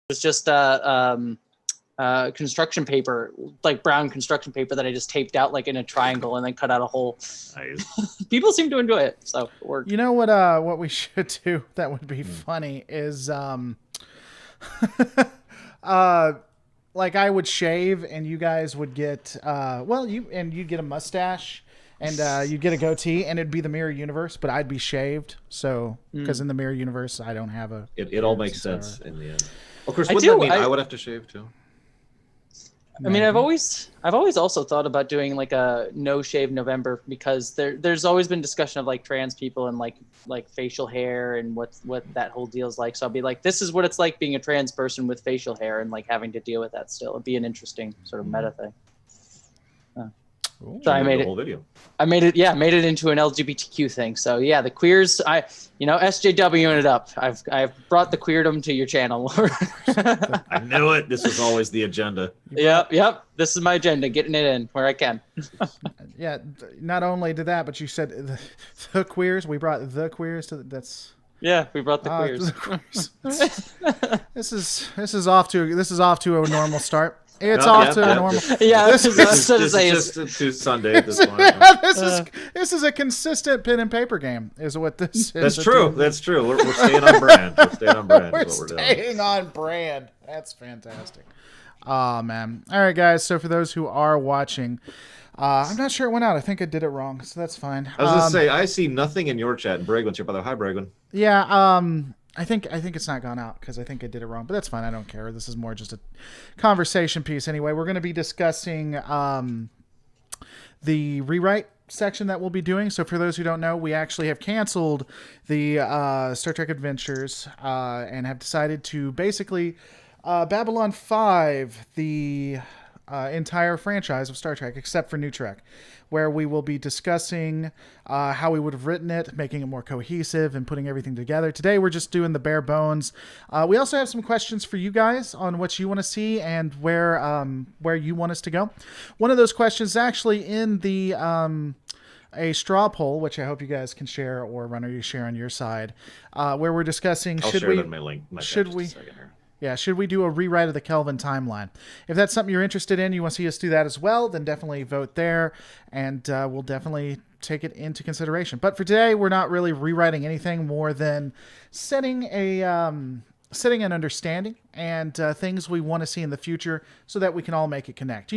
was just construction paper, like brown construction paper that I just taped out like in a triangle and then cut out a hole. Nice. People seem to enjoy it, so it worked. You know what we should do that would be funny is like I would shave and you guys would get you'd get a mustache and you'd get a goatee and it'd be the mirror universe, but I'd be shaved. So because in the mirror universe I don't have a. It all makes sense in the end. Of course, wouldn't that mean I would have to shave too? I mean, I've always also thought about doing like a no shave November because there's always been discussion of like trans people and like facial hair and what that whole deal is like. So I'll be like, this is what it's like being a trans person with facial hair and like having to deal with that still. It'd be an interesting sort of meta thing. So I made it. Whole video. I made it into an LGBTQ thing. So yeah, the queers, SJWing it up. I've brought the queerdom to your channel. I knew it. This was always the agenda. Yep. This is my agenda, getting it in where I can. Yeah. Not only did that, but you said the queers. We brought the queers to that's. Yeah, we brought the queers. This is off to a normal start. It's off to a normal. Yeah, this is just to Sunday at this point. This is a consistent pen and paper game. Is what this is. That's true. That's true. We're staying on brand. We're staying on brand. That's fantastic. Oh man. All right, guys. So for those who are watching, I'm not sure it went out. I think I did it wrong, so that's fine. I was gonna say I see nothing in your chat. And Bragwin's here, by the way. Hi, Bragwin. Yeah. I think it's not gone out because I think I did it wrong, but that's fine. I don't care. This is more just a conversation piece anyway. We're going to be discussing the rewrite section that we'll be doing. So for those who don't know, we actually have canceled the Star Trek Adventures and have decided to basically Babylon 5 the entire franchise of Star Trek except for New Trek, where we will be discussing how we would have written it, making it more cohesive and putting everything together. Today we're just doing the bare bones. We also have some questions for you guys on what you want to see and where you want us to go. One of those questions is actually in the a straw poll, which I hope you guys can share, or Runner, you share on your side, where we're discussing should we do a rewrite of the Kelvin timeline? If that's something you're interested in, you want to see us do that as well, then definitely vote there, and we'll definitely take it into consideration. But for today, we're not really rewriting anything more than setting an understanding and things we want to see in the future so that we can all make it connect.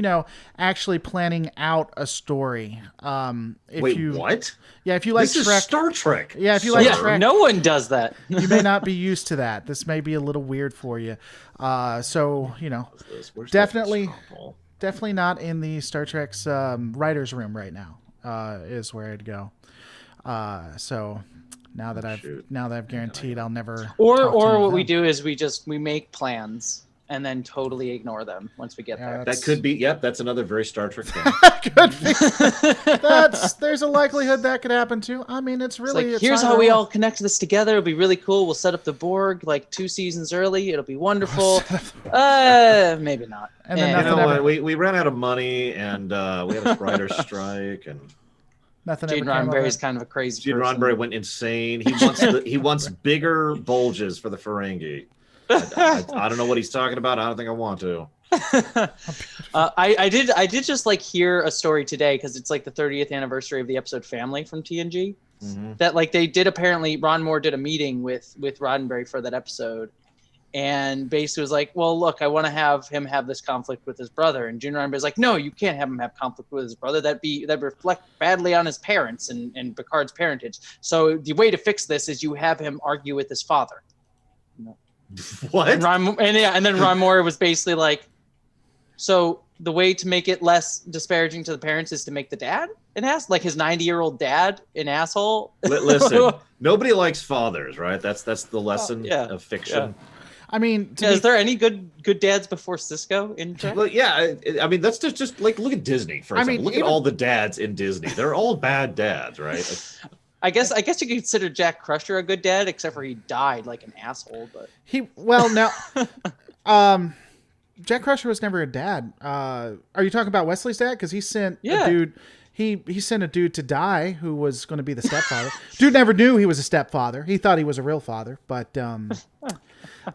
Actually planning out a story. What? Yeah, if you like this Trek, is Star Trek. Yeah, if you like Trek, no one does that. You may not be used to that. This may be a little weird for you. Definitely not in the Star Trek's writer's room right now. Is where I'd go. So now that I've guaranteed I'll never. Or what we do is we make plans and then totally ignore them once we get there. That could be. Yep, that's another very Star Trek thing. Could be. There's a likelihood that could happen too. I mean, it's here's how we all connect this together. It'll be really cool. We'll set up the Borg like 2 seasons early. It'll be wonderful. Maybe not. And then we ran out of money and we had a writer's strike and. Nothing. Gene Roddenberry is kind of a crazy. Gene Roddenberry went insane. He wants bigger bulges for the Ferengi. I don't know what he's talking about. I don't think I want to. I did just hear a story today because it's like the 30th anniversary of the episode Family from TNG. Mm-hmm. That they did apparently. Ron Moore did a meeting with Roddenberry for that episode. And basically was like, well, look, I want to have him have this conflict with his brother. And Gene Roddenberry's like, no, you can't have him have conflict with his brother. That'd reflect badly on his parents and Picard's parentage. So the way to fix this is you have him argue with his father. What? And then Ron Moore was basically like, so the way to make it less disparaging to the parents is to make the dad an ass, like his 90-year-old dad an asshole. Listen, nobody likes fathers, right? That's the lesson of fiction. Yeah. I mean, is there any good dads before Cisco in Trek? Well, yeah. I mean, that's just look at Disney for example. Look at all the dads in Disney. They're all bad dads, right? I guess you could consider Jack Crusher a good dad, except for he died like an asshole. But Jack Crusher was never a dad. Are you talking about Wesley's dad? Because he sent a dude. He sent a dude to die who was going to be the stepfather. Dude never knew he was a stepfather. He thought he was a real father, but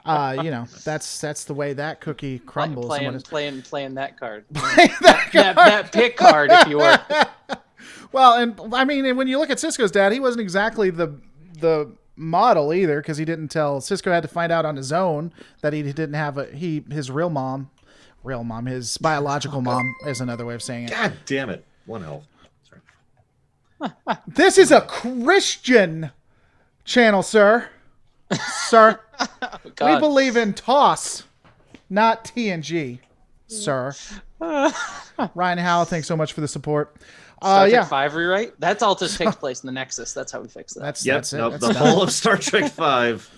that's the way that cookie crumbles. Playing that card. that that pick card, if you were. Well, and I mean, when you look at Cisco's dad, he wasn't exactly the model either, because he didn't tell. Cisco had to find out on his own that he didn't have his real mom, his biological mom is another way of saying it. God damn it! One health. Sorry. This is a Christian channel, sir. Sir, we believe in TOS, not TNG, sir. Ryan Howe, thanks so much for the support. Star Trek 5 rewrite? That's all just takes place in the Nexus. That's how we fix that. That's it. Nope, That's the done. whole of Star Trek 5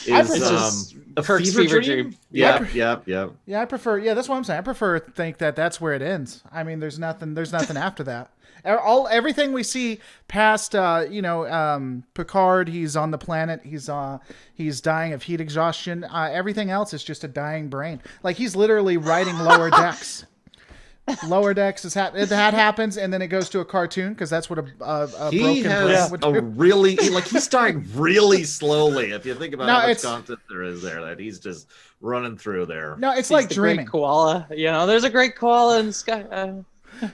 is a Kirk's fever dream. Yeah. Yeah, I prefer. Yeah, that's what I'm saying. I prefer to think that that's where it ends. I mean, there's nothing after that. Everything we see past, Picard. He's on the planet. He's dying of heat exhaustion. Everything else is just a dying brain. Like, he's literally writing Lower Decks. Lower Decks that happens, and then it goes to a cartoon, because that's what a broken brain would do. He's dying really slowly. If you think about how much content there is there, that he's just running through there. No, it's like dreaming. Great koala, there's a great koala in the sky.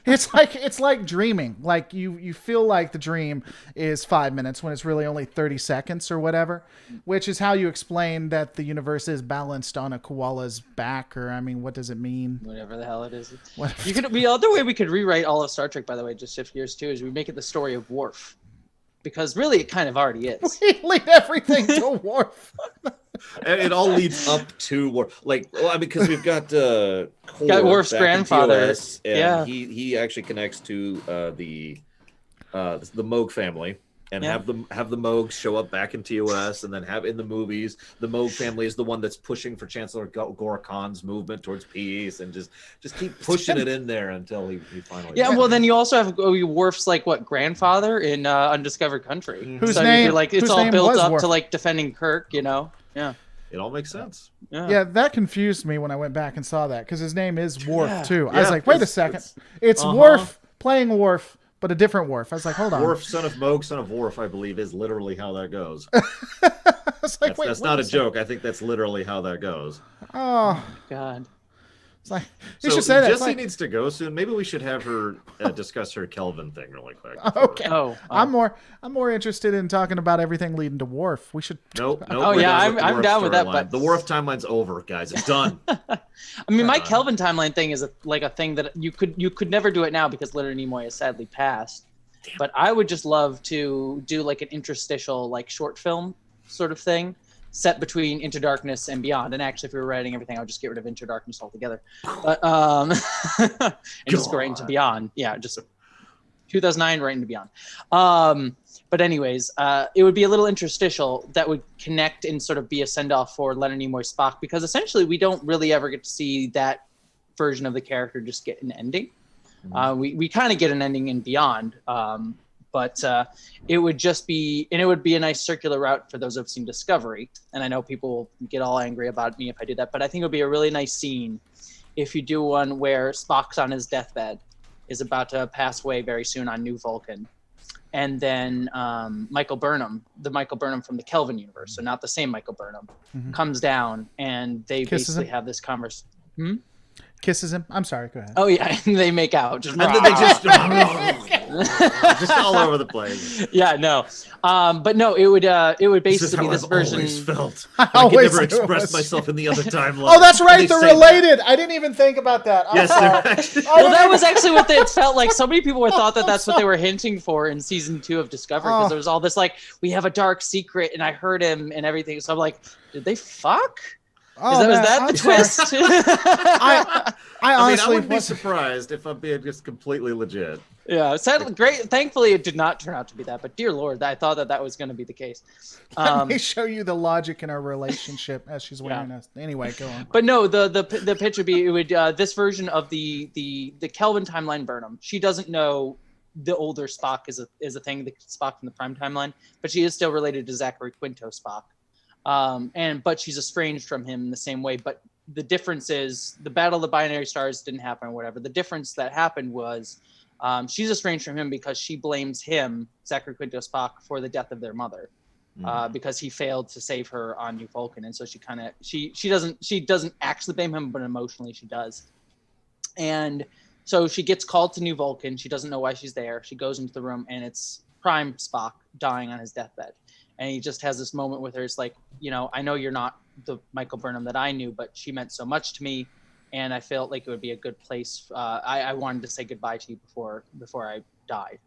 It's like dreaming. Like you feel like the dream is 5 minutes when it's really only 30 seconds or whatever, which is how you explain that the universe is balanced on a koala's back, or I mean, what does it mean? Whatever the hell it is. The other way we could rewrite all of Star Trek, by the way, just shift gears too, is we make it the story of Worf, because really it kind of already is. We lead everything to Worf. And it all leads up to Worf. Because we've got Worf's grandfather. TOS, and he actually connects to the Moog family, and have the Moogs show up back in TOS, and then have in the movies the Moog family is the one that's pushing for Chancellor Gora Khan's movement towards peace, and just keep pushing it in there until he finally. Yeah, well, then you also have Worf's grandfather in Undiscovered Country. Whose name? It's all built up to defending Kirk. Yeah. It all makes sense. Yeah, that confused me when I went back and saw that, because his name is Worf too. I was like, wait a second, it's Worf playing Worf, but a different Worf. I was like, hold on. Worf, son of Moog, son of Worf, I believe, is literally how that goes. That's not a joke. I think that's literally how that goes. Oh God. It's like, you should say that. Jessie needs to go soon. Maybe we should have her discuss her Kelvin thing really quick. Okay. I'm more interested in talking about everything leading to Worf. We should. Nope. Oh yeah, I'm down with that. But the Worf timeline's over, guys. It's done. I mean, my Kelvin timeline thing is a thing that you could never do it now, because Leonard Nimoy has sadly passed. Damn. But I would just love to do an interstitial short film sort of thing, set between Into Darkness and Beyond. And actually, if we were writing everything, I would just get rid of Into Darkness altogether. But and just go right into Beyond. Yeah, just 2009 right into Beyond. But anyways, it would be a little interstitial that would connect and sort of be a send-off for Leonard Nimoy Spock, because essentially we don't really ever get to see that version of the character just get an ending. We kind of get an ending in Beyond. But it would just be, and it would be a nice circular route for those who have seen Discovery. And I know people will get all angry about me if I do that, but I think it would be a really nice scene if you do one where Spock's on his deathbed, is about to pass away very soon on New Vulcan. And then Michael Burnham from the Kelvin universe, so not the same Michael Burnham, comes down, and they basically have this conversation. Kisses him. I'm sorry. Go ahead. Oh yeah, and they make out. And then they just all over the place. Yeah, no. But no, it would basically be this version. Always felt. I could never express myself in the other timeline. Oh, that's right. They're related. I didn't even think about that. Yes, well, that was actually what it felt like. So many people thought that's what they were hinting for in season 2 of Discovery, because there was all this we have a dark secret, and I heard him and everything. So I'm like, did they fuck? Oh, was that the twist? I honestly wouldn't be surprised if I'm being just completely legit. Yeah, sadly, great. Thankfully, it did not turn out to be that. But dear Lord, I thought that was going to be the case. Let me show you the logic in our relationship as she's wearing us. Anyway, go on. But no, the pitch would be this version of the Kelvin timeline Burnham. She doesn't know the older Spock is a thing, the Spock from the Prime timeline, but she is still related to Zachary Quinto Spock. But she's estranged from him in the same way. But the difference is the Battle of the Binary Stars didn't happen or whatever. The difference that happened was she's estranged from him because she blames him, Zachary Quinto Spock, for the death of their mother. because he failed to save her on New Vulcan, and so she doesn't actually blame him, but emotionally she does. And so she gets called to New Vulcan. She doesn't know why she's there. She goes into the room, and it's Prime Spock dying on his deathbed. And he just has this moment with her. It's like, I know you're not the Michael Burnham that I knew, but she meant so much to me, and I felt like it would be a good place. I wanted to say goodbye to you before I died.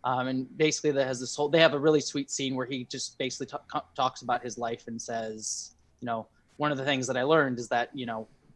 And basically, they have a really sweet scene where he just basically talks about his life and says, one of the things that I learned is that,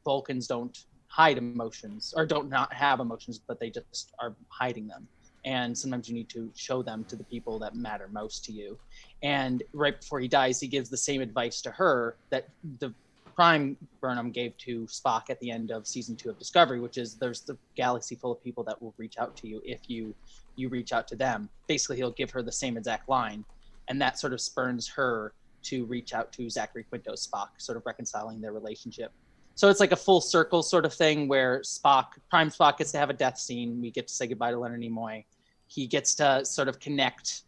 Vulcans don't hide emotions, or don't not have emotions, but they just are hiding them. And sometimes you need to show them to the people that matter most to you. And right before he dies, he gives the same advice to her that the Prime Burnham gave to Spock at the end of season 2 of Discovery, which is there's the galaxy full of people that will reach out to you if you reach out to them. Basically, he'll give her the same exact line. And that sort of spurns her to reach out to Zachary Quinto's Spock, sort of reconciling their relationship. So it's like a full circle sort of thing where Prime Spock gets to have a death scene. We get to say goodbye to Leonard Nimoy. He gets to sort of connect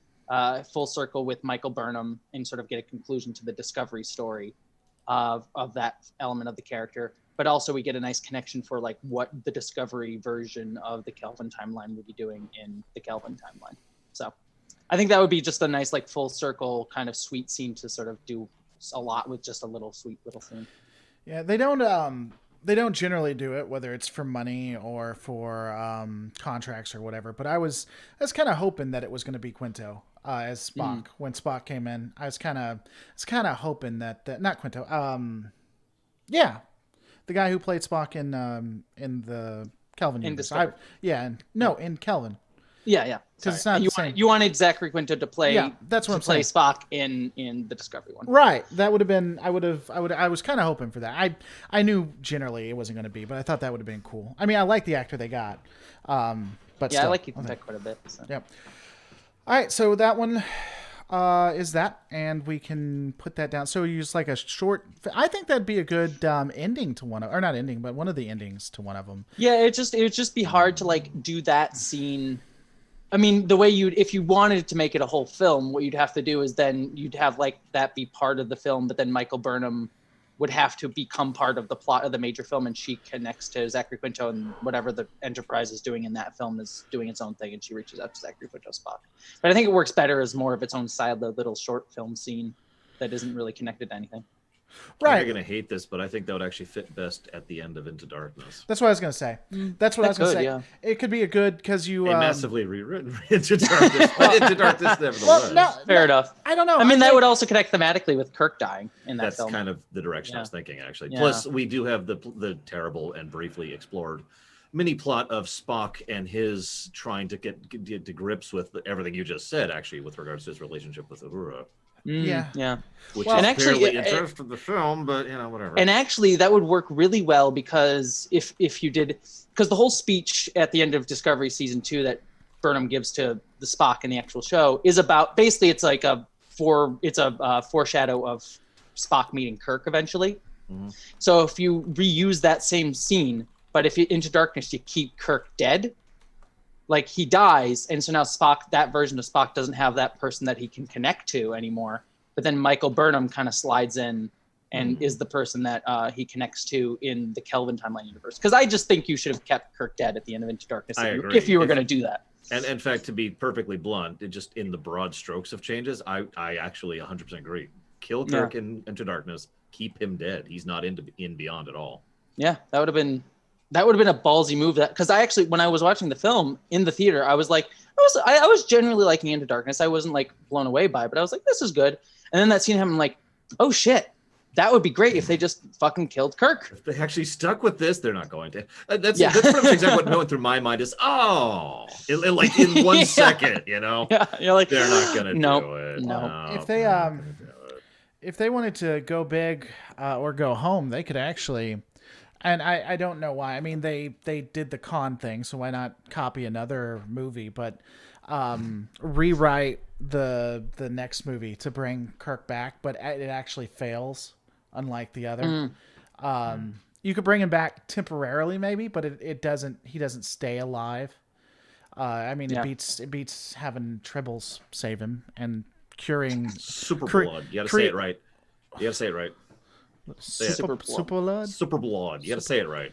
full circle with Michael Burnham and sort of get a conclusion to the Discovery story of that element of the character. But also we get a nice connection for like what the Discovery version of the Kelvin timeline would be doing in the Kelvin timeline. So I think that would be just a nice like full circle kind of sweet scene to sort of do a lot with just a little sweet little scene. Yeah, they don't generally do it, whether it's for money or for contracts or whatever. But I was kind of hoping that it was going to be Quinto as Spock when Spock came in. I was kind of hoping that not Quinto. Yeah, the guy who played Spock in the Kelvin universe. In Kelvin. Yeah. Because it's not the same. You wanted Zachary Quinto to play. Yeah, that's what I'm saying. Play Spock in the Discovery one. Right. That would have been. I was kind of hoping for that. I knew generally it wasn't going to be, but I thought that would have been cool. I mean, I like the actor they got. But yeah, still, I like Ethan Peck quite a bit. So. Yep. All right, so that one is that, and we can put that down. So we use like a short. I think that'd be a good ending to one of, or not ending, but one of the endings to one of them. Yeah, it would just be hard to like do that scene. I mean, the way if you wanted to make it a whole film, what you'd have to do is then you'd have like that be part of the film, but then Michael Burnham would have to become part of the plot of the major film, and she connects to Zachary Quinto, and whatever the Enterprise is doing in that film is doing its own thing, and she reaches out to Zachary Quinto Spock. But I think it works better as more of its own side, the little short film scene that isn't really connected to anything. Right. You're going to hate this, but I think that would actually fit best at the end of Into Darkness. That's what I was going to say. That's what I was going to say. Yeah. It could be a good, because you... A massively rewritten Into Darkness, but Into Darkness nevertheless. Fair enough. I don't know. I mean, that would also connect thematically with Kirk dying in that That's film. That's kind of the direction I was thinking, actually. Yeah. Plus, we do have the terrible and briefly explored mini plot of Spock and his trying to get to grips with everything you just said, actually, with regards to his relationship with Uhura. Yeah. Which is clearly interest in the film, but whatever. And actually, that would work really well because if you did, because the whole speech at the end of Discovery season 2 that Burnham gives to the Spock in the actual show is about basically it's like a foreshadow of Spock meeting Kirk eventually. Mm-hmm. So if you reuse that same scene, but if you Into Darkness you keep Kirk dead. Like he dies, and so now Spock, that version of Spock doesn't have that person that he can connect to anymore. But then Michael Burnham kind of slides in and is the person that he connects to in the Kelvin timeline universe. Because I just think you should have kept Kirk dead at the end of Into Darkness if you were going to do that. And in fact, to be perfectly blunt, it just in the broad strokes of changes, I actually 100% agree. Kill Kirk in Into Darkness, keep him dead. He's not in Beyond at all. Yeah, that would have been a ballsy move. That because I actually, when I was watching the film in the theater, I was like, I was generally liking Into Darkness. I wasn't like blown away by it, but I was like, this is good. And then that scene happened, I'm like, oh shit, that would be great if they just fucking killed Kirk. If they actually stuck with this, they're not going to. That's pretty much exactly what going through my mind is. Like in 1 second, Yeah, you're like, they're not going to do it. No. If they wanted to go big or go home, they could actually. And I don't know why. I mean, they did the Khan thing, so why not copy another movie? But rewrite the next movie to bring Kirk back, but it actually fails, unlike the other. You could bring him back temporarily, maybe, but it doesn't. He doesn't stay alive. I mean, it beats having Tribbles save him, and curing Super cre- blood. You got to cre- say it right. You got to say it right. super blood. Super blood. You got to say it right.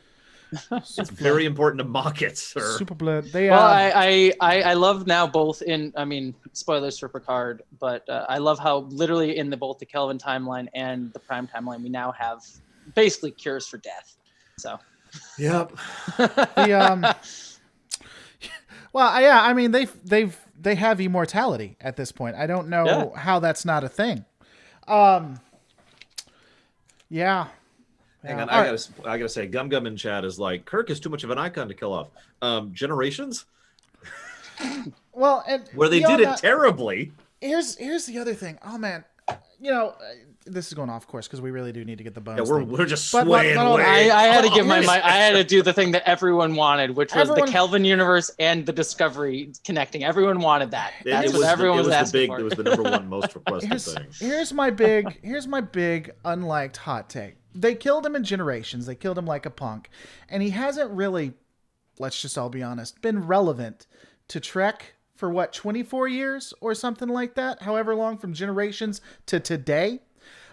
It's very important to mock it, sir. Super blood. I love now both in, I mean, spoilers for Picard, but I love how literally in both the Kelvin timeline and the Prime timeline, we now have basically cures for death. So. Yep. Well, yeah, I mean, they have immortality at this point. I don't know how that's not a thing. Yeah. Hang on, I gotta say, Gum Gum in chat is like, Kirk is too much of an icon to kill off. Generations? Well, and where they did it terribly. Here's the other thing. Oh man, this is going off course because we really do need to get the bones. Yeah, we're just swaying away. I had to give I had to do the thing that everyone wanted, which was the Kelvin universe and the Discovery connecting. Everyone wanted that. That's what everyone was asking for. It was the number one most requested thing. Here's my big unliked hot take. They killed him in Generations. They killed him like a punk, and he hasn't really, let's just all be honest, been relevant to Trek for what, 24 years or something like that, however long from Generations to today.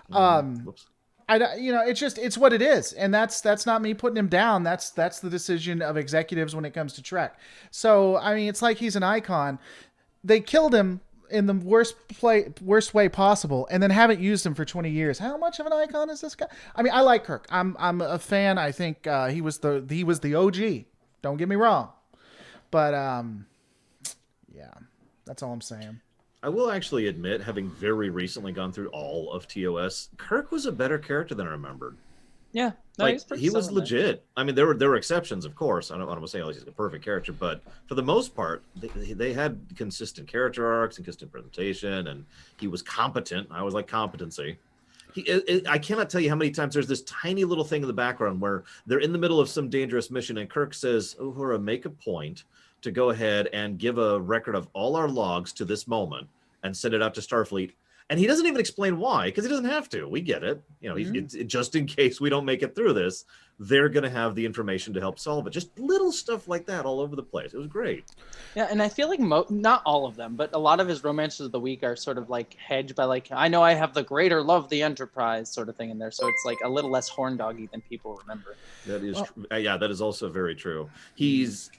It's what it is, and that's not me putting him down. That's the decision of executives when it comes to Trek. So I mean, it's like he's an icon. They killed him in the worst way possible, and then haven't used him for 20 years. How much of an icon is this guy? I mean, I like Kirk. I'm a fan. I think he was the OG. Don't get me wrong, but yeah, that's all I'm saying. I will actually admit, having very recently gone through all of TOS, Kirk was a better character than I remembered. Yeah, no, he was legit. I mean, there were exceptions, of course. I don't want to say he's a perfect character, but for the most part, they had consistent character arcs and consistent presentation, and he was competent. I always like competency. I cannot tell you how many times there's this tiny little thing in the background where they're in the middle of some dangerous mission, and Kirk says, "Uhura, make a point to go ahead and give a record of all our logs to this moment and send it out to Starfleet." And he doesn't even explain why, because he doesn't have to. We get it. Just in case we don't make it through this, they're going to have the information to help solve it. Just little stuff like that all over the place. It was great. Yeah, and I feel like not all of them, but a lot of his romances of the week are sort of like hedged by like, I know I have the greater love the Enterprise sort of thing in there. So it's like a little less horn doggy than people remember. That is yeah, that is also very true. He's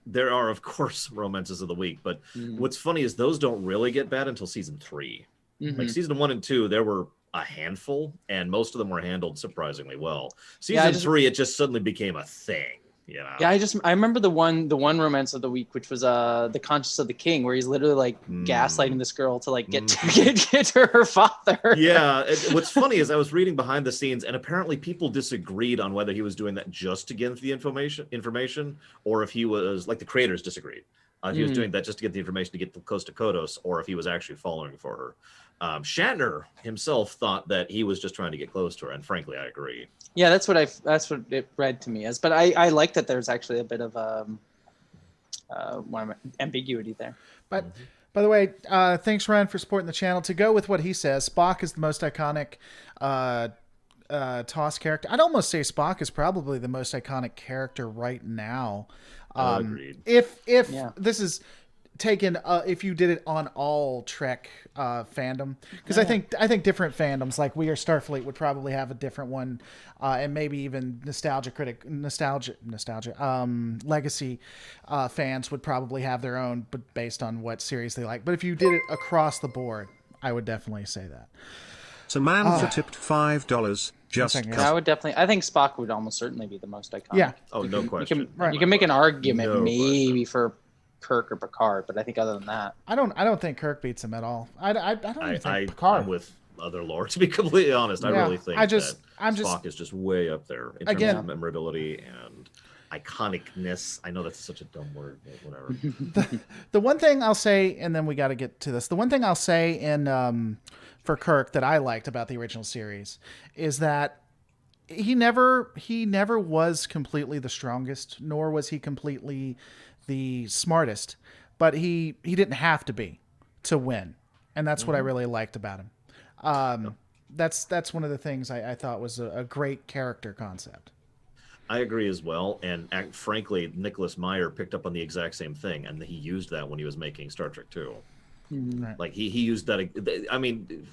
there are, of course, romances of the week, but what's funny is those don't really get bad until season 3. Like season 1 and 2, there were a handful, and most of them were handled surprisingly well. Season 3, it just suddenly became a thing. Yeah. I remember the one romance of the week, which was the Conscience of the King, where he's literally like gaslighting this girl to like get to her father. Yeah. What's funny is I was reading behind the scenes, and apparently people disagreed on whether he was doing that just to get the information, or if he was like the creators disagreed. He was doing that just to get the information to get close to Kodos, or if he was actually following for her. Shatner himself thought that he was just trying to get close to her, and frankly, I agree. Yeah, that's what it read to me as. But I like that there's actually a bit of ambiguity there. But by the way, thanks Ryan for supporting the channel. To go with what he says, Spock is the most iconic TOS character. I'd almost say Spock is probably the most iconic character right now. Agreed. If this is taken, if you did it on all Trek fandom, because I think different fandoms like We Are Starfleet would probably have a different one, and maybe even Legacy fans would probably have their own, but based on what series they like. But if you did it across the board, I would definitely say that. Samantha tipped $5. I would definitely. I think Spock would almost certainly be the most iconic. Yeah. Oh, no question. You can make an argument maybe for Kirk or Picard, but I think other than that, I don't think Kirk beats him at all. I don't even think Picard. I'm with other lore, to be completely honest. I really think Spock is just way up there in terms of memorability and iconicness. I know that's such a dumb word, but whatever. The one thing I'll say, and then we got to get to this. The one thing I'll say in for Kirk that I liked about the original series is that he never was completely the strongest, nor was he completely the smartest, but he didn't have to be to win, and that's what I really liked about him. That's one of the things I thought was a great character concept. I agree as well, and frankly, Nicholas Meyer picked up on the exact same thing, and he used that when he was making Star Trek 2. Like he used that. I mean,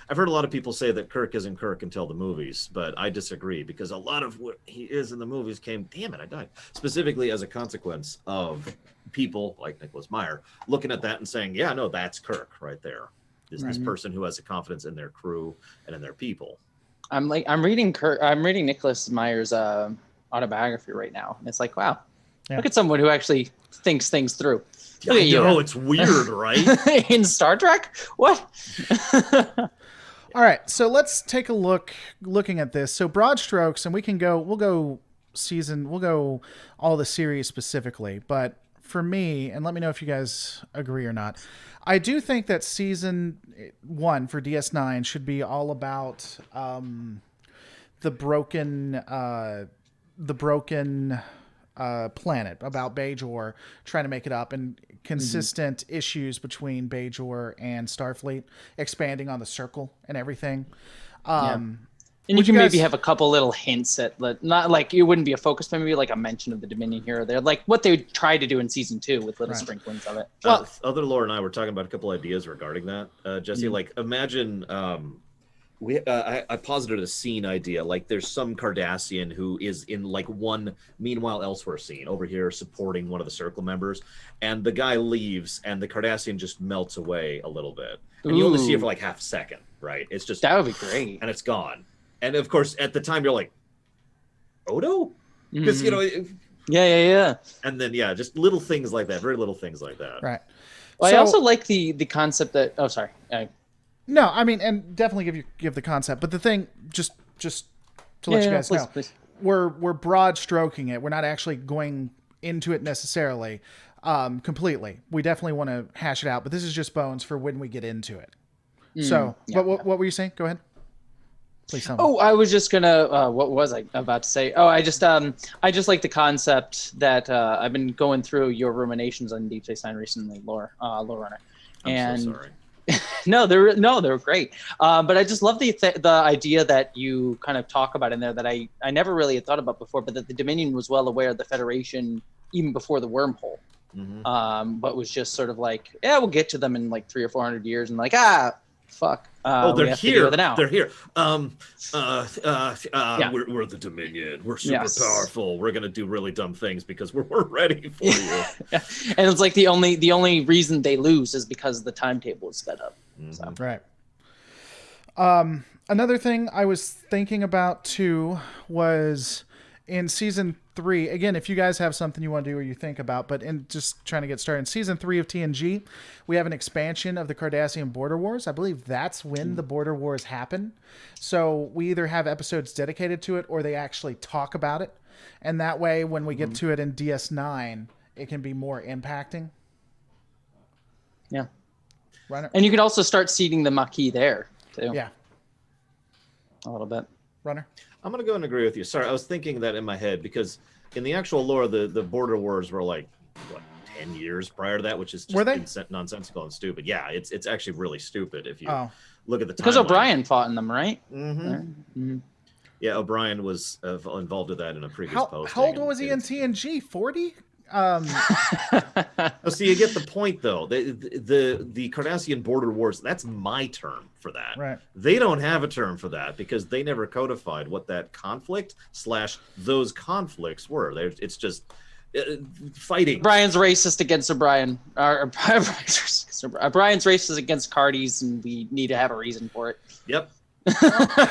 I've heard a lot of people say that Kirk isn't Kirk until the movies, but I disagree because a lot of what he is in the movies came, damn it, I died, specifically as a consequence of people like Nicholas Meyer looking at that and saying, yeah, no, that's Kirk right there. This person who has a confidence in their crew and in their people. I'm reading Nicholas Meyer's autobiography right now. And it's like, wow, look at someone who actually thinks things through. I know, it's weird, right? In Star Trek? What? All right, so let's take a looking at this. So broad strokes, and we'll go all the series specifically, but for me, and let me know if you guys agree or not, I do think that season 1 for DS9 should be all about the broken planet, about Bajor trying to make it up, and consistent issues between Bajor and Starfleet, expanding on the circle and everything. And you can maybe have a couple little hints at, not like it wouldn't be a focus, but maybe like a mention of the Dominion here or there, like what they tried to do in season 2 with little sprinklings of it. Well, Other Lore and I were talking about a couple ideas regarding that. Jesse, like imagine I posited a scene idea. Like there's some Cardassian who is in like one Meanwhile Elsewhere scene over here supporting one of the Circle members, and the guy leaves, and the Cardassian just melts away a little bit, and you only see it for like half a second, right? It's just that would be great, and it's gone. And of course, at the time, you're like, Odo, because you know, yeah. And then just little things like that, very little things like that, right? Well, I also like the concept that. Oh, sorry. No, I mean, and definitely give the concept, but the thing, just to let you guys know, please. we're broad stroking it. We're not actually going into it necessarily completely. We definitely want to hash it out, but this is just bones for when we get into it. What were you saying? Go ahead. Please tell me. Oh, I was just gonna. What was I about to say? Oh, I just like the concept that I've been going through your ruminations on Deep Space Nine recently, Lore Runner. I'm so sorry. No, they're great. But I just love the idea that you kind of talk about in there that I never really had thought about before, but that the Dominion was well aware of the Federation even before the wormhole. But was just sort of like, yeah, we'll get to them in like 300 or 400 years, and like, fuck. They're here. Now. They're here. We're the Dominion. We're super powerful. We're gonna do really dumb things because we're ready for you. And it's like the only reason they lose is because the timetable is sped up. So. Right. Another thing I was thinking about too was in season 3. Again, if you guys have something you want to do or you think about, but in just trying to get started, in season 3 of TNG, we have an expansion of the Cardassian border wars. I believe that's when the border wars happen. So we either have episodes dedicated to it or they actually talk about it. And that way, when we get to it in DS9, it can be more impacting. Yeah. Runner. And you can also start seeding the Maquis there too. Yeah. A little bit. Runner. I'm going to go and agree with you. Sorry, I was thinking that in my head because in the actual lore, the border wars were like, 10 years prior to that, which is just nonsensical and stupid. Yeah, it's actually really stupid if you look at the timeline. Because O'Brien fought in them, right? Yeah, O'Brien was involved with that in a previous post. How old was he in TNG? 40? So you get the point, though. The Cardassian border wars, that's my term for that. Right. They don't have a term for that because they never codified what that conflict / those conflicts were. It's just fighting. Brian's racist against O'Brien. Brian's racist against Cardis, and we need to have a reason for it. Yep.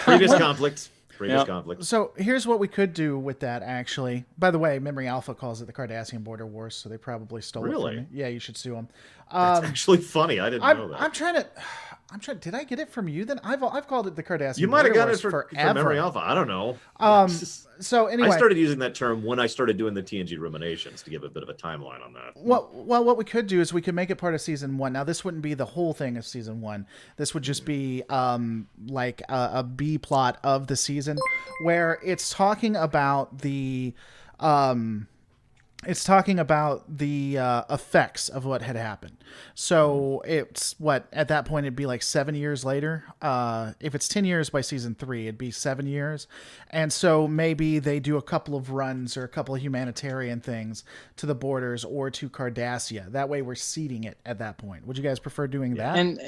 Previous conflicts. Conflict. So here's what we could do with that, actually. By the way, Memory Alpha calls it the Cardassian Border Wars, so they probably stole it from me. Yeah, you should sue them. That's actually funny. I didn't know that. I'm trying. Did I get it from you then? I've called it the Cardassian. You might have got it from Memory Alpha. I don't know. So anyway, I started using that term when I started doing the TNG ruminations to give a bit of a timeline on that. Well, what we could do is we could make it part of season 1. Now, this wouldn't be the whole thing of season 1. This would just be like a B plot of the season where it's talking about the it's talking about the effects of what had happened. So it's at that point it'd be like 7 years later. If it's 10 years by season 3, it'd be 7 years. And so maybe they do a couple of runs or a couple of humanitarian things to the borders or to Cardassia. That way we're seeding it at that point. Would you guys prefer doing that? And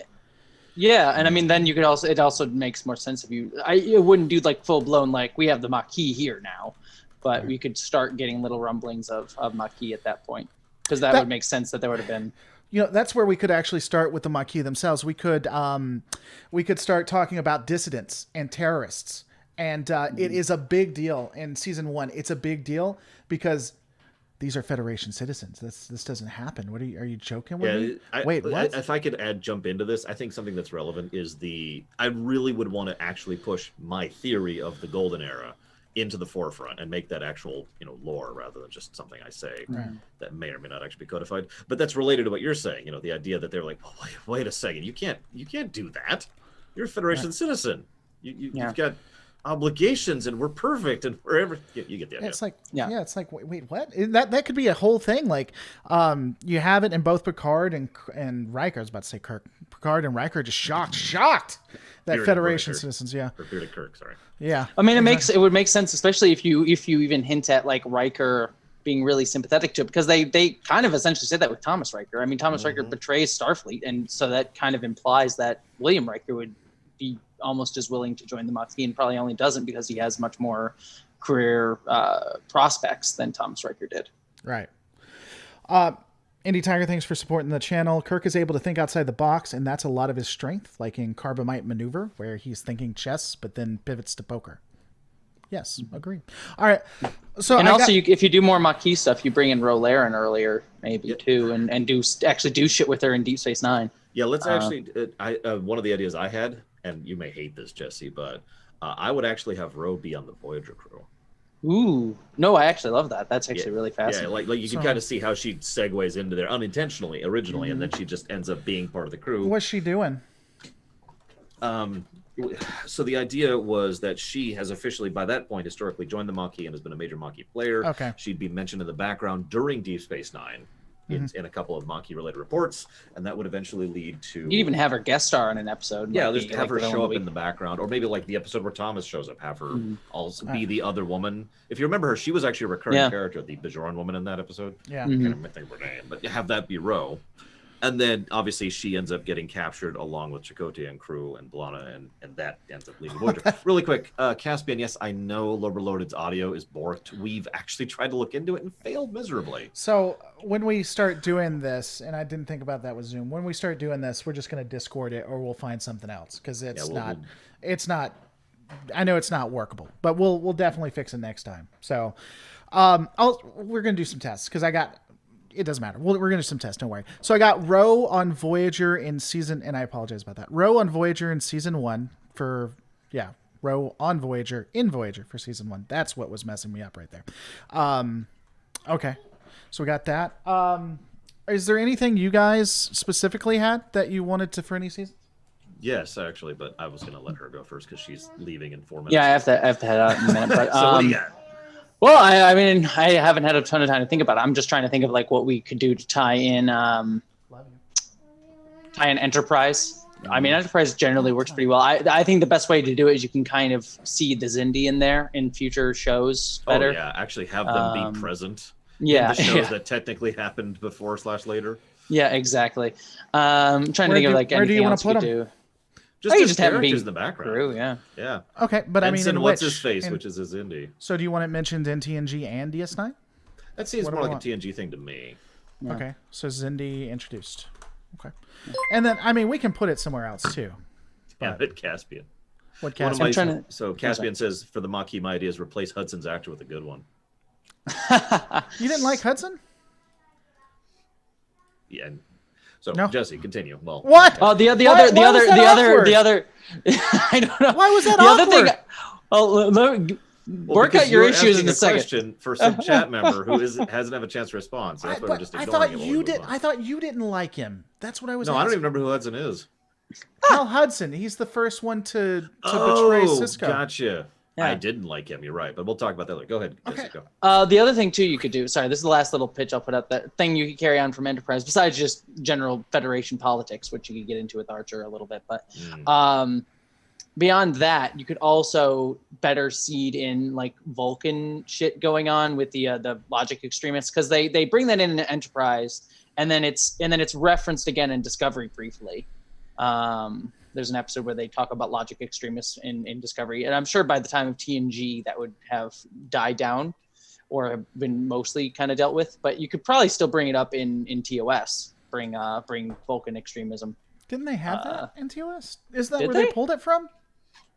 I mean, then you could also, it also makes more sense if it wouldn't do like full blown, like we have the Maquis here now, but we could start getting little rumblings of Maquis at that point, because that would make sense that there would have been. That's where we could actually start with the Maquis themselves. We could start talking about dissidents and terrorists, and it is a big deal in season 1. It's a big deal because these are Federation citizens. This doesn't happen. What are you joking with me? Wait, what? If I could jump into this, I think something that's relevant is I really would want to actually push my theory of the Golden Era into the forefront and make that actual, lore rather than just something I say that may or may not actually be codified. But that's related to what you're saying. The idea that they're like, oh, wait a second, you can't do that. You're a Federation citizen. You've got obligations, and we're perfect, and wherever you get the idea. It's like, it's like, wait, what? That could be a whole thing. Like, you have it in both Picard and Riker. I was about to say Kirk. Picard and Riker are just shocked that Bearded Federation Riker. citizens, Or bearded Kirk, sorry. Yeah. I mean, it would make sense, especially if you even hint at like Riker being really sympathetic to it, because they kind of essentially said that with Thomas Riker. I mean, Thomas Riker betrays Starfleet, and so that kind of implies that William Riker would be almost as willing to join the Maquis, and probably only doesn't because he has much more career prospects than Thomas Riker did. Right. Indie Tiger, thanks for supporting the channel. Kirk is able to think outside the box, and that's a lot of his strength, like in Carbamite Maneuver, where he's thinking chess, but then pivots to poker. Yes, agree. All right. So, and if you do more Maquis stuff, you bring in Rolaren earlier, maybe too, and do shit with her in Deep Space Nine. Yeah, let's actually. One of the ideas I had, and you may hate this, Jesse, but I would actually have Ro be on the Voyager crew. Ooh, no, I actually love that. That's actually really fascinating. Yeah, like you can kind of see how she segues into there unintentionally originally, and then she just ends up being part of the crew. What's she doing? So the idea was that she has officially, by that point, historically joined the Maquis and has been a major Maquis player. Okay. She'd be mentioned in the background during Deep Space Nine in a couple of Maquis-related reports, and that would eventually lead to... You'd even have her guest star on an episode. Yeah, just have her show up in the background, or maybe like the episode where Thomas shows up, have her also be the other woman. If you remember her, she was actually a recurring character, the Bajoran woman in that episode. Yeah. I can't think of her name, but have that be Ro. And then, obviously, she ends up getting captured along with Chakotay and crew and B'Elanna, and that ends up leaving Voyager. Really quick, Caspian, yes, I know Overloaded's audio is borked. We've actually tried to look into it and failed miserably. So when we start doing this, and I didn't think about that with Zoom, when we start doing this, we're just going to Discord it, or we'll find something else, because it's not, I know it's not workable, but we'll definitely fix it next time. So we're going to do some tests, because it doesn't matter. We're going to do some tests. Don't worry. So I got Ro on Voyager in season, and I apologize about that. Ro on Voyager in season 1 Ro on Voyager in Voyager for season 1. That's what was messing me up right there. Okay. So we got that. Is there anything you guys specifically had that you wanted to for any season? Yes, actually, but I was going to let her go first because she's leaving in 4 minutes. Yeah, I have to head out in a minute. But, so what do you got? Well, I mean, I haven't had a ton of time to think about it. I'm just trying to think of like what we could do to tie in Enterprise. I mean, Enterprise generally works pretty well. I think the best way to do it is you can kind of see the Xindi in there in future shows better. Oh, yeah, actually have them be present in the shows that technically happened before/later. Yeah, exactly. I'm trying to think of like anything else we could do. Just have him be in the background. True, yeah. Okay, but I mean, what's his face, which is his indie. So, do you want it mentioned in TNG and DS9? That seems more like a TNG thing to me. Yeah. Okay, so Xindi introduced. Okay, and then I mean, we can put it somewhere else too. Yeah, but Caspian. What Caspian? So Caspian says, for the Maquis, my idea is replace Hudson's actor with a good one. You didn't like Hudson? Yeah. So no. Jesse, continue. Well, what? Oh, the other. I don't know. Why was that awkward? Other thing. Work out your issues in a second. Question for some chat member who hasn't had a chance to respond. So that's why we're just ignoring him. I thought you didn't like him. That's what I was. No, asking. I don't even remember who Hudson is. Cal Hudson. He's the first one to betray Sisko. Gotcha. I didn't like him. You're right, but we'll talk about that later. Go ahead. Okay. Jesse, go. The other thing too you could do. Sorry, this is the last little pitch I'll put up. That thing you could carry on from Enterprise, besides just general Federation politics, which you could get into with Archer a little bit. But beyond that, you could also better seed in like Vulcan shit going on with the logic extremists, because they bring that in Enterprise, and then it's referenced again in Discovery briefly. There's an episode where they talk about logic extremists in Discovery, and I'm sure by the time of TNG that would have died down or have been mostly kind of dealt with. But you could probably still bring it up in TOS. Bring Vulcan extremism. Didn't they have that in TOS? Is that where they they pulled it from?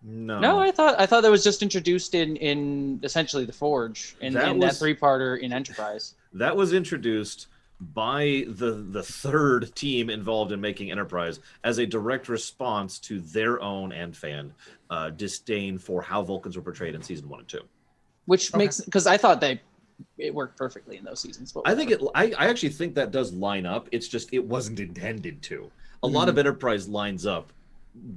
No, I thought that was just introduced in essentially the Forge in that 3-parter in Enterprise. That was introduced by the third team involved in making Enterprise as a direct response to their own and fan disdain for how Vulcans were portrayed in season 1 and 2. Which makes, because I thought it worked perfectly in those seasons. But I think I actually think that does line up. It's just it wasn't intended to. A lot of Enterprise lines up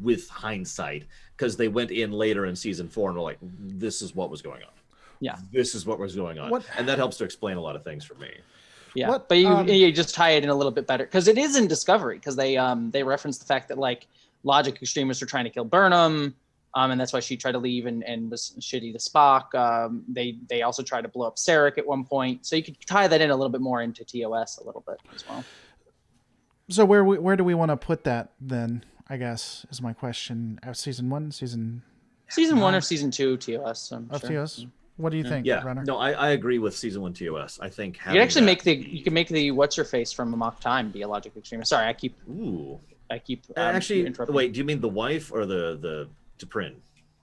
with hindsight because they went in later in season 4 and were like, this is what was going on. Yeah. This is what was going on. And that helps to explain a lot of things for me. Yeah, but you just tie it in a little bit better because it is in Discovery, because they reference the fact that like logic extremists are trying to kill Burnham, and that's why she tried to leave and was shitty to Spock. They also tried to blow up Sarek at one point, so you could tie that in a little bit more into TOS a little bit as well. So where do we want to put that then? I guess is my question. Season 1, season 1 or season 2 TOS. TOS. What do you think, Yeah, Runner? no, I agree with season 1 TOS. I think you could actually make the what's her face from Amok Time be a logic extremist. Sorry, I keep actually interrupting. wait. Do you mean the wife or the T'Pring?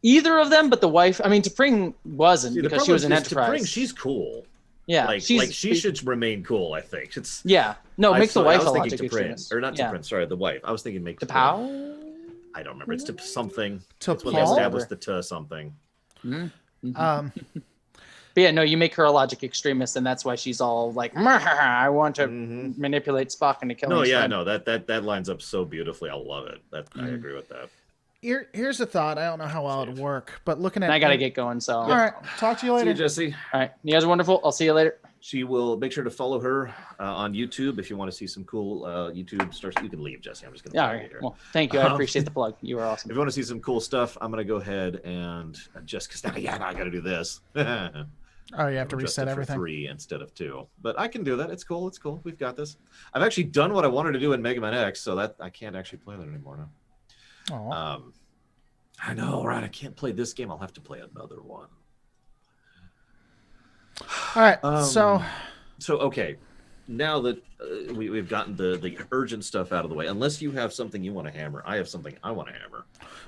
Either of them, but the wife. I mean, T'Pring wasn't because she was an Enterprise. T'Pring, she's cool. Yeah, like she should remain cool. I think it's. Yeah, no, make the wife a logic T'Pring, extremist. or not T'Pring. Sorry, the wife. I was thinking make T'Pau. I don't remember. It's something. It's when they established the something. But yeah, no, you make her a logic extremist, and that's why she's all like, I want to manipulate Spock into killing his friend. That lines up so beautifully. I love it. I agree with that. Here's a thought. I don't know how well it'd work, but looking at... I got to get going, so... All right, talk to you later. See you, Jesse. All right, you guys are wonderful. I'll see you later. She will make sure to follow her on YouTube if you want to see some cool YouTube stars. You can leave, Jesse. I'm just going to all right. Well, thank you. I appreciate the plug. You are awesome. If you want to see some cool stuff, I'm going to go ahead and just because now I got to do this. Oh, you have to reset everything. 3 instead of 2, but I can do that. It's cool. We've got this. I've actually done what I wanted to do in Mega Man X, so that I can't actually play that anymore now. I know, right? I can't play this game. I'll have to play another one. All right. So okay. Now that we've gotten the urgent stuff out of the way, unless you have something you want to hammer, I have something I want to hammer.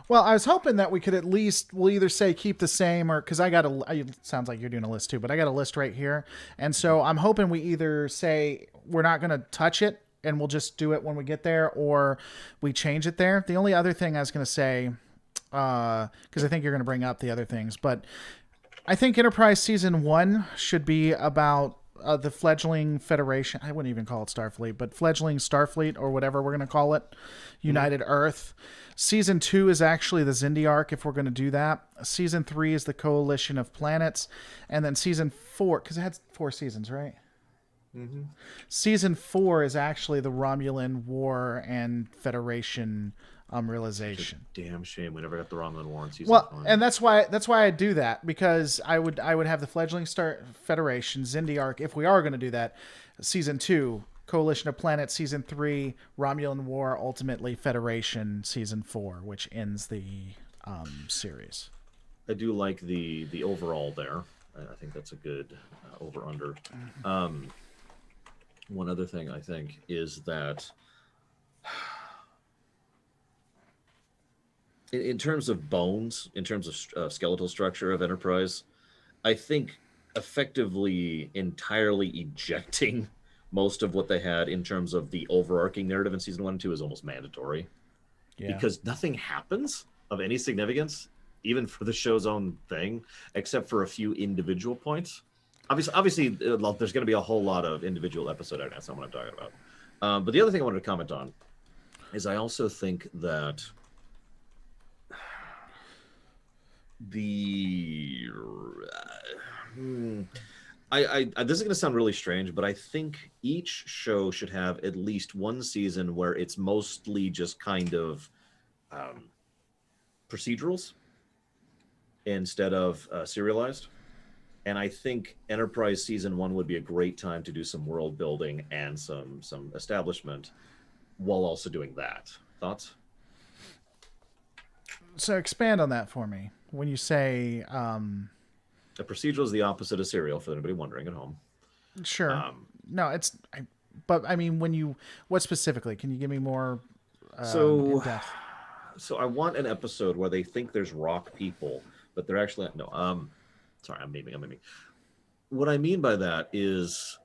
Well, I was hoping that we could at least, we'll either say keep the same, or because it sounds like you're doing a list too, but I got a list right here. And so I'm hoping we either say we're not going to touch it and we'll just do it when we get there, or we change it there. The only other thing I was going to say, because I think you're going to bring up the other things, but I think Enterprise Season 1 should be about the fledgling Federation. I wouldn't even call it Starfleet, but fledgling Starfleet, or whatever we're going to call it, United Earth. Season 2 is actually the Xindi arc, if we're going to do that. Season 3 is the Coalition of Planets. And then Season 4, because it had 4 seasons, right? Mm-hmm. Season 4 is actually the Romulan War and Federation realization. Damn shame we never got the Romulan War in season 5. And that's why I do that, because I would have the fledgling Federation Xindi arc if we are going to do that. Season 2, Coalition of Planets. Season 3, Romulan War, ultimately Federation. Season 4, which ends the series. I do like the overall there. I think that's a good over under. One other thing I think is that in terms of bones, in terms of skeletal structure of Enterprise, I think effectively entirely ejecting most of what they had in terms of the overarching narrative in season 1 and 2 is almost mandatory. Yeah. Because nothing happens of any significance, even for the show's own thing, except for a few individual points. Obviously, there's going to be a whole lot of individual episode art. That's not what I'm talking about. But the other thing I wanted to comment on is I also think that the this is going to sound really strange, but I think each show should have at least one season where it's mostly just kind of procedurals instead of serialized. And I think Enterprise season 1 would be a great time to do some world building and some establishment while also doing that. Thoughts? So expand on that for me. When you say A procedural is the opposite of serial, for anybody wondering at home. sure. No, but I mean, what specifically? Can you give me more in depth? So I want an episode where they think there's rock people, but they're actually no. Sorry, I'm naming. What I mean by that is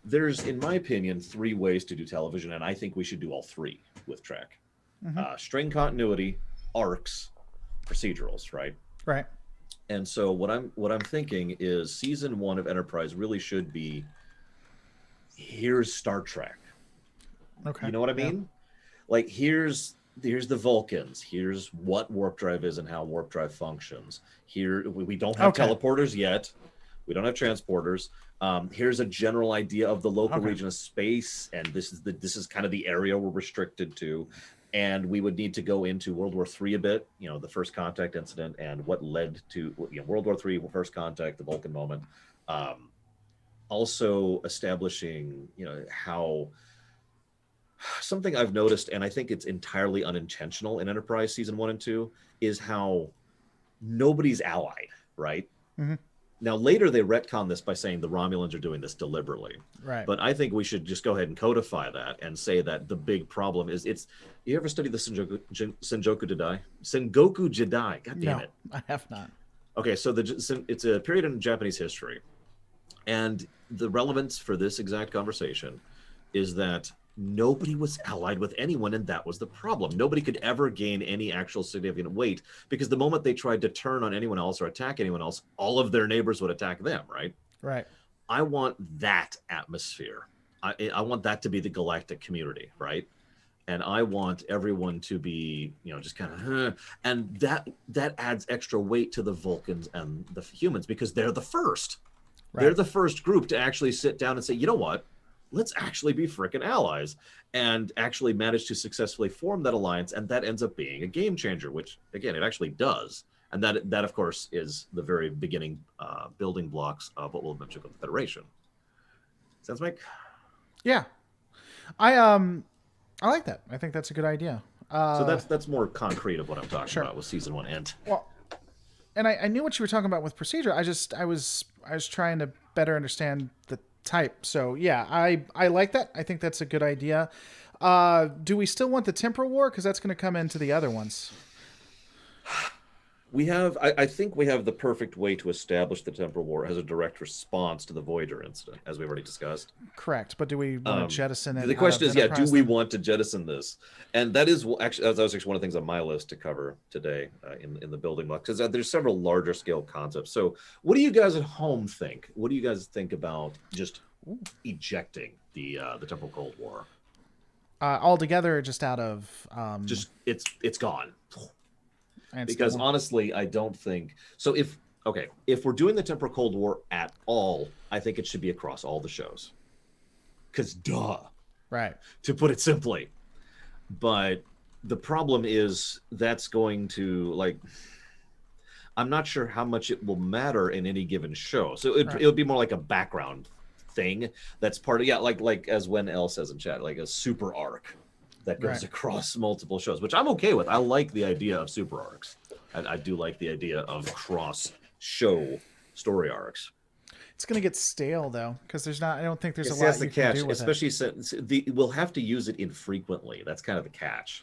there's, in my opinion, 3 ways to do television, and I think we should do all 3 with Trek. String continuity, arcs, procedurals, right? Right. And so what I'm thinking is season 1 of Enterprise really should be, here's Star Trek. Okay. You know what I mean? Like here's the Vulcans. Here's what warp drive is and how warp drive functions. Here we don't have teleporters yet. We don't have transporters. Here's a general idea of the local region of space, and this is kind of the area we're restricted to. And we would need to go into World War III a bit, the first contact incident and what led to World War III, first contact, the Vulcan moment. Also establishing, how something I've noticed, and I think it's entirely unintentional in Enterprise season 1 and 2, is how nobody's allied, right? Mm-hmm. Now, later they retcon this by saying the Romulans are doing this deliberately. Right. But I think we should just go ahead and codify that and say that the big problem is you ever study the Sengoku Jedi? Sengoku Jedi. God damn it. I have not. Okay, so it's a period in Japanese history. And the relevance for this exact conversation is that nobody was allied with anyone, and that was the problem. Nobody could ever gain any actual significant weight because the moment they tried to turn on anyone else or attack anyone else, all of their neighbors would attack them, right? Right. I want that atmosphere. I want that to be the galactic community, right? And I want everyone to be, just kind of, and that adds extra weight to the Vulcans and the humans because they're the first. Right. They're the first group to actually sit down and say, you know what? Let's actually be frickin' allies, and actually manage to successfully form that alliance, and that ends up being a game changer, which, again, it actually does. And that of course, is the very beginning building blocks of what will eventually become the Federation. Sounds like? Yeah. I like that. I think that's a good idea. So that's more concrete of what I'm talking about with season 1 end. Well, and I knew what you were talking about with procedure. I was trying to better understand the type. So yeah, I like that. I think that's a good idea. Do we still want the temporal war? Because that's going to come into the other ones. I think we have the perfect way to establish the temporal war as a direct response to the Voyager incident, as we've already discussed. Correct. But do we want to jettison it? The question is, do we want to jettison this? And that is actually, that was actually one of the things on my list to cover today in the building block, because there's several larger scale concepts. So what do you guys at home think? What do you guys think about just ejecting the temporal Cold War? Altogether, just out of... just, it's gone. Because honestly, I don't think so. If we're doing the temporal Cold War at all, I think it should be across all the shows. Because right? To put it simply, but the problem is that's going to I'm not sure how much it will matter in any given show. So it would be more like a background thing that's part of like as when L says in chat, like a super arc that goes across multiple shows, which I'm okay with. I like the idea of super arcs. I do like the idea of cross-show story arcs. It's going to get stale, though, because I don't think there's a lot you can do with especially since we'll have to use it infrequently. That's kind of the catch.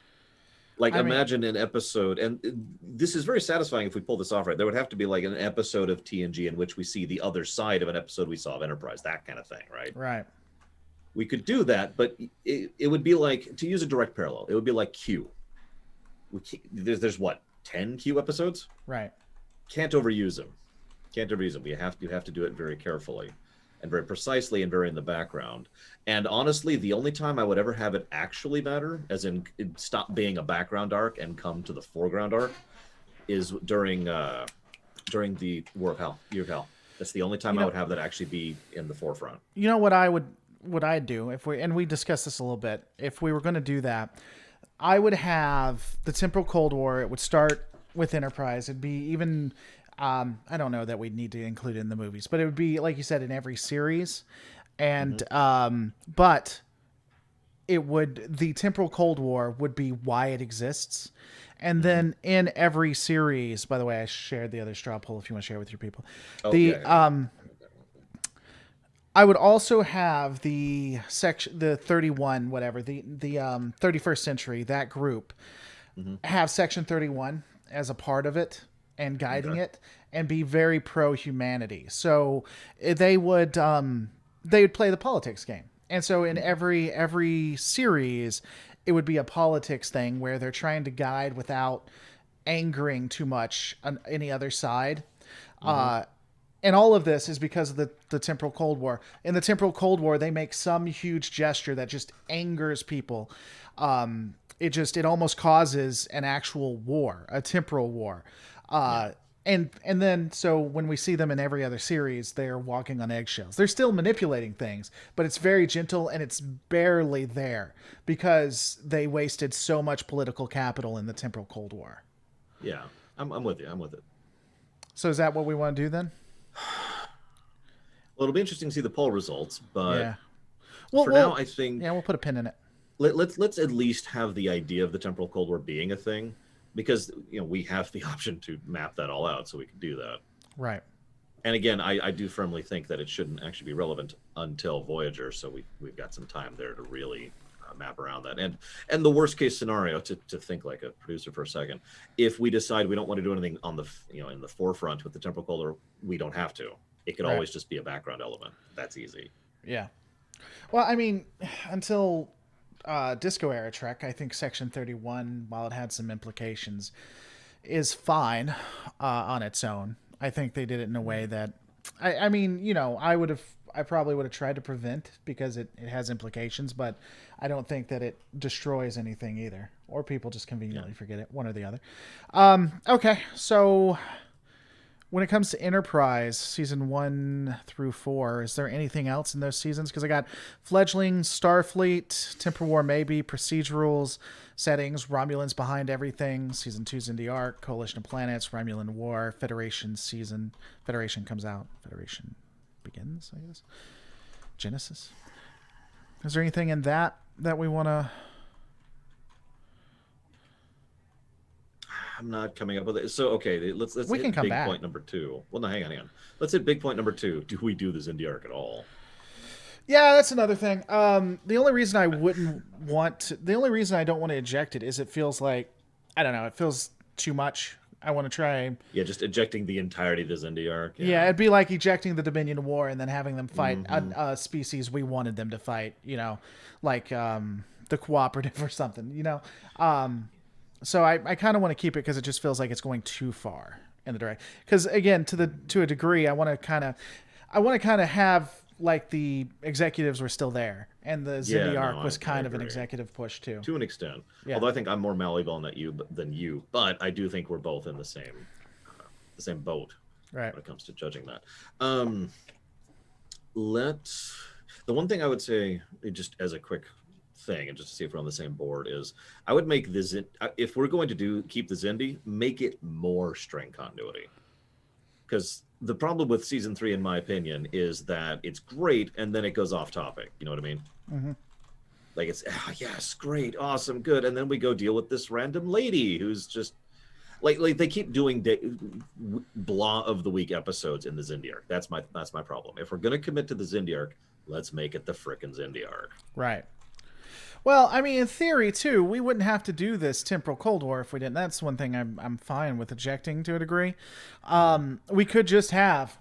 Imagine an episode, and this is very satisfying if we pull this off right. There would have to be like an episode of TNG in which we see the other side of an episode we saw of Enterprise, that kind of thing, right? Right. We could do that, but it would be like, to use a direct parallel, it would be like Q. There's what, 10 Q episodes? Right. Can't overuse them. You have to do it very carefully. and very precisely and very in the background. And honestly, the only time I would ever have it actually matter, as in it stop being a background arc and come to the foreground arc, is during the War of Hell, Year of Hell. That's the only time I would have that actually be in the forefront. You know what I'd do if we discussed this a little bit. If we were going to do that, I would have the temporal Cold War. It would start with Enterprise. It'd be even, I don't know that we'd need to include it in the movies, but it would be, like you said, in every series. And, but the temporal Cold War would be why it exists. And then in every series, by the way, I shared the other straw poll if you want to share with your people. I would also have the 31, whatever, the 31st century, that group, have Section 31 as a part of it and guiding it, and be very pro-humanity. So they would play the politics game. And so in every series, it would be a politics thing where they're trying to guide without angering too much on any other side. And all of this is because of the temporal Cold War. In the temporal Cold War, they make some huge gesture that just angers people. It almost causes an actual war, a temporal war. And then, so when we see them in every other series, they're walking on eggshells. They're still manipulating things, but it's very gentle and it's barely there because they wasted so much political capital in the temporal Cold War. Yeah, I'm with you. I'm with it. So is that what we want to do then? Well, it'll be interesting to see the poll results, but for now, I think we'll put a pin in it. Let's at least have the idea of the temporal Cold War being a thing, because we have the option to map that all out, so we can do that. Right. And again, I do firmly think that it shouldn't actually be relevant until Voyager, so we've got some time there to really map around that. And the worst case scenario, to think like a producer for a second, if we decide we don't want to do anything on the in the forefront with the temporal Cold War, we don't have to. It could always just be a background element. That's easy. Yeah. Well, I mean, until Disco Era Trek, I think Section 31, while it had some implications, is fine on its own. I think they did it in a way that, I mean, I probably would have tried to prevent because it has implications, but I don't think that it destroys anything either, or people just conveniently forget it, one or the other. Okay, so when it comes to Enterprise, season 1 through 4, is there anything else in those seasons? Because I got fledgling, Starfleet, Temporal War maybe, procedurals, settings, Romulans behind everything, season 2's Indie Arc, Coalition of Planets, Romulan War, Federation season. Federation comes out. Federation begins, I guess. Genesis. Is there anything in that we want to... I'm not coming up with it. So, okay, let's we hit can come big back. Point number 2. Well, no, hang on. Let's hit big point number 2. Do we do this Indie Arc at all? Yeah, that's another thing. The only reason I don't want to eject it is it feels like, I don't know, it feels too much. I want to try. Yeah, just ejecting the entirety of this Indie Arc. Yeah, it'd be like ejecting the Dominion War and then having them fight a species we wanted them to fight, like the Cooperative or something, So I kind of want to keep it because it just feels like it's going too far in the direction. Because again, to a degree, I want to kind of have like the executives were still there, and the Xindi arc was kind of an executive push too. To an extent, although I think I'm more malleable than you, but I do think we're both in the same boat when it comes to judging that. The one thing I would say, just as a quick thing, and just to see if we're on the same board, is I would make if we're going to keep the Xindi, make it more string continuity. Because the problem with season 3, in my opinion, is that it's great and then it goes off topic. You know what I mean? Mm-hmm. Like it's yes, great, awesome, good, and then we go deal with this random lady who's just like they keep doing blah of the week episodes in the Xindi arc. That's my problem. If we're gonna commit to the Xindi arc, let's make it the frickin' Xindi arc. Right. Well, I mean, in theory, too, we wouldn't have to do this temporal Cold War if we didn't. That's one thing I'm fine with ejecting to a degree. We could just have...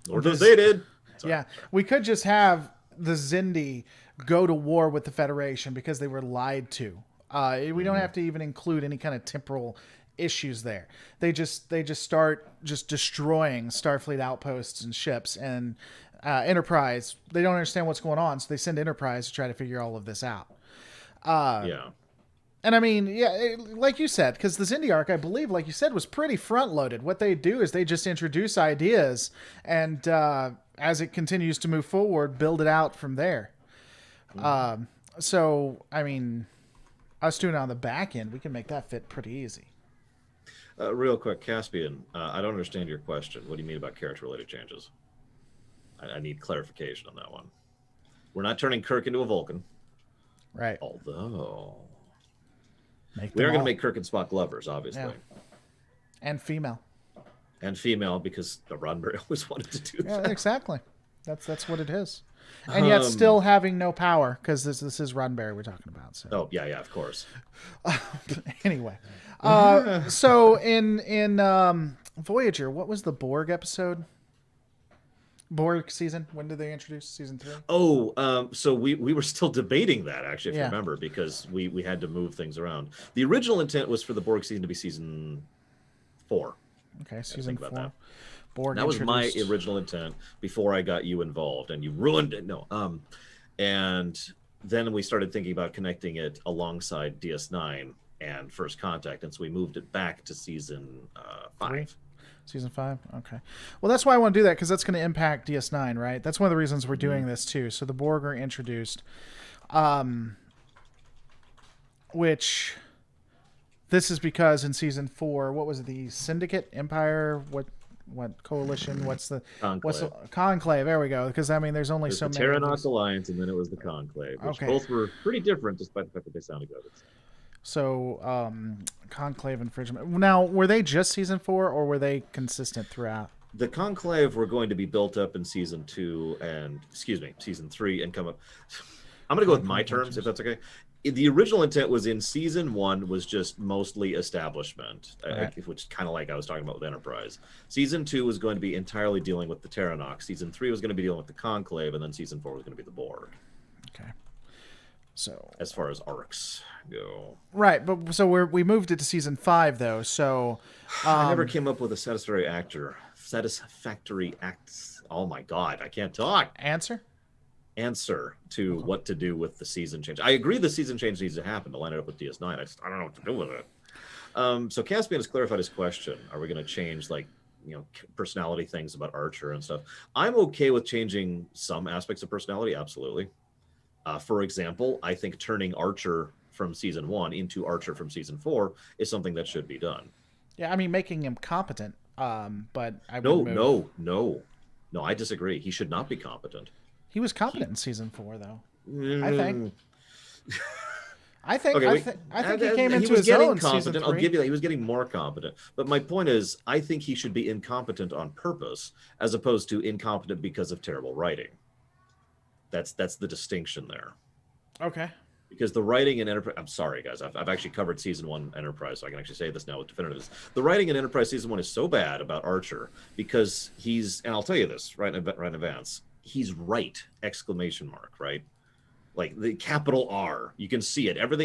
Or they did. Sorry. Yeah, we could just have the Xindi go to war with the Federation because they were lied to. We don't have to even include any kind of temporal issues there. They just start just destroying Starfleet outposts and ships, and Enterprise. They don't understand what's going on, so they send Enterprise to try to figure all of this out. Yeah. And I mean, like you said, because the Xindi arc, I believe, like you said, was pretty front-loaded. What they do is they just introduce ideas, and as it continues to move forward, build it out from there. So, I mean, us doing it on the back end, we can make that fit pretty easy. Real quick, Caspian, I don't understand your question. What do you mean about character-related changes? I need clarification on that one. We're not turning Kirk into a Vulcan. Right. Although... we are going to make Kirk and Spock lovers, obviously. Yeah. And female. And female, because Roddenberry always wanted to do that. Yeah, exactly. That's what it is. And yet still having no power, because this is Roddenberry we're talking about. So. Oh, yeah, of course. Anyway. So in Voyager, what was the Borg episode? Borg season? When did they introduce season 3? Oh, so we were still debating that, actually, if you remember, because we had to move things around. The original intent was for the Borg season to be season 4. Okay, season 4. That. Borg that was my original intent before I got you involved, and you ruined it. No, and then we started thinking about connecting it alongside DS9 and First Contact, and so we moved it back to season 5. 3? Season 5? Okay. Well, that's why I want to do that, because that's going to impact DS9, right? That's one of the reasons we're doing this, too. So the Borg are introduced. Which... This is because in season 4, what was it? The Syndicate? Empire? What coalition? What's the... Conclave. There we go. Because, I mean, there's only so many... The Terranox Alliance, and then it was the Conclave, which both were pretty different, despite the fact that they sounded good. So, Conclave infringement. Now, were they just season 4, or were they consistent throughout? The Conclave were going to be built up in season 3, and come up. I'm going to go with my terms, if that's okay. The original intent was in season 1 was just mostly establishment, which kind of like I was talking about with Enterprise. Season 2 was going to be entirely dealing with the Terranox. Season 3 was going to be dealing with the Conclave, and then season 4 was going to be the Borg. Okay. So as far as arcs go, right, but so we moved it to season 5 though. So I never came up with a satisfactory acts. Oh my god, I can't talk. Answer to what to do with the season change. I agree the season change needs to happen to line it up with DS9. I don't know what to do with it. So Caspian has clarified his question. Are we going to change personality things about Archer and stuff? I'm okay with changing some aspects of personality. Absolutely. For example, I think turning Archer from season 1 into Archer from season 4 is something that should be done. Yeah, I mean, making him competent. But I No, I disagree. He should not be competent. He was competent in season 4, though. I think he came into his own in season 3. I'll give you that. He was getting more competent. But my point is, I think he should be incompetent on purpose, as opposed to incompetent because of terrible writing. That's the distinction there. Okay. Because the writing in Enterprise... I'm sorry, guys. I've actually covered season 1 Enterprise, so I can actually say this now with definitiveness. The writing in Enterprise season 1 is so bad about Archer because he's... And I'll tell you this right in advance. He's right! ! Right? Like the capital R. You can see it. Every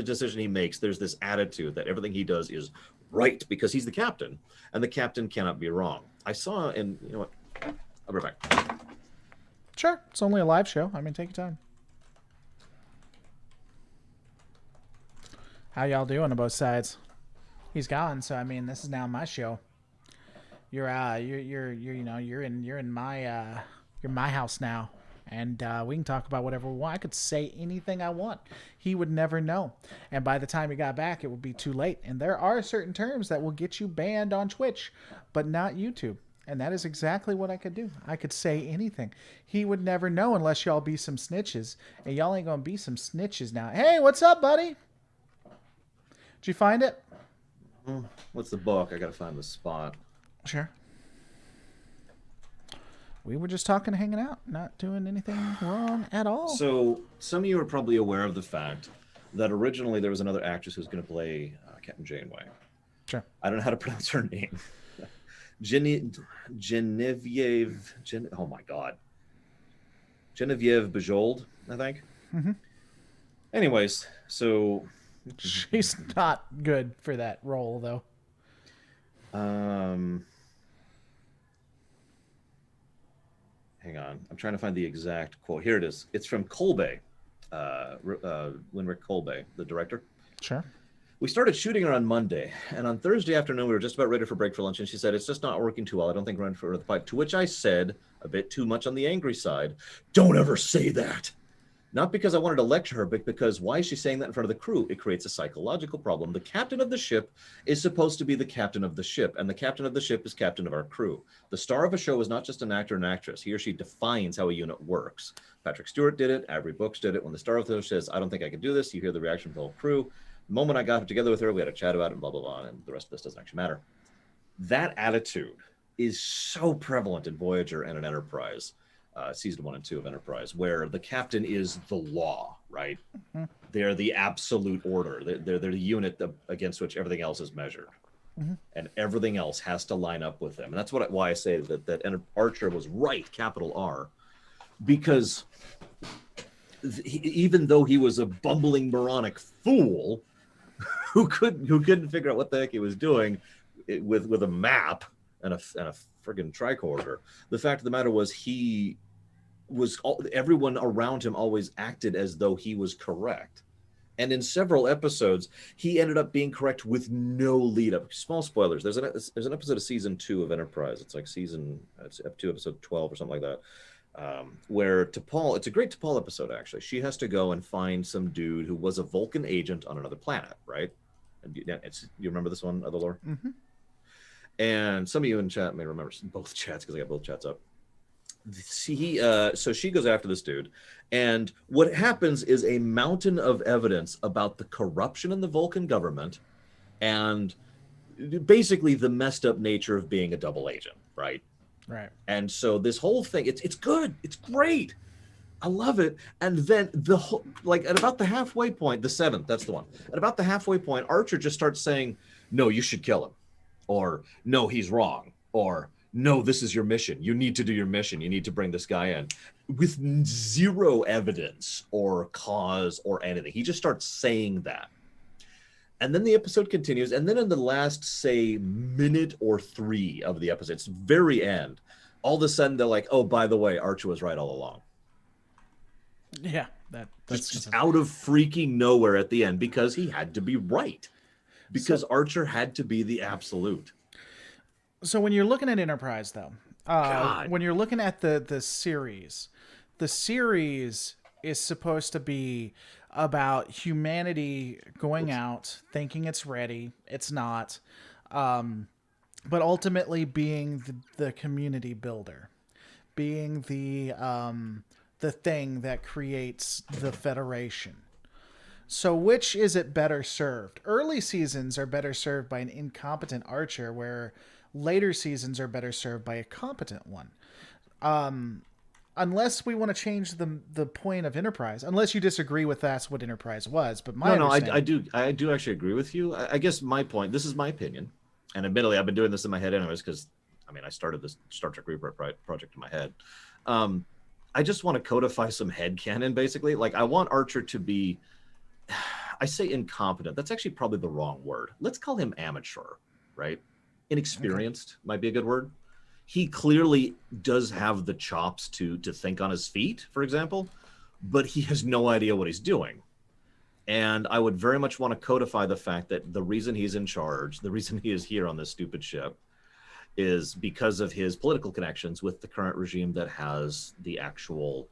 decision he makes, there's this attitude that everything he does is right because he's the captain. And the captain cannot be wrong. I saw... And you know what? I'll be right back. Sure. It's only a live show. I mean, take your time. How y'all doing on both sides? He's gone, so I mean, this is now my show. You're in my house now, and we can talk about whatever we want. I could say anything I want. He would never know, and by the time he got back, it would be too late. And there are certain terms that will get you banned on Twitch, but not YouTube. And that is exactly what I could do. I could say anything. He would never know unless y'all be some snitches, and y'all ain't gonna be some snitches now. Hey, what's up, buddy? Did you find it? What's the book? I gotta find the spot. Sure. We were just talking, hanging out, not doing anything wrong at all. So some of you are probably aware of the fact that originally there was another actress who was going to play Captain Janeway. Sure. I don't know how to pronounce her name. Oh my God. Genevieve Bujold, I think. Mm-hmm. Anyways, so... She's not good for that role, though. Hang on. I'm trying to find the exact quote. Here it is. It's from Kolbe, Winrick Kolbe, the director. Sure. We started shooting her on Monday, and on Thursday afternoon, we were just about ready for break for lunch, and she said, it's just not working too well. I don't think we're ready for the fight. To which I said, a bit too much on the angry side, don't ever say that. Not because I wanted to lecture her, but because why is she saying that in front of the crew? It creates a psychological problem. The captain of the ship is supposed to be the captain of the ship, and the captain of the ship is captain of our crew. The star of a show is not just an actor and actress. He or she defines how a unit works. Patrick Stewart did it. Avery Brooks did it. When the star of the show says, I don't think I can do this, you hear the reaction of the whole crew. The moment I got together with her, we had a chat about it, and blah, blah, blah, and the rest of this doesn't actually matter. That attitude is so prevalent in Voyager and in Enterprise, season 1 and 2 of Enterprise, where the captain is the law, right? Mm-hmm. They're the absolute order. They're the unit against which everything else is measured. Mm-hmm. And everything else has to line up with them. And that's why I say that Archer was right, capital R, because even though he was a bumbling moronic fool who couldn't figure out what the heck he was doing with a map and a friggin' tricorder, the fact of the matter was everyone around him always acted as though he was correct. And in several episodes, he ended up being correct with no lead up. Small spoilers. There's an episode of season 2 of Enterprise. It's like it's up to episode 12 or something like that. Where T'Pol, it's a great T'Pol episode, actually. She has to go and find some dude who was a Vulcan agent on another planet, right? And you remember this one, Other Lore? Mm-hmm. And some of you in chat may remember both chats because I got both chats up. So she goes after this dude, and what happens is a mountain of evidence about the corruption in the Vulcan government and basically the messed up nature of being a double agent, right? Right. And so this whole thing, it's good. It's great. I love it. And then at about the halfway point, the 7th, that's the one. At about the halfway point, Archer just starts saying, no, you should kill him. Or, no, he's wrong. Or, no, this is your mission. You need to do your mission. You need to bring this guy in. With zero evidence or cause or anything. He just starts saying that. And then the episode continues. And then in the last, say, minute or 3 of the episode, it's very end, all of a sudden they're like, oh, by the way, Archer was right all along. Yeah. That's just out of freaking nowhere at the end because he had to be right. Because Archer had to be the absolute. So when you're looking at Enterprise, though, when you're looking at the series is supposed to be about humanity going out, thinking it's ready. It's not. But ultimately being the community builder, being the thing that creates the Federation. So which is it better served? Early seasons are better served by an incompetent Archer, where later seasons are better served by a competent one. Unless we want to change the point of Enterprise, unless you disagree with that's what Enterprise was. But I do actually agree with you. I guess my point, this is my opinion, and admittedly I've been doing this in my head anyways because I started this Star Trek Reaper project in my head. I just want to codify some headcanon basically. Like I want Archer to be, I say incompetent. That's actually probably the wrong word. Let's call him amateur, right? Inexperienced might be a good word. He clearly does have the chops to think on his feet, for example, but he has no idea what he's doing. And I would very much want to codify the fact that the reason he's in charge, the reason he is here on this stupid ship, is because of his political connections with the current regime that has the actual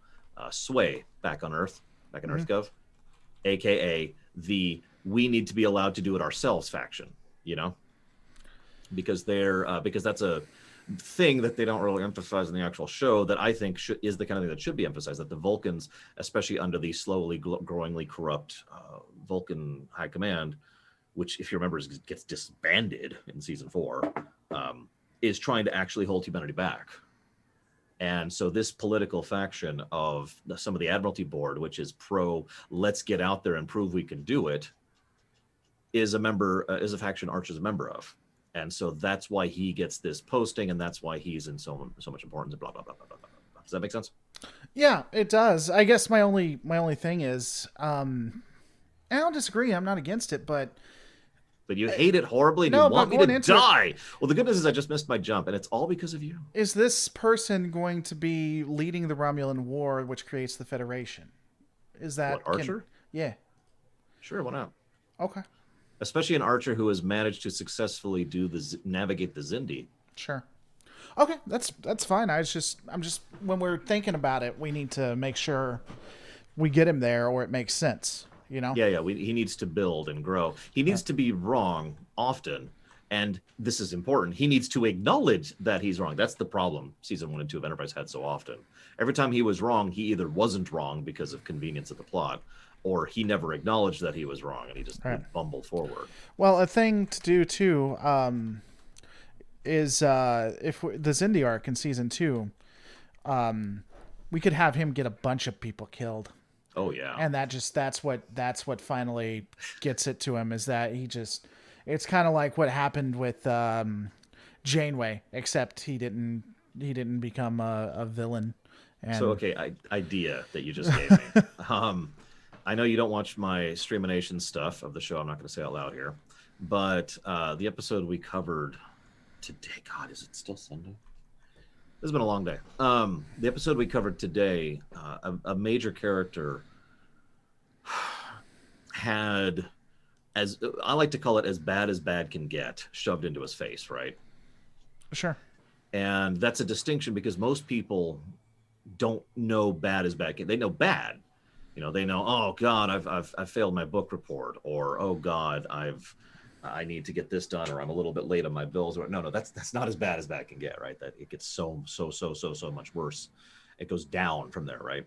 sway back on Earth, back in EarthGov, aka the we need to be allowed to do it ourselves faction, because because that's a thing that they don't really emphasize in the actual show that I think is the kind of thing that should be emphasized, that the Vulcans, especially under the slowly growingly corrupt Vulcan high command, which if you remember gets disbanded in season 4, is trying to actually hold humanity back. And so this political faction of some of the Admiralty board, which is pro, let's get out there and prove we can do it, is a faction Archer's a member of. And so that's why he gets this posting, and that's why he's in so much importance, and blah, blah, blah, blah, blah, blah. Does that make sense? Yeah, it does. I guess my only thing is, I don't disagree. I'm not against it, but but you hate it horribly and No, you want but me to going into it- die. Well, the good news is I just missed my jump, and it's all because of you. Is this person going to be leading the Romulan War, which creates the Federation? Is that What, Archer? Yeah. Sure, why not? Okay. Especially an Archer who has managed to successfully navigate the Zindi. Sure. Okay, that's fine. I'm just when we're thinking about it, we need to make sure we get him there, or it makes sense. You know? Yeah. He needs to build and grow. He needs to be wrong often, and this is important. He needs to acknowledge that he's wrong. That's the problem season 1 and 2 of Enterprise had so often. Every time he was wrong, he either wasn't wrong because of convenience of the plot, or he never acknowledged that he was wrong, and he just bumbled forward. Well, a thing to do too. Is if the Zindi arc in season 2, we could have him get a bunch of people killed. Oh yeah, And that's what finally gets it to him, is that it's kind of like what happened with Janeway, except he didn't become a villain. And so idea that you just gave me. I know you don't watch my Streamination stuff of the show. I'm not going to say out loud here, but the episode we covered today, God, is it still Sunday? This has been a long day. The episode we covered today, a major character had, as I like to call it, as bad can get shoved into his face, right? Sure. And that's a distinction because most people don't know bad as bad. They know bad. You know, they know, oh God, I've failed my book report, or oh God, I need to get this done, or I'm a little bit late on my bills. Or no, that's not as bad can get, right? That it gets so much worse. It goes down from there, right?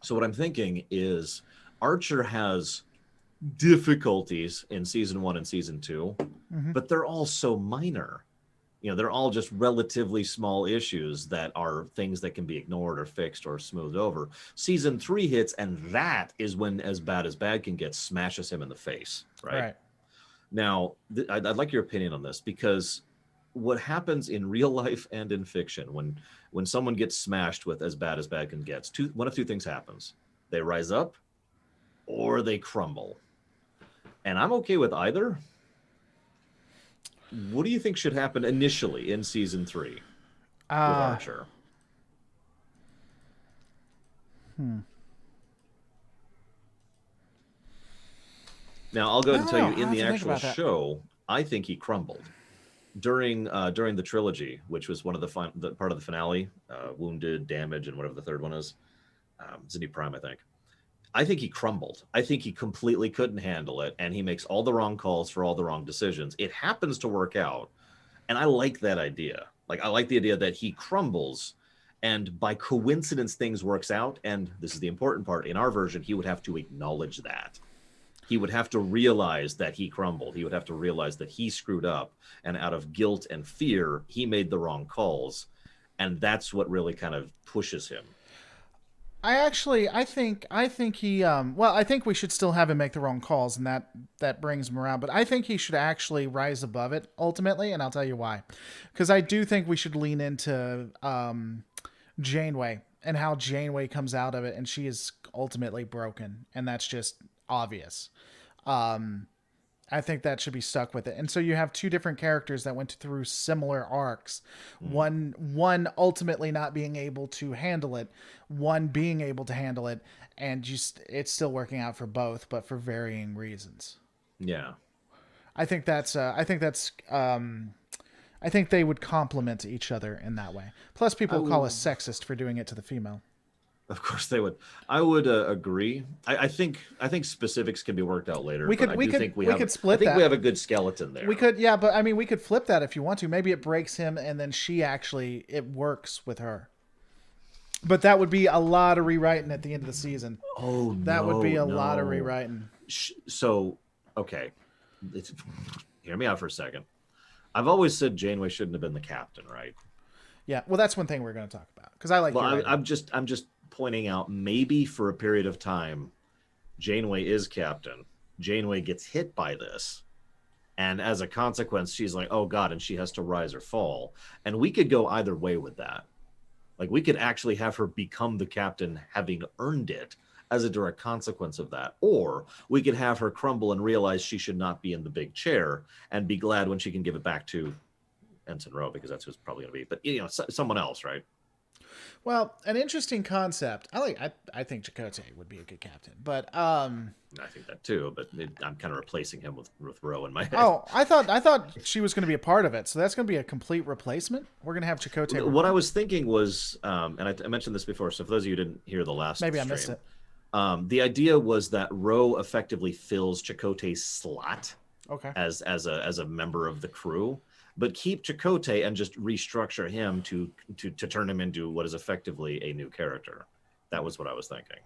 So what I'm thinking is Archer has difficulties in season 1 and season 2, but they're all so minor. You know, they're all just relatively small issues that are things that can be ignored or fixed or smoothed over. Season 3 hits, and that is when as bad can get smashes him in the face, right? Now, I'd like your opinion on this, because what happens in real life and in fiction when someone gets smashed with as bad can get, one of two things happens. They rise up or they crumble. And I'm okay with either. What do you think should happen initially in season 3 with Archer? Now, I'll go ahead and tell you, in the actual show, I think he crumbled. During the trilogy, which was one of the part of the finale, Wounded, Damage, and whatever the third one is, Zindi Prime, I think he crumbled. I think he completely couldn't handle it, and he makes all the wrong calls for all the wrong decisions. It happens to work out, and I like that idea. Like, I like the idea that he crumbles, and by coincidence things works out, and this is the important part. In our version, he would have to acknowledge that. He would have to realize that he crumbled. He would have to realize that he screwed up, and out of guilt and fear, he made the wrong calls, and that's what really kind of pushes him. I think he I think we should still have him make the wrong calls, and that brings him around, but I think he should actually rise above it ultimately, and I'll tell you why. Because I do think we should lean into Janeway and how Janeway comes out of it, and she is ultimately broken, and that's just obvious. I think that should be stuck with it. And so you have two different characters that went through similar arcs. One ultimately not being able to handle it, one being able to handle it, and just it's still working out for both, but for varying reasons. Yeah. I think they would complement each other in that way. Plus people call us sexist for doing it to the female. Of course they would. I would agree. I think specifics can be worked out later. We could split that. We have a good skeleton there. We could, yeah, but I mean, we could flip that if you want to. Maybe it breaks him, and then it works with her. But that would be a lot of rewriting at the end of the season. Oh, that would be a lot of rewriting. So, okay, hear me out for a second. I've always said Janeway shouldn't have been the captain, right? Yeah. Well, that's one thing we're going to talk about because I like. Well, I'm just pointing out, maybe for a period of time, Janeway is captain. Janeway gets hit by this, and as a consequence, she's like, "Oh God," and she has to rise or fall. And we could go either way with that. Like, we could actually have her become the captain, having earned it, as a direct consequence of that. Or we could have her crumble and realize she should not be in the big chair and be glad when she can give it back to Ensign Rowe, because that's who's probably going to be. But, you know, someone else, right? Well, an interesting concept. I think Chakotay would be a good captain, but I think that too. But I'm kind of replacing him with Rowe in my head. Oh, I thought she was going to be a part of it, so that's going to be a complete replacement. We're going to have Chakotay. What I was thinking was, and I mentioned this before, so for those of you who didn't hear the last maybe stream, I missed it. The idea was that Rowe effectively fills Chakotay's slot, okay, as a member of the crew, but keep Chakotay and just restructure him to turn him into what is effectively a new character. That was what I was thinking.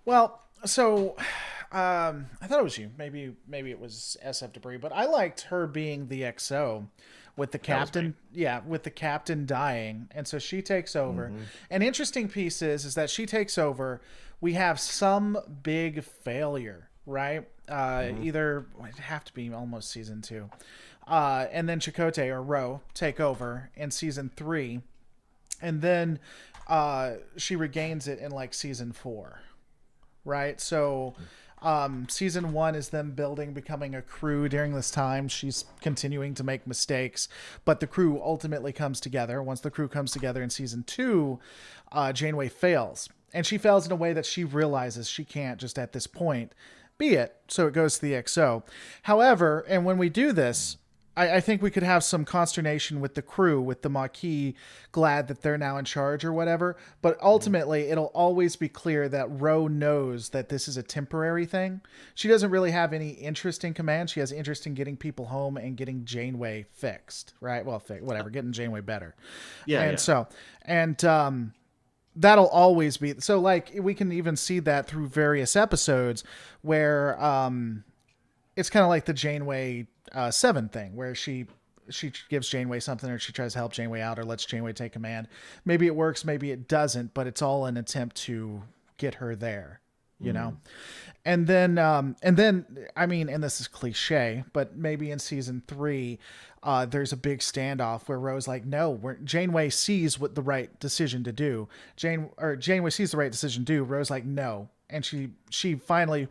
Well, so I thought it was you. Maybe it was SF Debris, but I liked her being the XO with the captain. Yeah, with the captain dying, and so she takes over. Mm-hmm. An interesting piece is that she takes over. We have some big failure, right? Either it'd have to be almost season 2. And then Chakotay or Rowe take over in season 3, and then she regains it in like season 4, right? So season 1 is them becoming a crew. During this time, she's continuing to make mistakes, but the crew ultimately comes together. Once the crew comes together in season 2, Janeway fails, and she fails in a way that she realizes she can't just at this point be it. So it goes to the XO. However, and when we do this, I think we could have some consternation with the crew, with the Maquis glad that they're now in charge or whatever. But ultimately, it'll always be clear that Rowe knows that this is a temporary thing. She doesn't really have any interest in command. She has interest in getting people home and getting Janeway fixed, right? Well, whatever, getting Janeway better. Yeah. And so, that'll always be. So, like, we can even see that through various episodes where it's kind of like the Janeway 7 thing, where she gives Janeway something, or she tries to help Janeway out, or lets Janeway take command. Maybe it works, maybe it doesn't, but it's all an attempt to get her there, you know? And then, I mean, and this is cliche, but maybe in season 3, there's a big standoff where Rowe's like, no, Janeway sees what the right decision to do. Janeway sees the right decision to do. Rowe's like, no. And she finally,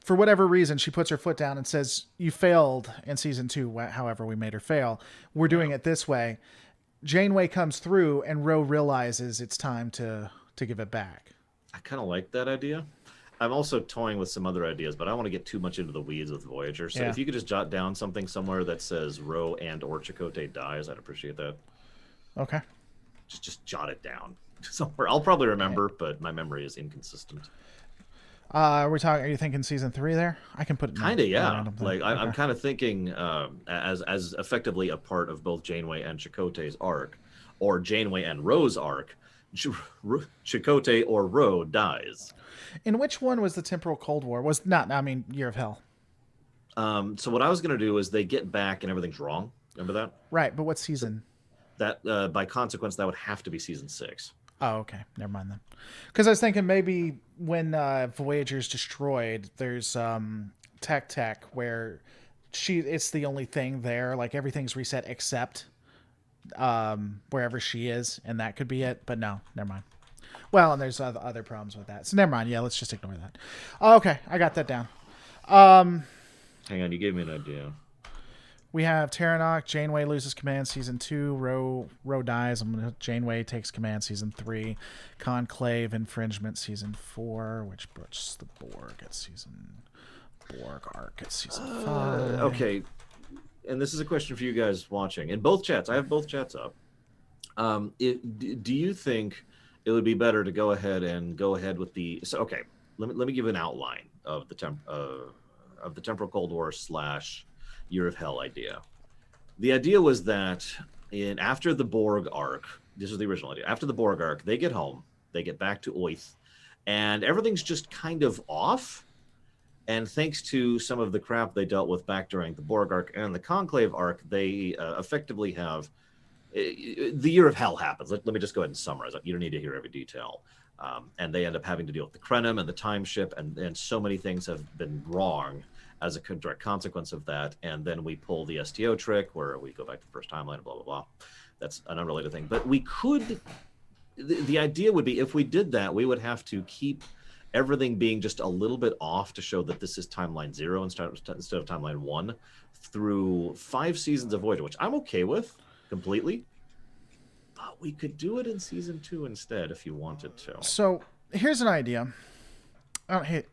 for whatever reason, she puts her foot down and says, you failed in season 2, however we made her fail. We're doing it this way. Janeway comes through, and Rowe realizes it's time to give it back. I kind of like that idea. I'm also toying with some other ideas, but I don't want to get too much into the weeds with Voyager. So if you could just jot down something somewhere that says Rowe and or Chakotay dies, I'd appreciate that. Okay. Just jot it down somewhere. I'll probably remember, but my memory is inconsistent. Are you thinking season 3 there? I can put it kind of, yeah. Like I'm kind of thinking as effectively a part of both Janeway and Chakotay's arc, or Janeway and Rowe's arc. Chakotay or Rowe dies. In which one was the temporal Cold War? Was not, I mean, Year of Hell. So what I was going to do is they get back and everything's wrong. Remember that? Right, but what season? That by consequence, that would have to be season 6. Oh, okay. Never mind then. Because I was thinking maybe when Voyager's destroyed, there's Tech where it's the only thing there. Like everything's reset except wherever she is, and that could be it. But no, never mind. Well, and there's other problems with that. So never mind. Yeah, let's just ignore that. Okay, I got that down. Hang on, you gave me an idea. We have Terranok. Janeway loses command season 2. Rowe dies. Janeway takes command season 3. Conclave infringement season 4, which puts the Borg arc at season 5. Okay, and this is a question for you guys watching in both chats. I have both chats up. Do you think it would be better to go ahead with the? So okay, let me give an outline of the temporal Cold War / Year of Hell idea. The idea was that after the Borg arc, this was the original idea. After the Borg arc, they get home, they get back to Oith, and everything's just kind of off. And thanks to some of the crap they dealt with back during the Borg arc and the Conclave arc, they effectively have the Year of Hell happens. Let me just go ahead and summarize it. You don't need to hear every detail. And they end up having to deal with the Krenim and the time ship, and so many things have been wrong as a direct consequence of that. And then we pull the STO trick where we go back to the first timeline, blah, blah, blah. That's an unrelated thing. But we could, the idea would be if we did that, we would have to keep everything being just a little bit off to show that this is timeline 0 instead of timeline 1 through 5 seasons of Voyager, which I'm okay with completely. But we could do it in season 2 instead if you wanted to. So here's an idea. I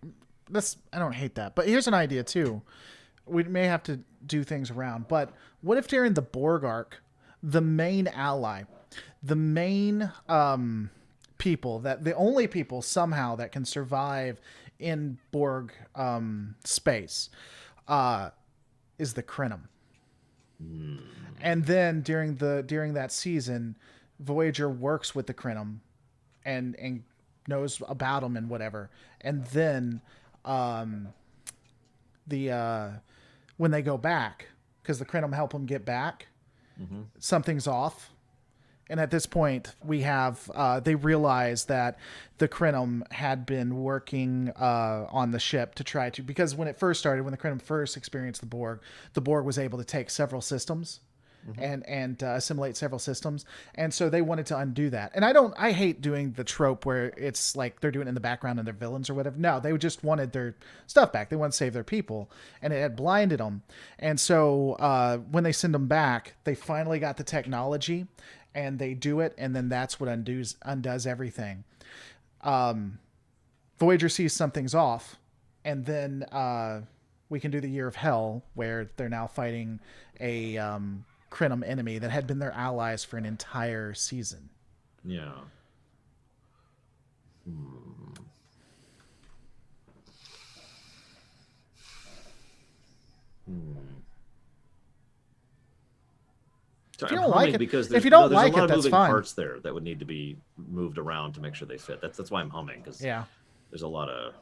don't hate that, but here's an idea too. We may have to do things around, but what if during the Borg arc, the main ally, the main people, that the only people somehow that can survive in Borg space is the Krenim. And then during that season, Voyager works with the Krenim and knows about them and whatever. And then when they go back, because the Krenim help them get back, something's off. And at this point, we have they realize that the Krenim had been working on the ship to try to, because when it first started, when the Krenim first experienced the Borg was able to take several systems and assimilate several systems, and so they wanted to undo that. And I hate doing the trope where it's like they're doing it in the background and they're villains or whatever. No, they just wanted their stuff back. They wanted to save their people, and it had blinded them. And so when they send them back, they finally got the technology. And they do it, and then that's what undoes everything. Voyager sees something's off, and then we can do the Year of Hell, where they're now fighting a Krenim enemy that had been their allies for an entire season. Yeah. If you don't like it, because if you don't there's like a lot it, of that's moving fine. parts there that would need to be moved around to make sure they fit. That's why I'm humming, because there's a lot of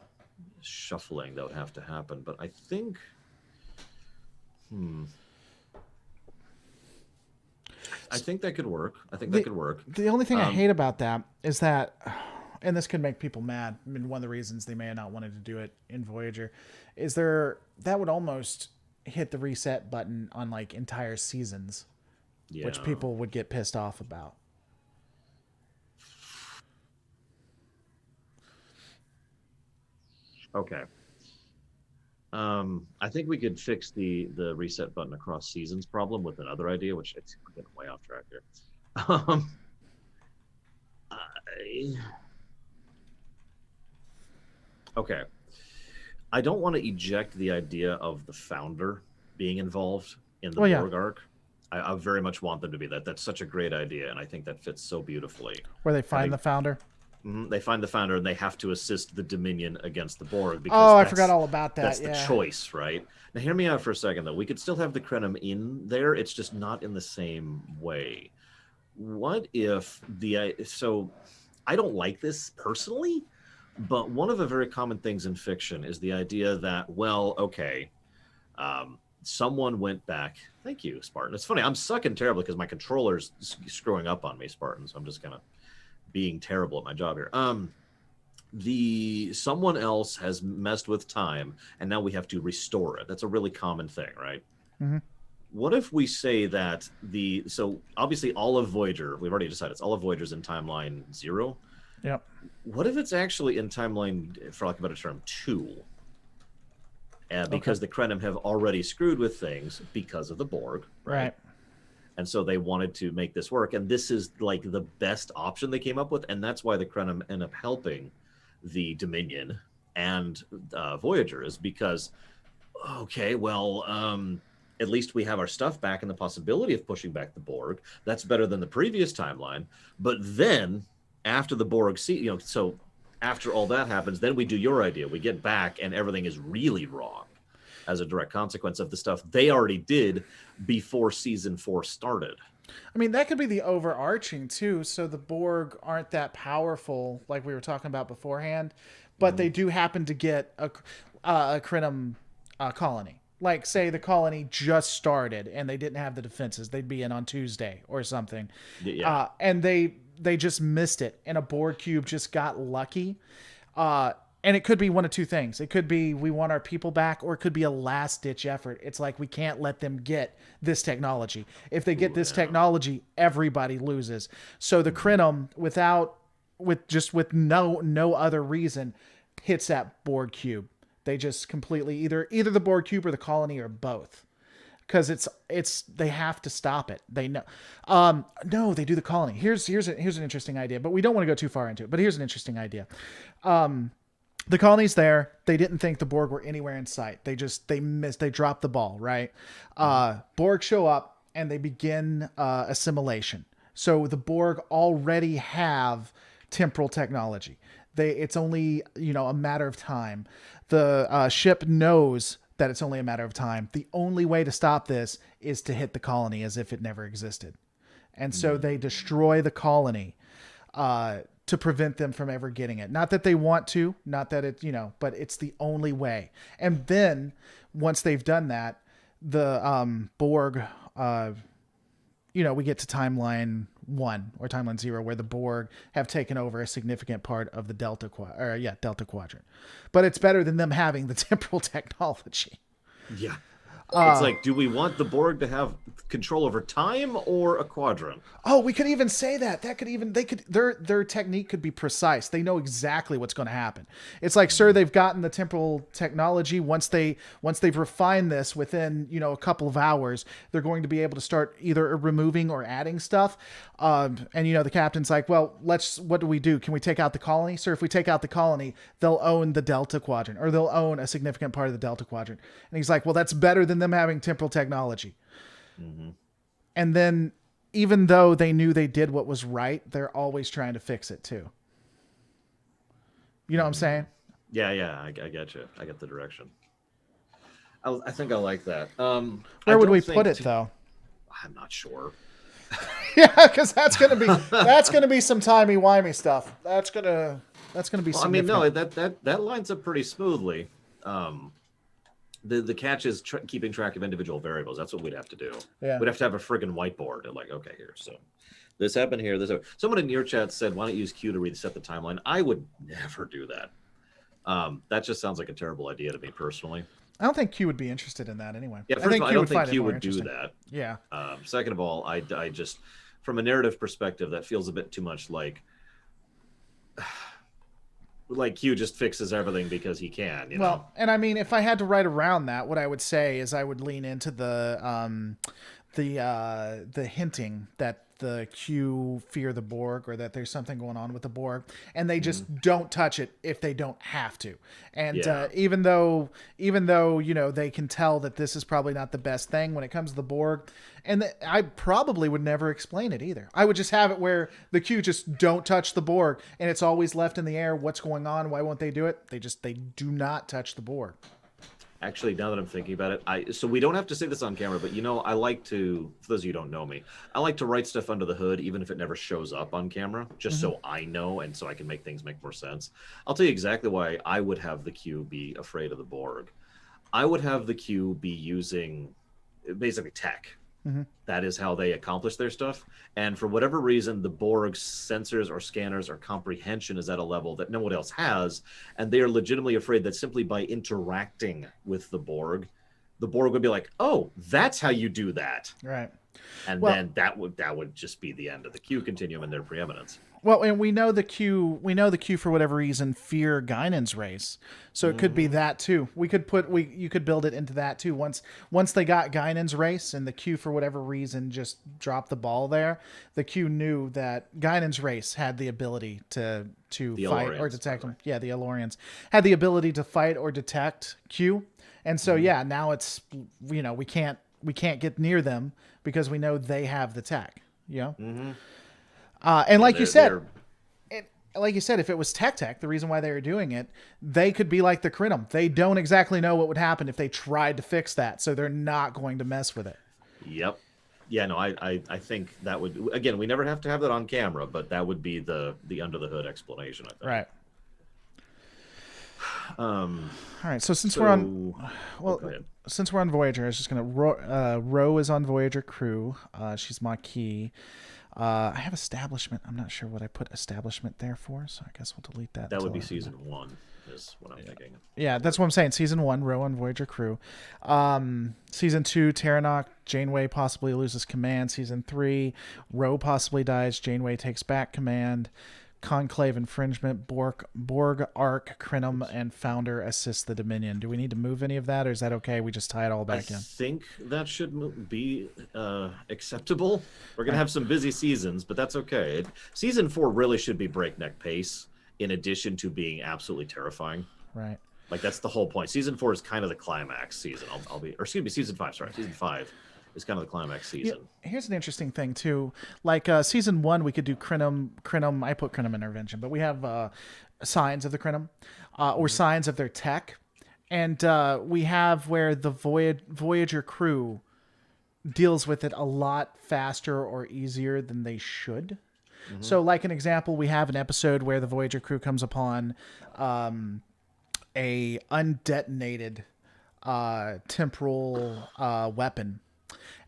shuffling that would have to happen. But I think, I think that could work. That could work. The only thing I hate about that is that, and this could make people mad. I mean, one of the reasons they may have not wanted to do it in Voyager is that would almost hit the reset button on like entire seasons, which people would get pissed off about. Okay. I think we could fix the reset button across seasons problem with another idea, which we're getting way off track here. Okay. I don't want to eject the idea of the founder being involved in the Borg arc. I very much want them to be that. That's such a great idea, and I think that fits so beautifully. Where they find the founder? They find the founder, and they have to assist the Dominion against the Borg. Because I forgot all about that. That's the choice, right? Now, hear me out for a second, though. We could still have the Krenim in there. It's just not in the same way. What if so I don't like this personally, but one of the very common things in fiction is the idea that, well, okay, someone went back. Thank you, Spartan. It's funny. I'm sucking terribly because my controller's screwing up on me, Spartan. So I'm just kind of being terrible at my job here. Someone else has messed with time, and now we have to restore it. That's a really common thing, right? Mm-hmm. What if we say that so obviously all of Voyager, we've already decided it's all of Voyager's in timeline 0. Yep. What if it's actually in timeline, for lack of a better term, 2? Because the Krenim have already screwed with things because of the Borg, right? And so they wanted to make this work, and this is like the best option they came up with, and that's why the Krenim end up helping the Dominion and Voyager, is because, okay, well, at least we have our stuff back and the possibility of pushing back the Borg. That's better than the previous timeline. But then, after the Borg, so after all that happens, then we do your idea. We get back, and everything is really wrong as a direct consequence of the stuff they already did before season 4 started. I mean, that could be the overarching too. So the Borg aren't that powerful, like we were talking about beforehand, but they do happen to get a Krenim colony. Like, say the colony just started and they didn't have the defenses, they'd be in on Tuesday or something. Yeah. And they just missed it, and a Borg cube just got lucky. And it could be one of two things. It could be we want our people back, or it could be a last-ditch effort. It's like we can't let them get this technology. If they get this technology, everybody loses. So the Krenim, with no other reason, hits that Borg cube. They just completely either the Borg cube or the colony or both. Because they have to stop it. They know. No, they do the colony. Here's an interesting idea, but we don't want to go too far into it. But here's an interesting idea. The colony's there. They didn't think the Borg were anywhere in sight. They dropped the ball, right? Borg show up and they begin assimilation. So the Borg already have temporal technology. It's only, a matter of time. The ship knows that it's only a matter of time. The only way to stop this is to hit the colony as if it never existed. And so they destroy the colony to prevent them from ever getting it. Not that they want to, not that it, but it's the only way. And then once they've done that, the Borg, we get to timeline 1 or timeline 0 where the Borg have taken over a significant part of the Delta Quadrant. But it's better than them having the temporal technology. Yeah. It's like, do we want the Borg to have control over time or a quadrant? Oh, we could even say that. Their technique could be precise. They know exactly what's going to happen. It's like, sir, they've gotten the temporal technology. Once they've refined this within, a couple of hours, they're going to be able to start either removing or adding stuff. And the captain's like, well, what do we do? Can we take out the colony? Sir, if we take out the colony, they'll own the Delta Quadrant, or they'll own a significant part of the Delta Quadrant. And he's like, well, that's better than them having temporal technology. Mm-hmm. And then even though they knew they did what was right, they're always trying to fix it too. You know what I'm saying? Yeah, I get you. I get the direction. I think I like that. Where would we put it though? I'm not sure. Yeah, because that's gonna be some timey-wimey stuff. That's gonna be. Well, I mean, no, that lines up pretty smoothly. The catch is keeping track of individual variables. That's what we'd have to do. Yeah. We'd have to have a friggin' whiteboard and like, okay, here. So this happened here. Someone in your chat said, why don't you use Q to reset the timeline? I would never do that. That just sounds like a terrible idea to me personally. I don't think Q would be interested in that anyway. Yeah, first of all, I don't think Q would do that. Yeah. Second of all, I just, from a narrative perspective, that feels a bit too much like Q just fixes everything because he can. Well, and I mean, if I had to write around that, what I would say is I would lean into the hinting that the Q fear the Borg, or that there's something going on with the Borg, and they just don't touch it if they don't have to. And even though they can tell that this is probably not the best thing when it comes to the Borg, and I probably would never explain it either. I would just have it where the Q just don't touch the Borg, and it's always left in the air. What's going on? Why won't they do it? They do not touch the Borg. Actually, now that I'm thinking about it, so we don't have to say this on camera, but I like to, for those of you who don't know me, I like to write stuff under the hood, even if it never shows up on camera, just so I know, and so I can make things make more sense. I'll tell you exactly why I would have the Q be afraid of the Borg. I would have the Q be using basically tech. Mm-hmm. That is how they accomplish their stuff. And for whatever reason, the Borg's sensors or scanners or comprehension is at a level that no one else has. And they are legitimately afraid that simply by interacting with the Borg would be like, oh, that's how you do that. Right. And then that would just be the end of the Q continuum and their preeminence. Well, and we know the Q for whatever reason fear Guinan's race, so it could be that too. You could build it into that too. Once they got Guinan's race and the Q for whatever reason just dropped the ball there, the Q knew that Guinan's race had the ability to fight or detect them. Yeah, the Elorians had the ability to fight or detect Q, and so now it's we can't get near them because we know they have the tech. Mm-hmm. And like you said, if it was tech, the reason why they were doing it, they could be like the Crinum. They don't exactly know what would happen if they tried to fix that, so they're not going to mess with it. Yep. Yeah, no, I think that would, again, we never have to have that on camera, but that would be the under the hood explanation, I think. Right. All right. So since we're on Voyager, I was just gonna Ro is on Voyager crew. She's Maquis. I have establishment. I'm not sure what I put establishment there for, so I guess we'll delete that. That would be season 1, is what I'm thinking. Yeah, that's what I'm saying. Season 1, Ro on Voyager crew. Season 2, Terranok, Janeway possibly loses command. Season 3, Ro possibly dies. Janeway takes back command. Conclave infringement, Borg Arc, Crinum, and Founder assist the Dominion. Do we need to move any of that, or is that okay? We just tie it all back in? I think that should be acceptable. We're going to have some busy seasons, but that's okay. Season 4 really should be breakneck pace, in addition to being absolutely terrifying. Right. Like, that's the whole point. Season 4 is kind of the climax season. Season 5, sorry. Season 5 is kind of the climax season. Yeah, here's an interesting thing, too. Like, Season 1, we could do Crinum. I put Crinum intervention, but we have signs of the Crinum, or signs of their tech. And we have where the Voyager crew deals with it a lot faster or easier than they should. Mm-hmm. So, like an example, we have an episode where the Voyager crew comes upon a undetonated temporal weapon,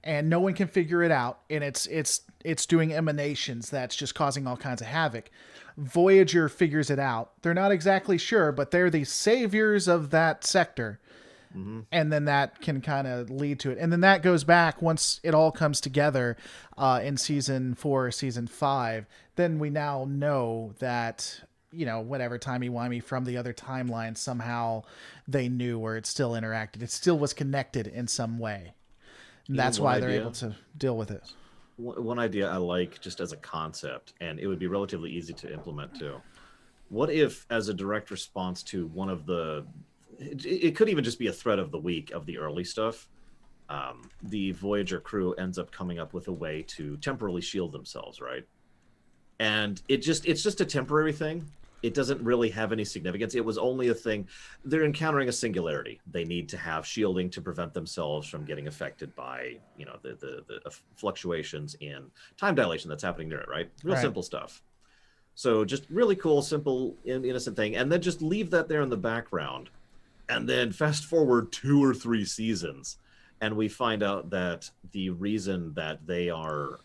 and no one can figure it out, and it's doing emanations that's just causing all kinds of havoc. Voyager figures it out. They're not exactly sure, but they're the saviors of that sector. Mm-hmm. And then that can kind of lead to it. And then that goes back once it all comes together in season 4, season 5. Then we now know that, whatever timey-wimey from the other timeline, somehow they knew, or it still interacted. It still was connected in some way. And that's why they're able to deal with it. One idea I like just as a concept, and it would be relatively easy to implement too. What if, as a direct response to one of it could even just be a thread of the week of the early stuff, the Voyager crew ends up coming up with a way to temporarily shield themselves, right? And it's just a temporary thing. It doesn't really have any significance. It was only a thing. They're encountering a singularity. They need to have shielding to prevent themselves from getting affected by, the fluctuations in time dilation that's happening near it, right? Real simple stuff. So just really cool, simple, innocent thing. And then just leave that there in the background. And then fast forward 2 or 3 seasons, and we find out that the reason that they are...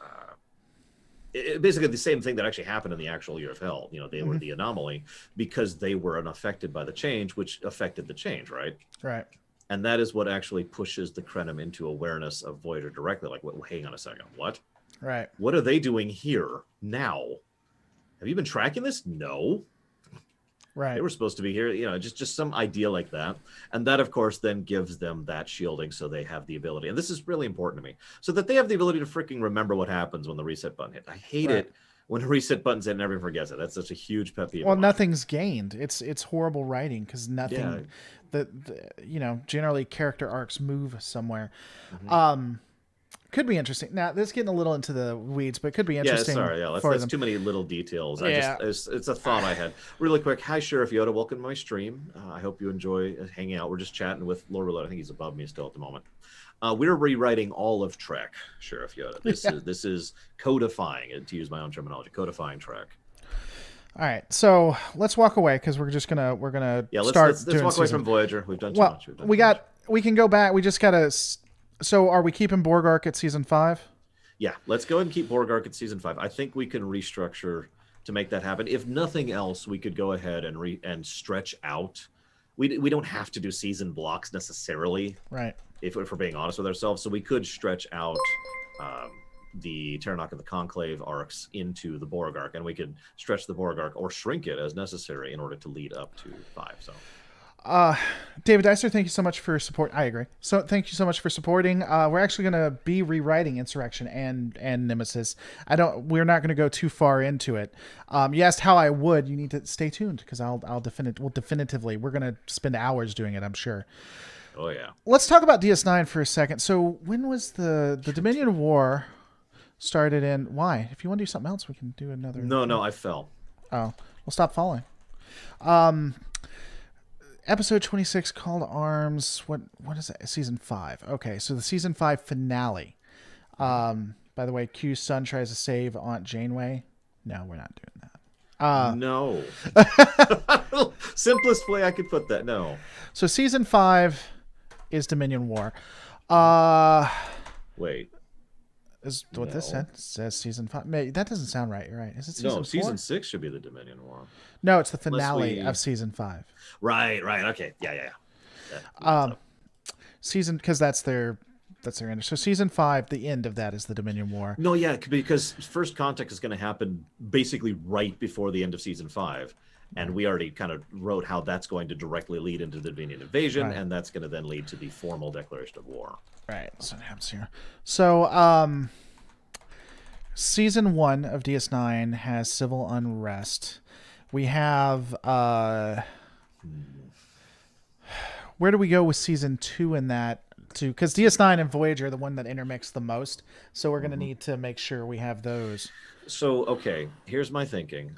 basically the same thing that actually happened in the actual Year of Hell. They were the anomaly because they were unaffected by the change, which affected the change, right? Right. And that is what actually pushes the Crenum into awareness of Voyager directly. Like, well, hang on a second. What? Right. What are they doing here now? Have you been tracking this? No. Right. They were supposed to be here, just some idea like that. And that, of course, then gives them that shielding so they have the ability. And this is really important to me. So that they have the ability to freaking remember what happens when the reset button hits. I hate it when a reset button's hit and everyone forgets it. That's such a huge pet peeve. Well, nothing's gained. It's horrible writing because nothing, generally character arcs move somewhere. Mm-hmm. Could be interesting. Now, this is getting a little into the weeds, but it could be interesting. That's too many little details. It's a thought I had. Really quick. Hi, Sheriff Yoda. Welcome to my stream. I hope you enjoy hanging out. We're just chatting with Lord Roulette. I think he's above me still at the moment. We're rewriting all of Trek, Sheriff Yoda. This is codifying, to use my own terminology, codifying Trek. All right, so let's walk away because we're gonna start. Let's walk away from Voyager. We've done too much. We can go back. We just gotta. So are we keeping Borg Arc at season 5? Yeah, let's go ahead and keep Borg Arc at season 5. I think we can restructure to make that happen. If nothing else, we could go ahead and stretch out. We don't have to do season blocks necessarily, right? If we're being honest with ourselves, so we could stretch out the Terranok and the Conclave arcs into the Borg Arc, and we could stretch the Borg Arc or shrink it as necessary in order to lead up to 5. So. David Dicer, thank you so much for support. I agree. So thank you so much for supporting. We're actually going to be rewriting Insurrection and Nemesis. We're not going to go too far into it. You asked how I would. You need to stay tuned because definitively we're going to spend hours doing it, I'm sure. Oh yeah. Let's talk about DS9 for a second. So when was the Dominion War started in? Why? If you want to do something else, we can do another. No, I fell. Oh, well, stop falling. Episode 26, Call to Arms. What is that? Season 5. Okay, so the season 5 finale. By the way, Q's son tries to save Aunt Janeway. No, we're not doing that. No. Simplest way I could put that. No. So season 5 is Dominion War. Wait. Is what this says season 5. That doesn't sound right. You're right. Is it season 4? No, season 6 should be the Dominion War. No, it's the finale of season 5. Right. Okay. Yeah. Season, because that's their that's their end. So season 5, the end of that is the Dominion War. No, yeah, because First Contact is going to happen basically right before the end of season 5. And we already kind of wrote how that's going to directly lead into the Dominion invasion, and that's going to then lead to the formal declaration of war. Right. So it happens here. So season 1 of DS9 has civil unrest. We have where do we go with season 2 in that? Because DS9 and Voyager are the one that intermix the most, so we're going to need to make sure we have those. So, okay, here's my thinking.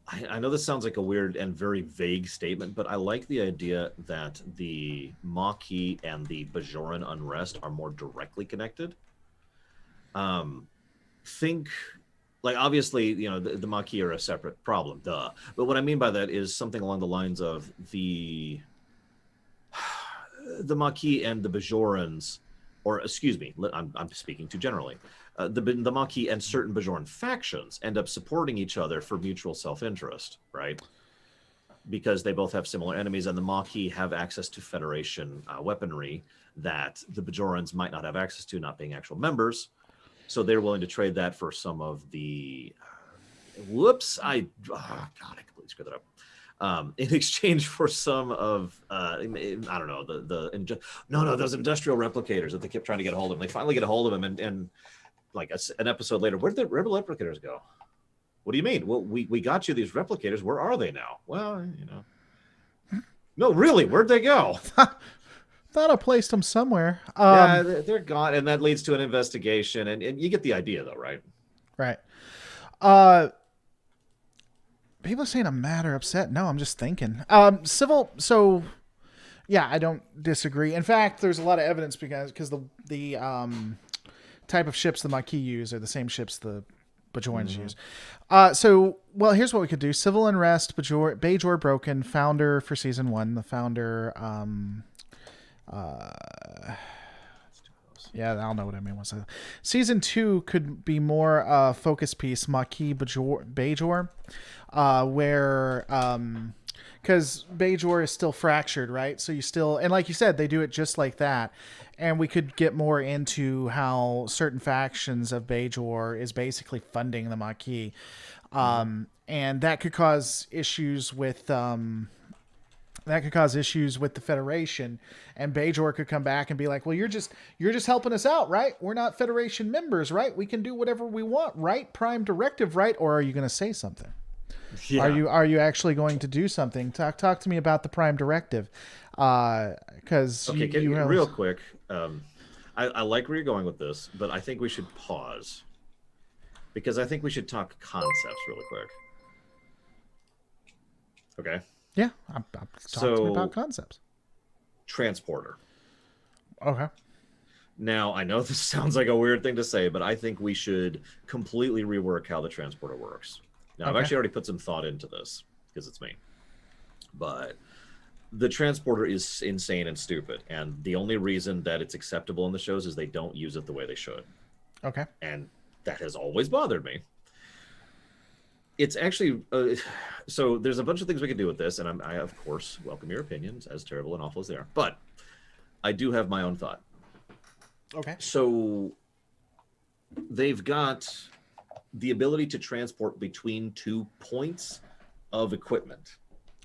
I know this sounds like a weird and very vague statement, but I like the idea that the Maquis and the Bajoran unrest are more directly connected. Think, like, obviously, you know, the Maquis are a separate problem, duh. But what I mean by that is something along the lines of the Maquis and the Bajorans, or excuse me, I'm speaking too generally. The Maquis and certain Bajoran factions end up supporting each other for mutual self-interest, right? Because they both have similar enemies, and the Maquis have access to Federation weaponry that the Bajorans might not have access to, not being actual members. So they're willing to trade that for some of the... I completely screwed that up. In exchange for some of, I don't know, those industrial replicators that they kept trying to get a hold of. They finally get a hold of them, and like an episode later, where'd the rebel replicators go? What do you mean? Well, we got you these replicators. Where are they now? Well, you know. No, really, where'd they go? Thought I placed them somewhere. Yeah, they're gone, and that leads to an investigation, and you get the idea, though, right? Right. People are saying I'm mad or upset. No, I'm just thinking. Civil. So, yeah, I don't disagree. In fact, there's a lot of evidence because the type of ships the Maquis use are the same ships the Bajorans use. So, well, here's what we could do: civil unrest, Bajor broken, founder for season 1. The founder. Yeah, I'll know what I mean. Season 2 could be more focus piece, Maquis Bajor, where because Bajor is still fractured, right? So you still, and like you said, they do it just like that, and we could get more into how certain factions of Bajor is basically funding the Maquis, and that could cause issues with the Federation, and Bajor could come back and be like, well, you're just helping us out, right? We're not Federation members, right? We can do whatever we want, right? Prime Directive, right? Or are you going to say something? Yeah. Are you actually going to do something? Talk to me about the Prime Directive. Because real quick, I like where you're going with this, but I think we should pause because I think we should talk concepts really quick. Okay. Yeah, I'm talking about concepts. Transporter. Okay. Now, I know this sounds like a weird thing to say, but I think we should completely rework how the transporter works. Now, I've actually already put some thought into this because it's me. But the transporter is insane and stupid, and the only reason that it's acceptable in the shows is they don't use it the way they should. Okay. And that has always bothered me. It's actually so there's a bunch of things we can do with this, and I of course welcome your opinions, as terrible and awful as they are, but I do have my own thought. Okay. So they've got the ability to transport between 2 points of equipment.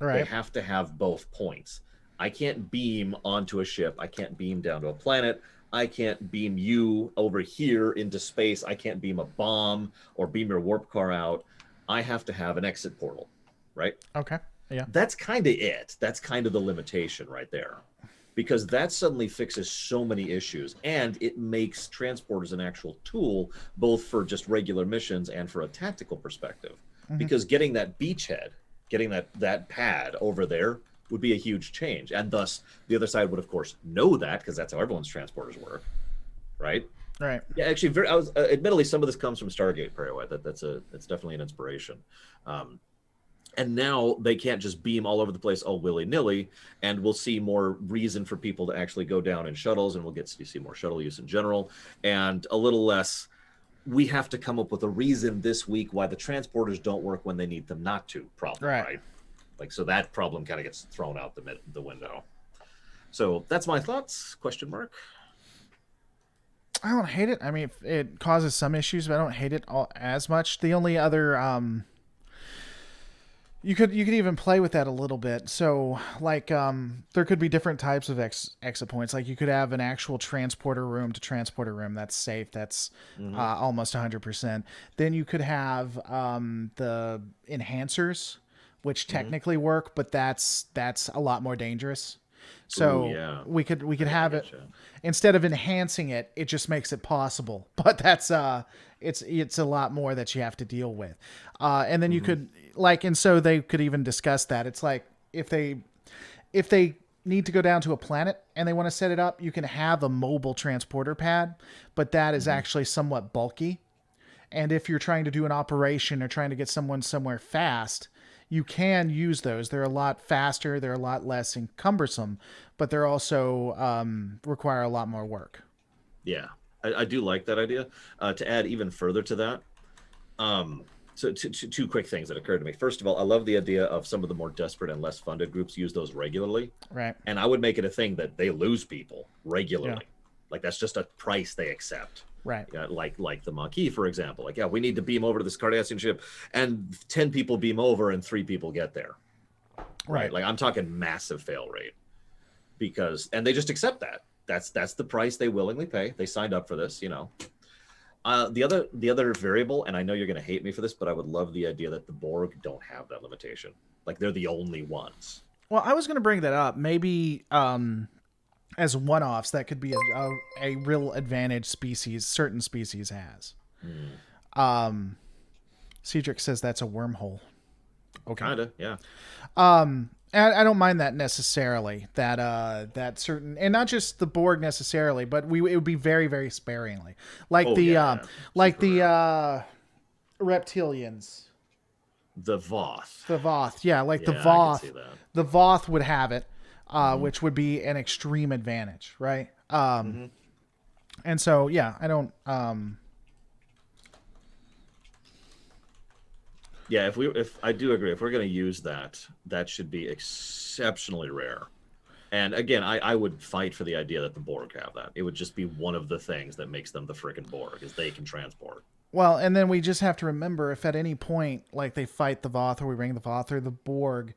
Right. They have to have both points. I can't beam onto a ship. I can't beam down to a planet. I can't beam you over here into space. I can't beam a bomb or beam your warp car out. I have to have an exit portal, right? Okay, yeah. That's kind of it. That's kind of the limitation right there. Because that suddenly fixes so many issues, and it makes transporters an actual tool, both for just regular missions and for a tactical perspective. Because getting that beachhead, getting that pad over there would be a huge change. And thus, the other side would, of course, know that, because that's how everyone's transporters work, right? Right. Yeah, actually, admittedly, some of this comes from Stargate, Pkwy. That's definitely an inspiration. And now they can't just beam all over the place all willy-nilly, and we'll see more reason for people to actually go down in shuttles, and we'll get to see more shuttle use in general, and a little less, we have to come up with a reason this week why the transporters don't work when they need them not to problem, right? Like, so that problem kind of gets thrown out the window. So that's my thoughts, question mark. I don't hate it. I mean, it causes some issues, but I don't hate it as much. The only other you could even play with that a little bit. So like there could be different types of exit points. Like you could have an actual transporter room to transporter room that's safe. That's almost 100%. Then you could have the enhancers, which technically work, but that's a lot more dangerous. So we could have it instead of enhancing it, it just makes it possible. But that's it's a lot more that you have to deal with. And then you could and so they could even discuss that. It's like if they need to go down to a planet and they want to set it up, you can have a mobile transporter pad, but that is actually somewhat bulky. And if you're trying to do an operation or trying to get someone somewhere fast, you can use those. They're a lot faster. They're a lot less cumbersome, but they're also require a lot more work. Yeah, I do like that idea. To add even further to that, so two quick things that occurred to me. First of all, I love the idea of some of the more desperate and less funded groups use those regularly. Right. And I would make it a thing that they lose people regularly. Yeah. Like that's just a price they accept. Right. Like the Maquis, for example. Like, we need to beam over to this Cardassian ship, and 10 people beam over and 3 people get there. Right. Like I'm talking massive fail rate, and they just accept that. That's the price they willingly pay. They signed up for this, The other variable, and I know you're going to hate me for this, but I would love the idea that the Borg don't have that limitation. Like they're the only ones. Well, I was going to bring that up. Maybe as one-offs, that could be a real advantage certain species has. Cedric says that's a wormhole. Okay. Kinda, yeah. I don't mind that necessarily. That certain, and not just the Borg necessarily, but it would be very, very sparingly, like the reptilians. The Voth. The Voth, yeah, like the Voth. The Voth would have it. Which would be an extreme advantage, right? And so, yeah, I don't. Yeah, if I do agree, if we're going to use that, that should be exceptionally rare. And again, I would fight for the idea that the Borg have that. It would just be one of the things that makes them the frickin' Borg, is they can transport. Well, and then we just have to remember, if at any point, like they fight the Voth, or we bring the Voth or the Borg,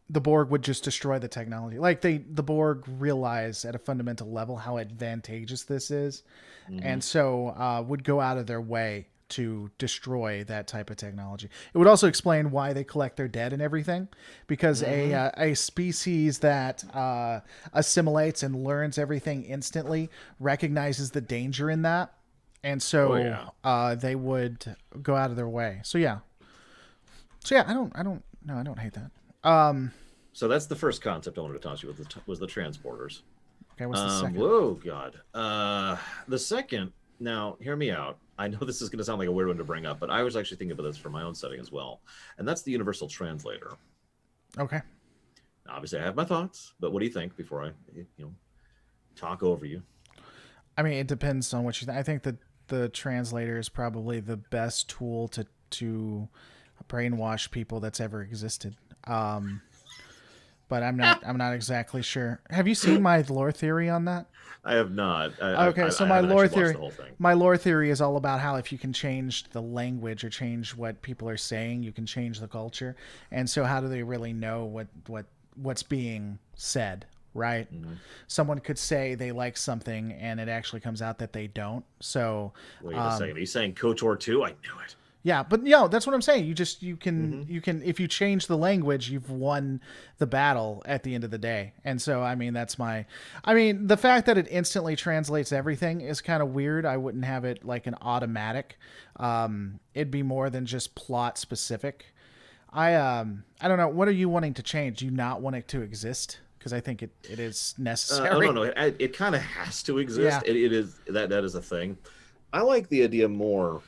the Borg would just destroy the technology. Like the Borg realize at a fundamental level how advantageous this is, and so would go out of their way to destroy that type of technology. It would also explain why they collect their dead and everything, because a species that assimilates and learns everything instantly recognizes the danger in that, and so they would go out of their way. So yeah, I don't hate that. So that's the first concept I wanted to talk to you was the transporters. Okay, what's the second? Whoa, God. The second, now hear me out. I know this is going to sound like a weird one to bring up, but I was actually thinking about this for my own setting as well. And that's the Universal Translator. Okay. Now, obviously I have my thoughts, but what do you think before I talk over you? I mean, it depends on what you think. I think that the translator is probably the best tool to brainwash people that's ever existed. But I'm not exactly sure. Have you seen my lore theory on that? I have not. So my lore theory is all about how if you can change the language or change what people are saying, you can change the culture. And so how do they really know what's being said, right? Someone could say they like something and it actually comes out that they don't. So wait a second. Are you saying KOTOR 2? I knew it. Yeah, but that's what I'm saying. You can if you change the language, you've won the battle at the end of the day. And so, I mean, the fact that it instantly translates everything is kind of weird. I wouldn't have it like an automatic. It'd be more than just plot specific. I don't know. What are you wanting to change? Do you not want it to exist? Because I think it is necessary. No. It kind of has to exist. Yeah. It is that is a thing. I like the idea more.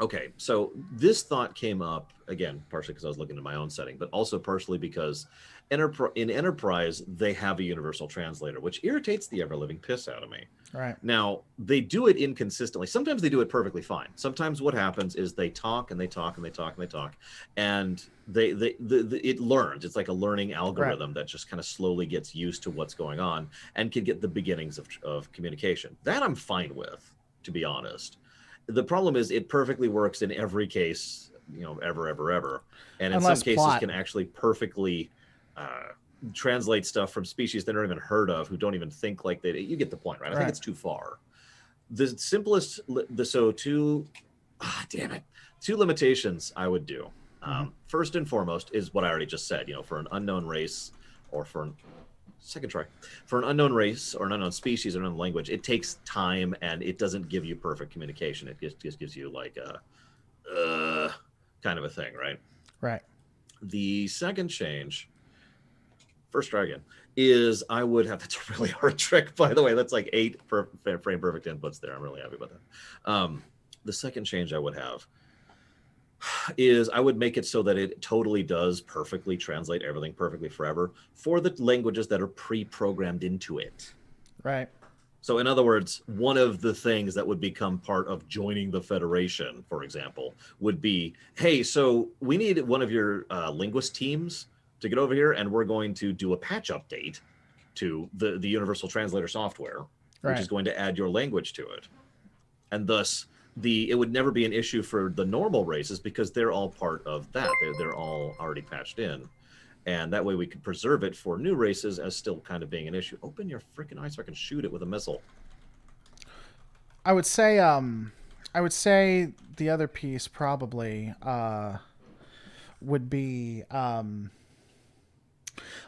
Okay, so this thought came up, again, partially because I was looking at my own setting, but also partially because in Enterprise, they have a Universal Translator, which irritates the ever-living piss out of me. Right. Now, they do it inconsistently. Sometimes they do it perfectly fine. Sometimes what happens is they talk and they talk and they talk and they talk, and it learns. It's like a learning algorithm that just kind of slowly gets used to what's going on and can get the beginnings of communication. That I'm fine with, to be honest. The problem is it perfectly works in every case, ever. And in Unless some cases plot. can actually perfectly translate stuff from species they never even heard of, who don't even think like they. You get the point, right? I think it's too far. The simplest, two limitations I would do. First and foremost is what I already just said. For an unknown race, or for an unknown race or an unknown species or an unknown language, it takes time and it doesn't give you perfect communication. It just gives you like a kind of a thing, right? Right. The second change. First try again, is I would have, that's a really hard trick, by the way. That's like 8 frame perfect inputs there. I'm really happy about that. The second change I would have is I would make it so that it totally does perfectly translate everything perfectly forever for the languages that are pre-programmed into it. Right. So in other words, one of the things that would become part of joining the Federation, for example, would be, hey, so we need one of your linguist teams to get over here, and we're going to do a patch update to the Universal Translator software, which is going to add your language to it. And thus, it would never be an issue for the normal races because they're all part of that. They're all already patched in. And that way we could preserve it for new races as still kind of being an issue. Open your freaking eyes so I can shoot it with a missile. I would say the other piece probably would be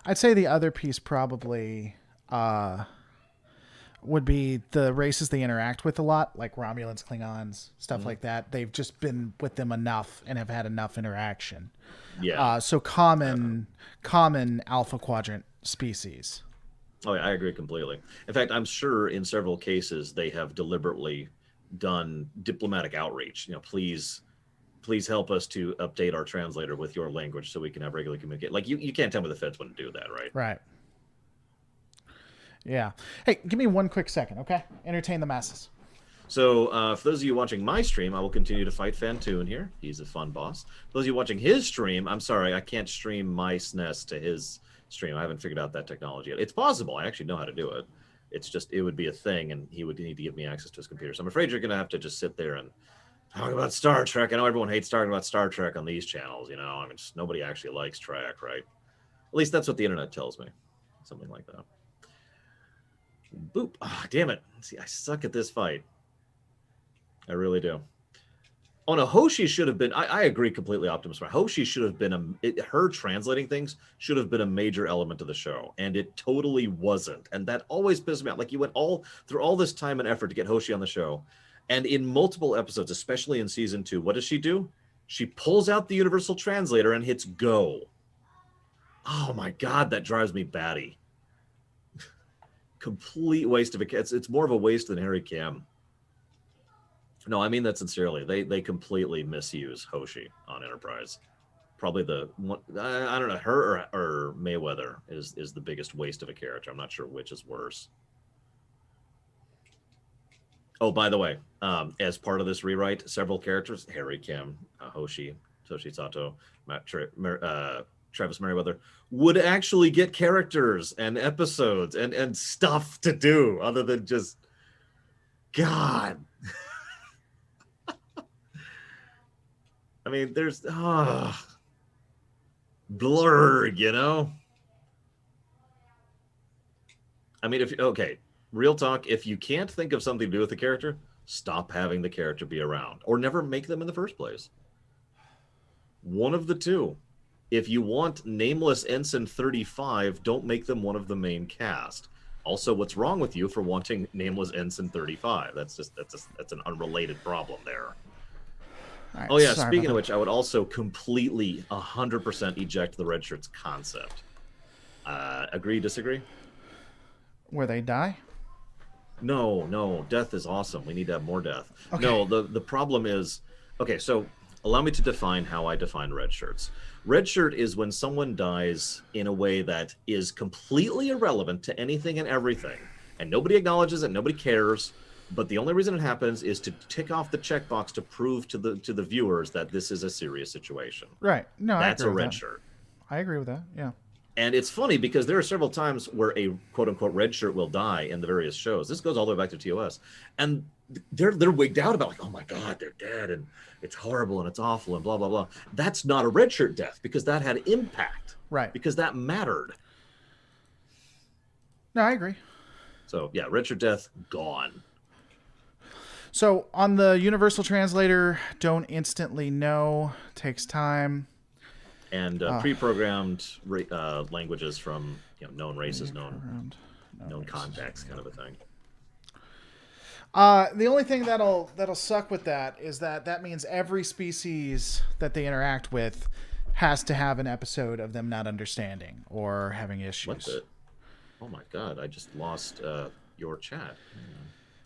I'd say the other piece probably would be the races they interact with a lot, like Romulans, Klingons, stuff like that. They've just been with them enough and have had enough interaction. Yeah. So common Alpha Quadrant species. Oh, yeah, I agree completely. In fact, I'm sure in several cases they have deliberately done diplomatic outreach. Please help us to update our translator with your language so we can have regular communicate. Like you can't tell me the feds wouldn't do that, right? Right. Yeah. Hey, give me 1 quick second, okay? Entertain the masses. So for those of you watching my stream, I will continue to fight Fantoon here. He's a fun boss. For those of you watching his stream, I'm sorry, I can't stream my SNES to his stream. I haven't figured out that technology yet. It's possible. I actually know how to do it. It's just, it would be a thing, and he would need to give me access to his computer. So I'm afraid you're going to have to just sit there and talk about Star Trek. I know everyone hates talking about Star Trek on these channels, I mean, just nobody actually likes Trek, right? At least that's what the internet tells me. Something like that. Boop. Oh, damn it. See, I suck at this fight. I really do. Oh no, Hoshi should have been, I agree completely, Optimus Prime. Hoshi should have been, her translating things should have been a major element of the show, and it totally wasn't. And that always pissed me off. Like, you went through all this time and effort to get Hoshi on the show, and in multiple episodes, especially in season 2, what does she do? She pulls out the Universal Translator and hits go. Oh my God, that drives me batty. Complete waste of a, it's more of a waste than Harry Kim. No, I mean that sincerely. They completely misuse Hoshi on Enterprise. Probably the one, I don't know, her or Mayweather is the biggest waste of a character. I'm not sure which is worse. Oh, by the way, as part of this rewrite, several characters, Harry Kim, Hoshi, Toshi Sato, Travis Merriweather, would actually get characters and episodes and stuff to do other than just, God. I mean, there's blurg, I mean, okay, real talk, if you can't think of something to do with the character, stop having the character be around or never make them in the first place. One of the two. If you want Nameless Ensign 35, don't make them one of the main cast. Also, what's wrong with you for wanting Nameless Ensign 35? That's an unrelated problem there. Right, oh yeah, speaking of which, I would also completely 100% eject the red shirts concept. Agree, disagree? Where they die? No, death is awesome. We need to have more death. Okay. No, the problem is, okay, so allow me to define how I define red shirts. Red shirt is when someone dies in a way that is completely irrelevant to anything and everything, and nobody acknowledges it, nobody cares. But the only reason it happens is to tick off the checkbox to prove to the viewers that this is a serious situation. Right. No, That's I a agree red with that. shirt. I agree with that. Yeah. And it's funny because there are several times where a quote-unquote red shirt will die in the various shows. This goes all the way back to TOS. And they're wigged out about, like, oh my God, they're dead, and it's horrible, and it's awful, and blah, blah, blah. That's not a red shirt death because that had impact. Right. Because that mattered. No, I agree. So, yeah, red shirt death, gone. So on the Universal Translator, don't instantly know. Takes time. And pre-programmed languages from known races, known contacts, kind of a thing. The only thing that'll suck with that is that means every species that they interact with has to have an episode of them not understanding or having issues. What the? Oh my God! I just lost your chat.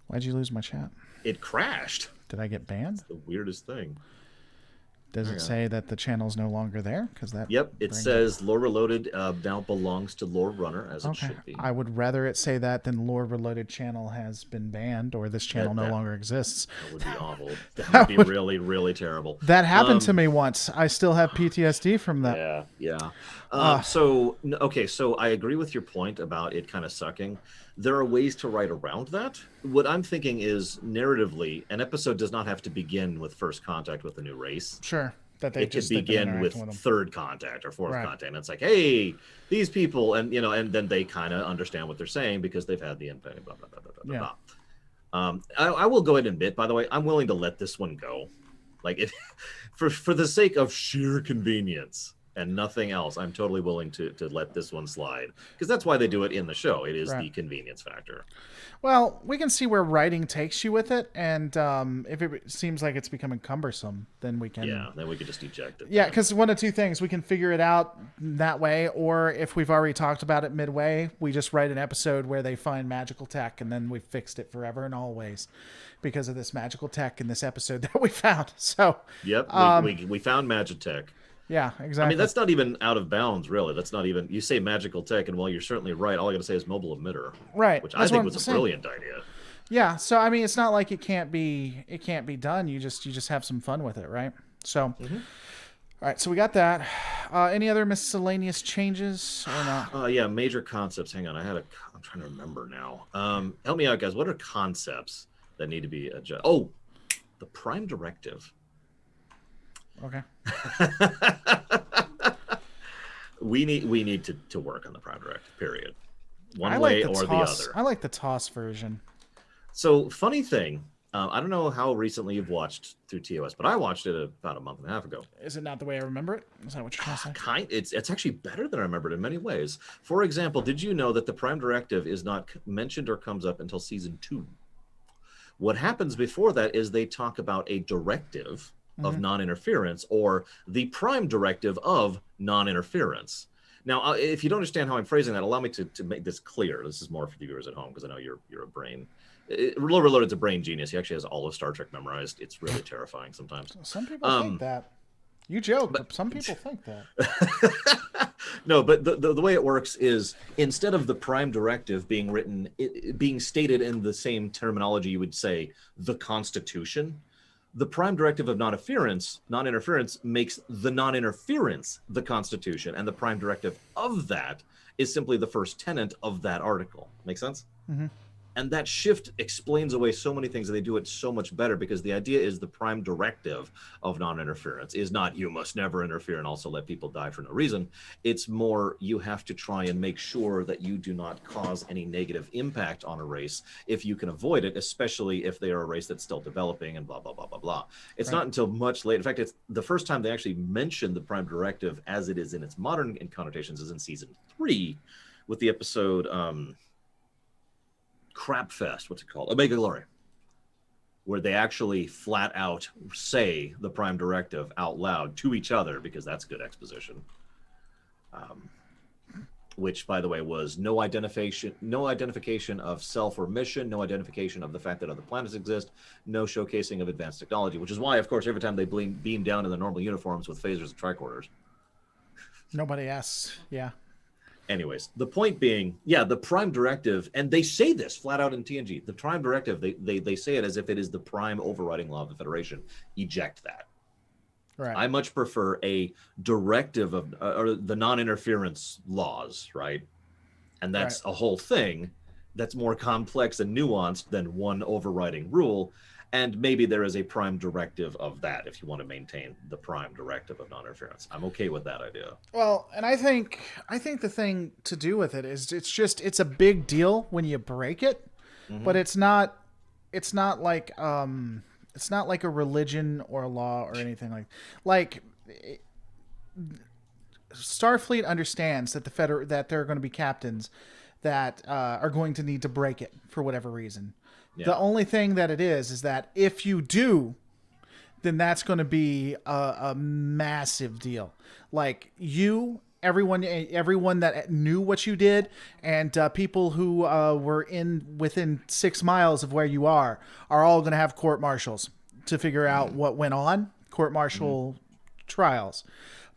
Why'd you lose my chat? It crashed. Did I get banned? That's the weirdest thing. Does it say that the channel's no longer there? Because that. Yep, it says Lore Reloaded now belongs to Lore Runner, as it should be. I would rather it say that than Lore Reloaded channel has been banned or this channel no longer exists. That would be awful. That would be really, really terrible. That happened to me once. I still have PTSD from that. Yeah. So I agree with your point about it kind of sucking. There are ways to write around that. What I'm thinking is, narratively, an episode does not have to begin with first contact with a new race. Sure. That it could begin with third contact or fourth contact. And it's like, hey, these people, and and then they kind of understand what they're saying because they've had the impact. Blah, blah, blah, blah, blah, blah. I will go ahead and admit, by the way, I'm willing to let this one go. Like, if for the sake of sheer convenience and nothing else, I'm totally willing to let this one slide, because that's why they do it in the show. It is the convenience factor. Well, we can see where writing takes you with it, and if it seems like it's becoming cumbersome, then we can... Yeah, then we can just eject it. Yeah, because one of two things. We can figure it out that way, or if we've already talked about it midway, we just write an episode where they find magical tech, and then we've fixed it forever and always because of this magical tech in this episode that we found. So, yep, we found magic tech. Yeah, exactly. I mean, that's not even out of bounds, really. That's not even... You say magical tech, and while you're certainly right, all I got to say is mobile emitter. Right. Which I think was a brilliant idea. Yeah, so, I mean, it's not like it can't be done. You just have some fun with it, right? So, all right, so we got that. Any other miscellaneous changes or not? Yeah, major concepts. Hang on, I'm trying to remember now. Help me out, guys. What are concepts that need to be adjusted? Oh, the Prime Directive. Okay. we need to work on the Prime Directive, period. One way or the other. I like the TOS version. So, funny thing, I don't know how recently you've watched through TOS, but I watched it about a month and a half ago. Is it not the way I remember it? Is that what you're trying to say? It's actually better than I remembered in many ways. For example, did you know that the Prime Directive is not mentioned or comes up until season 2? What happens before that is they talk about a directive of non-interference, or the Prime Directive of non-interference. Now, if you don't understand how I'm phrasing that, allow me to make this clear. This is more for the viewers at home, because I know you're a brain. Lore Reloaded's a brain genius. He actually has all of Star Trek memorized. It's really terrifying sometimes. Some people think that. You joke, but some people think that. No, but the way it works is, instead of the Prime Directive being written, being stated in the same terminology you would say the Constitution, the Prime Directive of non-interference makes the non-interference the Constitution, and the Prime Directive of that is simply the first tenet of that article. Make sense? Mm-hmm. And that shift explains away so many things, and they do it so much better, because the idea is the Prime Directive of non-interference is not you must never interfere and also let people die for no reason. It's more you have to try and make sure that you do not cause any negative impact on a race if you can avoid it, especially if they are a race that's still developing and blah, blah, blah, blah, blah. It's not until much later. In fact, it's the first time they actually mentioned the Prime Directive as it is in its modern connotations is in season 3 with the episode... Crapfest, what's it called? Omega Glory, where they actually flat out say the Prime Directive out loud to each other, because that's good exposition. Which, by the way, was no identification of self or mission, no identification of the fact that other planets exist, no showcasing of advanced technology, which is why, of course, every time they beam down in the normal uniforms with phasers and tricorders. Nobody asks, yeah. Anyways, the point being, the Prime Directive, and they say this flat out in TNG, the Prime Directive, they say it as if it is the prime overriding law of the Federation. Eject that. Right. I much prefer a directive of or the non-interference laws, right? And that's a whole thing that's more complex and nuanced than one overriding rule. And maybe there is a prime directive of that if you want to maintain the prime directive of non-interference. I'm okay with that idea. Well, and I think the thing to do with it is it's a big deal when you break it, but it's not like a religion or a law or anything like Starfleet understands that that there are going to be captains that are going to need to break it for whatever reason. Yeah. The only thing that it is that if you do, then that's going to be a massive deal. Like everyone that knew what you did, and people who were within 6 miles of where you are all going to have court martials to figure out what went on, court martial trials.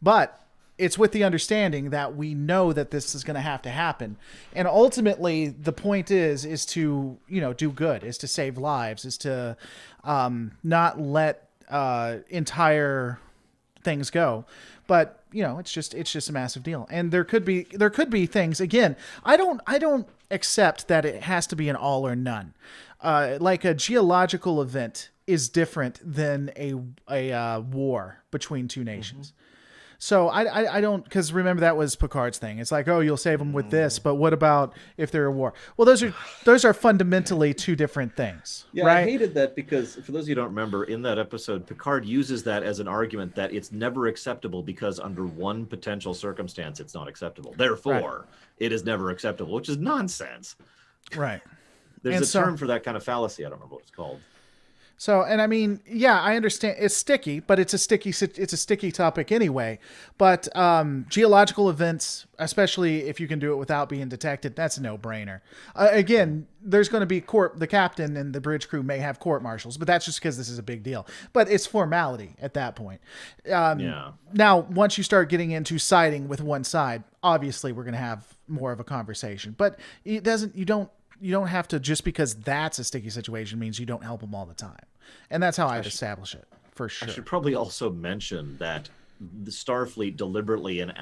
But it's with the understanding that we know that this is going to have to happen. And ultimately the point is to, do good, is to save lives, is to not let entire things go. But, it's just a massive deal. And there could be things, again, I don't accept that it has to be an all or none. Like a geological event is different than a war between two nations. So I don't, because remember that was Picard's thing. It's like, oh, you'll save them with this, but what about if they're at war? Well, those are fundamentally two different things. Yeah, right? I hated that because, for those of you who don't remember, in that episode, Picard uses that as an argument that it's never acceptable because under one potential circumstance, it's not acceptable. Therefore, it is never acceptable, which is nonsense. Right. There's a term for that kind of fallacy. I don't remember what it's called. So, and I mean, yeah, I understand it's sticky, but it's a sticky topic anyway. But geological events, especially if you can do it without being detected, that's a no-brainer. Again, there's going to be the captain and the bridge crew may have court martials, but that's just because this is a big deal. But it's formality at that point. Now, once you start getting into siding with one side, obviously we're going to have more of a conversation. But you don't have to, just because that's a sticky situation means you don't help them all the time. And that's how I'd establish it, for sure. I should probably also mention that the Starfleet deliberately and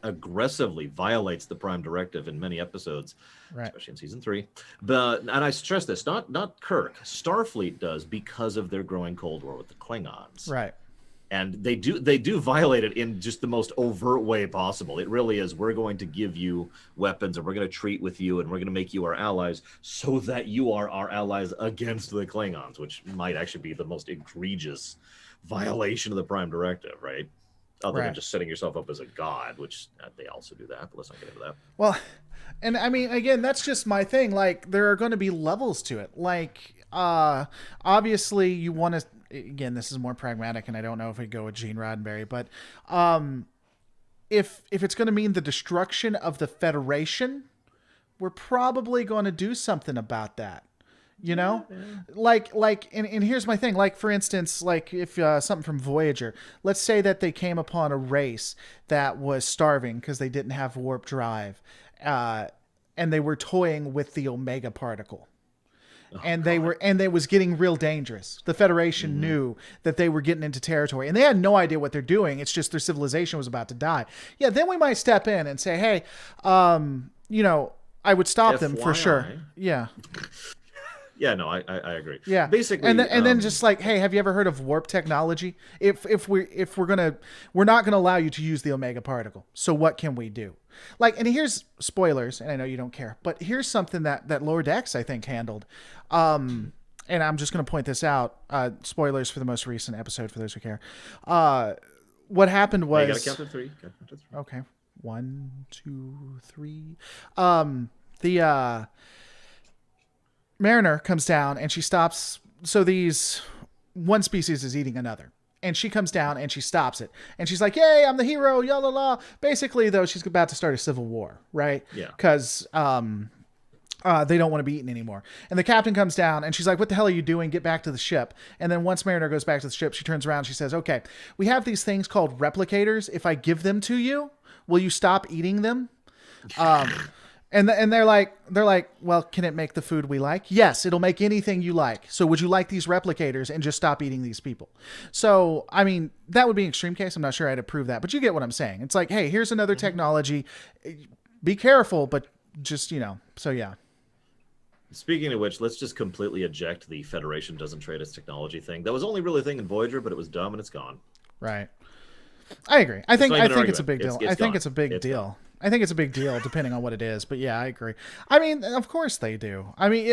aggressively violates the Prime Directive in many episodes, especially in season 3. And I stress this, not Kirk. Starfleet does because of their growing Cold War with the Klingons. Right. And they do violate it in just the most overt way possible. It really is, we're going to give you weapons and we're going to treat with you and we're going to make you our allies so that you are our allies against the Klingons, which might actually be the most egregious violation of the Prime Directive, right? Other than just setting yourself up as a god, which they also do that, but let's not get into that. Well, and I mean, again, that's just my thing. Like, there are going to be levels to it. Like, obviously you want to, again, this is more pragmatic, and I don't know if we go with Gene Roddenberry, but if it's going to mean the destruction of the Federation, we're probably going to do something about that. Like, and here's my thing. Like, for instance, like if something from Voyager, let's say that they came upon a race that was starving because they didn't have warp drive, and they were toying with the Omega particle. And it was getting real dangerous. The Federation knew that they were getting into territory, and they had no idea what they're doing. It's just their civilization was about to die. Yeah, then we might step in and say, hey, I would stop them for sure. Yeah. Yeah, no, I agree. Yeah, basically, and then just like, hey, have you ever heard of warp technology? We're not gonna allow you to use the Omega particle. So what can we do? Like, and here's spoilers, and I know you don't care, but here's something that Lower Decks I think handled. And I'm just gonna point this out. Spoilers for the most recent episode for those who care. What happened was, you gotta count to three. Okay, 1, 2, 3. The Mariner comes down and she stops. So one species is eating another, and she comes down and she stops it. And she's like, yay, I'm the hero, yalla la. Basically, though, she's about to start a civil war, right? Yeah. Because they don't want to be eaten anymore. And the captain comes down and she's like, what the hell are you doing? Get back to the ship. And then once Mariner goes back to the ship, she turns around and she says, okay, we have these things called replicators. If I give them to you, will you stop eating them? And they're like, well, can it make the food we like? Yes, it'll make anything you like. So would you like these replicators and just stop eating these people? So, I mean, that would be an extreme case. I'm not sure I'd approve that, but you get what I'm saying. It's like, hey, here's another technology. Be careful, but just, so yeah. Speaking of which, let's just completely eject the Federation doesn't trade its technology thing. That was only really a thing in Voyager, but it was dumb and it's gone. Right. I agree. I think it's a big deal. I think it's a big deal. I think it's a big deal depending on what it is. But yeah, I agree. I mean, of course they do. I mean,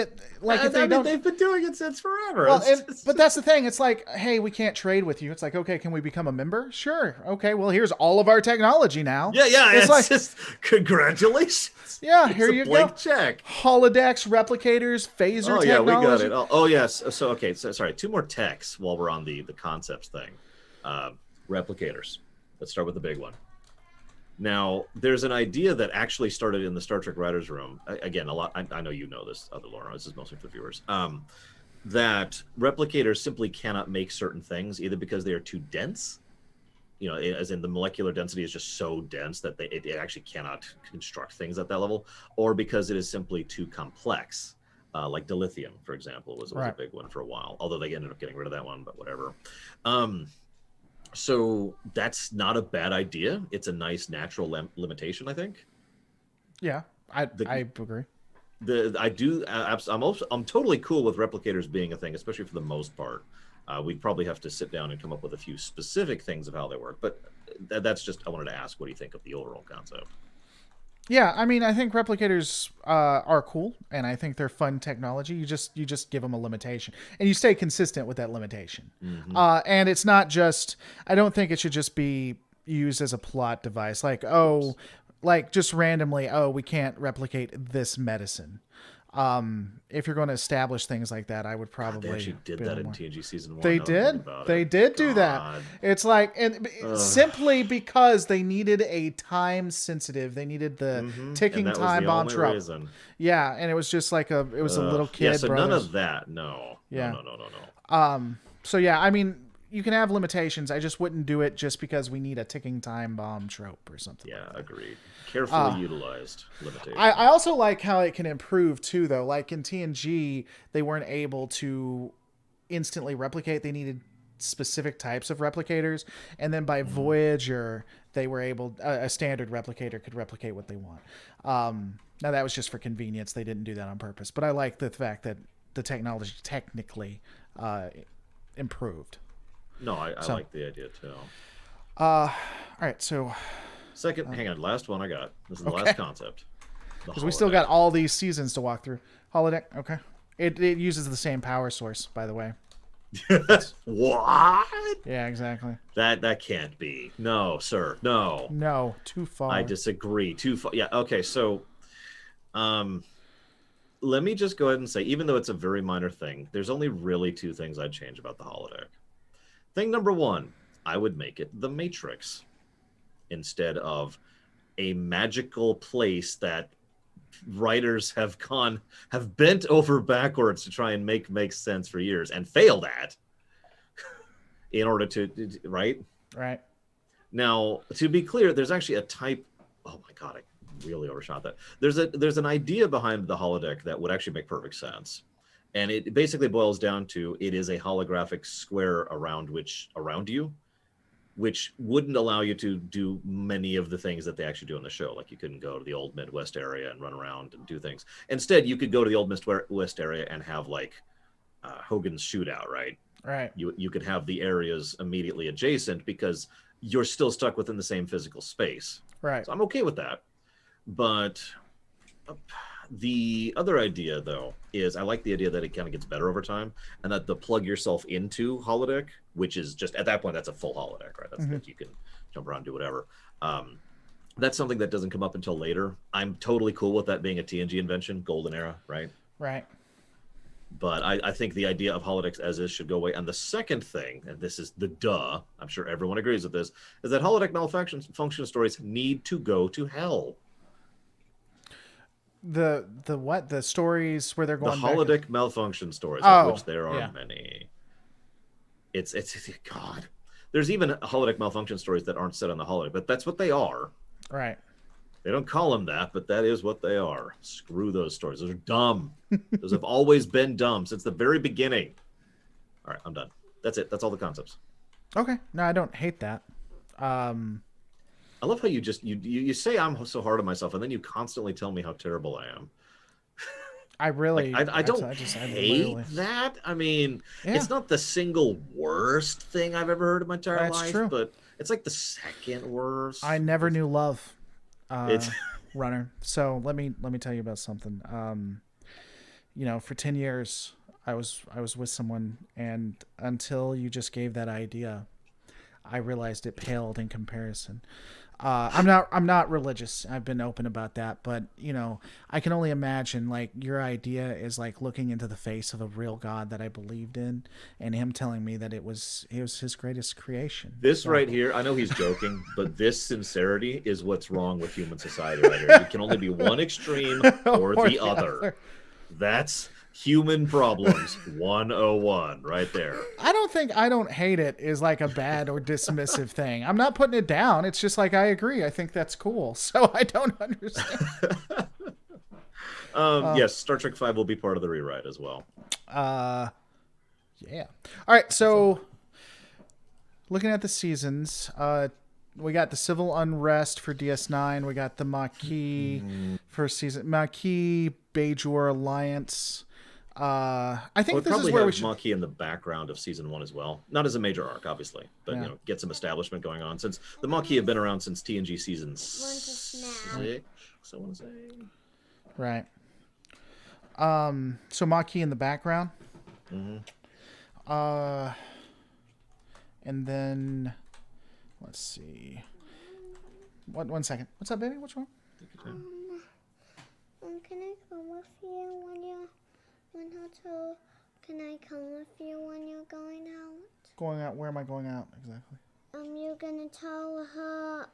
they've been doing it since forever. Well, but that's the thing. It's like, hey, we can't trade with you. It's like, okay, can we become a member? Sure. Okay. Well, here's all of our technology now. Yeah. It's like, just congratulations. Yeah. Here you go. Check. Holodecks, replicators, phaser technology. Yeah, we got it. Oh yes. So okay. So sorry. 2 more techs while we're on the concepts thing. Replicators. Let's start with the big one. Now, there's an idea that actually started in the Star Trek writers' room. Again, a lot. I know you know this, other Laura. This is mostly for viewers. That replicators simply cannot make certain things either because they are too dense. As in the molecular density is just so dense that it actually cannot construct things at that level, or because it is simply too complex. Like dilithium, for example, was a big one for a while. Although they ended up getting rid of that one, but whatever. So that's not a bad idea. It's a nice natural limitation, I think. Yeah, I agree. I'm totally cool with replicators being a thing, especially for the most part. We'd probably have to sit down and come up with a few specific things of how they work. But that's just, I wanted to ask, what do you think of the overall concept? Yeah, I mean, I think replicators are cool, and I think they're fun technology. You just give them a limitation, and you stay consistent with that limitation. Mm-hmm. And it's not just. I don't think it should just be used as a plot device, like just randomly. Oh, we can't replicate this medicine. If you're going to establish things like that, I would probably. They actually did that in TNG season 1. They did. They did do that. It's like, and simply because they needed a time sensitive. They needed the ticking time bomb trope. Yeah, and it was just like it was a little kid. Yeah, so brothers. None of that. No. Yeah. No. So yeah, I mean, you can have limitations. I just wouldn't do it just because we need a ticking time bomb trope or something. Yeah, like agreed. Carefully utilized limitation. I also like how it can improve too, though. Like in TNG, they weren't able to instantly replicate. They needed specific types of replicators, and then by Voyager, they were able. A standard replicator could replicate what they want. Now that was just for convenience. They didn't do that on purpose. But I like the fact that the technology technically improved. No, I like the idea too. All right, so second, hang on, last one I got. This is the last concept. Because we still got all these seasons to walk through. Holodeck, okay. It uses the same power source, by the way. What? Yeah, exactly. That can't be. No, sir. No. No, too far. I disagree. Too far. Yeah. Okay. So, let me just go ahead and say, even though it's a very minor thing, there's only really 2 things I'd change about the holodeck. Thing number 1, I would make it the Matrix instead of a magical place that writers have bent over backwards to try and make sense for years and failed at in order to right now. To be clear, there's actually a type. Oh my god, I really overshot that. There's an idea behind the holodeck that would actually make perfect sense, and it basically boils down to it is a holographic square around you, which wouldn't allow you to do many of the things that they actually do in the show. Like you couldn't go to the old Midwest area and run around and do things. Instead, you could go to the old Midwest area and have like Hogan's Shootout, right? Right. You could have the areas immediately adjacent because you're still stuck within the same physical space. Right. So I'm okay with that. But the other idea, though, is I like the idea that it kind of gets better over time, and that the plug yourself into holodeck, which is just at that point that's a full holodeck, right? That's that you can jump around, do whatever. That's something that doesn't come up until later. I'm totally cool with that being a TNG invention, golden era, right? Right. But I think the idea of holodecks as is should go away. And the second thing, and this is the duh, I'm sure everyone agrees with this, is that holodeck malfunction stories need to go to hell. The what? The stories where they're going the holodeck malfunction stories, of which there are many. It's God. There's even holodeck malfunction stories that aren't set on the holodeck, but that's what they are. Right. They don't call them that, but that is what they are. Screw those stories. Those are dumb. Those have always been dumb since the very beginning. All right, I'm done. That's it. That's all the concepts. Okay. No, I don't hate that. I love how you say I'm so hard on myself, and then you constantly tell me how terrible I am. I really, I don't hate that. I mean, it's not the single worst thing I've ever heard in my entire life, true. but it's like the second worst. I never knew love, Runner. So let me tell you about something. For 10 years, I was with someone, and until you just gave that idea, I realized it paled in comparison. I'm not religious. I've been open about that, but I can only imagine, like, your idea is like looking into the face of a real God that I believed in, and him telling me that it was his greatest creation. This right here, I know he's joking, but this sincerity is what's wrong with human society right here. It can only be one extreme or the other. That's human problems 101 right there. I don't think I don't hate it is like a bad or dismissive thing. I'm not putting it down. It's just like I agree. I think that's cool. So I don't understand. Yes, Star Trek 5 will be part of the rewrite as well. Yeah. All right, so looking at the seasons, we got the Civil Unrest for DS9. We got the Maquis for season Maquis Bajor Alliance. I think this is where we should Maquis in the background of season 1 as well. Not as a major arc, obviously, but get some establishment going on since the Maquis have been around since TNG season 6. I want to say. Right. So Maquis in the background. And then let's see. One second. What's up, baby? What's wrong? Can I come with you Can I come with you when you're going out? Going out? Where am I going out exactly? You're gonna tell her.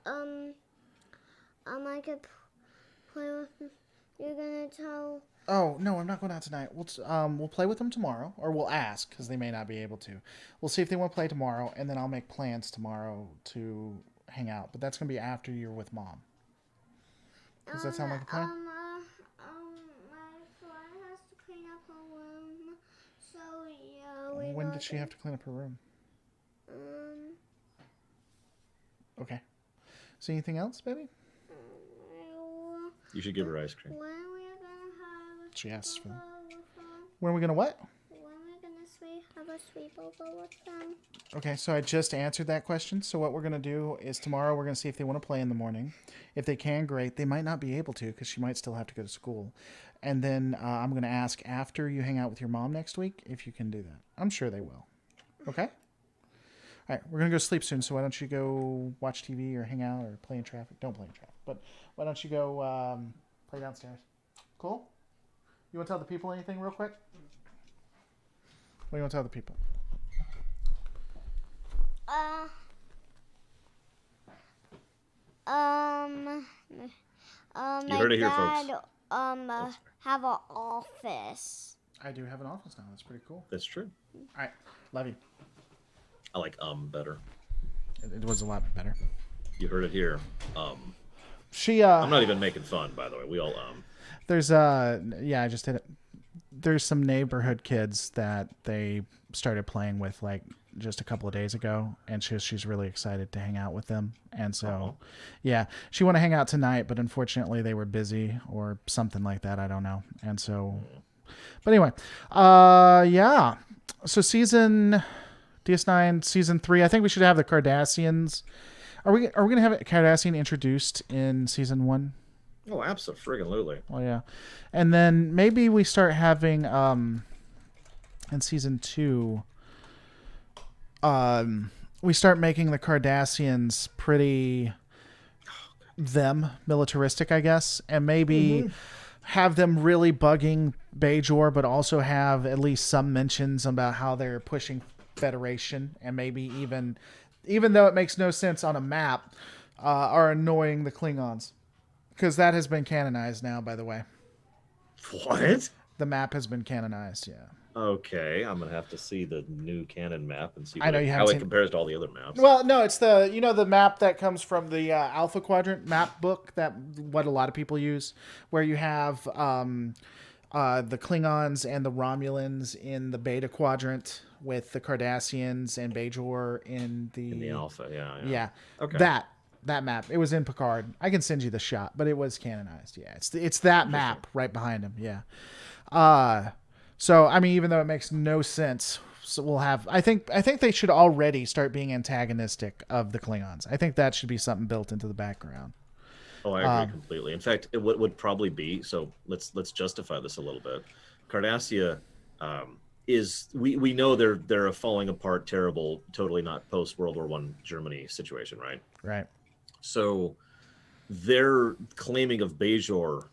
I could play with. You're gonna tell. Oh no, I'm not going out tonight. We'll play with them tomorrow, or we'll ask because they may not be able to. We'll see if they want to play tomorrow, and then I'll make plans tomorrow to hang out. But that's gonna be after you're with Mom. Does that sound like a plan? My friend has to clean up her room, so yeah. When did she have to clean up her room? Okay. So anything else, baby? You should give her ice cream. When are we gonna have? She asks for them. When are we gonna what? When are we gonna have a sleepover with them? Okay, so I just answered that question. So what we're going to do is tomorrow we're going to see if they want to play in the morning. If they can, great. They might not be able to because she might still have to go to school. And then I'm going to ask after you hang out with your mom next week if you can do that. I'm sure they will. Okay? All right, we're going to go sleep soon, so why don't you go watch TV or hang out or play in traffic? Don't play in traffic, but why don't you go play downstairs? Cool? You want to tell the people anything real quick? What do you want to tell the people? You heard it here, folks. Have an office. I do have an office now. That's pretty cool. That's true. All right. Love you. I like better. It was a lot better. You heard it here. She I'm not even making fun, by the way. We all There's I just did it. There's some neighborhood kids that they started playing with like just a couple of days ago, and she's really excited to hang out with them. And so, yeah, she wanted to hang out tonight, but unfortunately they were busy or something like that. I don't know. And so, but anyway, yeah. So season DS9 season 3. I think we should have the Cardassians. Are we gonna have a Cardassian introduced in season 1? Oh, absolutely. Oh yeah, and then maybe we start having in season 2. We start making the Cardassians pretty militaristic, I guess, and maybe have them really bugging Bajor, but also have at least some mentions about how they're pushing Federation, and maybe even though it makes no sense on a map, are annoying the Klingons. Because that has been canonized now, by the way. What? The map has been canonized, yeah. Okay, I'm gonna have to see the new canon map and see I know you how haven't it seen- compares to all the other maps. Well, no, it's the map that comes from the Alpha Quadrant map book, that what a lot of people use, where you have the Klingons and the Romulans in the Beta Quadrant with the Cardassians and Bajor in in the Alpha, yeah. Yeah. Okay. That map. It was in Picard. I can send you the shot, but it was canonized. Yeah, it's that map right behind him. Yeah. So I mean, even though it makes no sense, so we'll have. I think they should already start being antagonistic of the Klingons. I think that should be something built into the background. Oh, I agree completely. In fact, what would probably be, so let's justify this a little bit. Cardassia is we know they're a falling apart, terrible, totally not post World War I Germany situation, right? Right. So they're claiming of Bajor,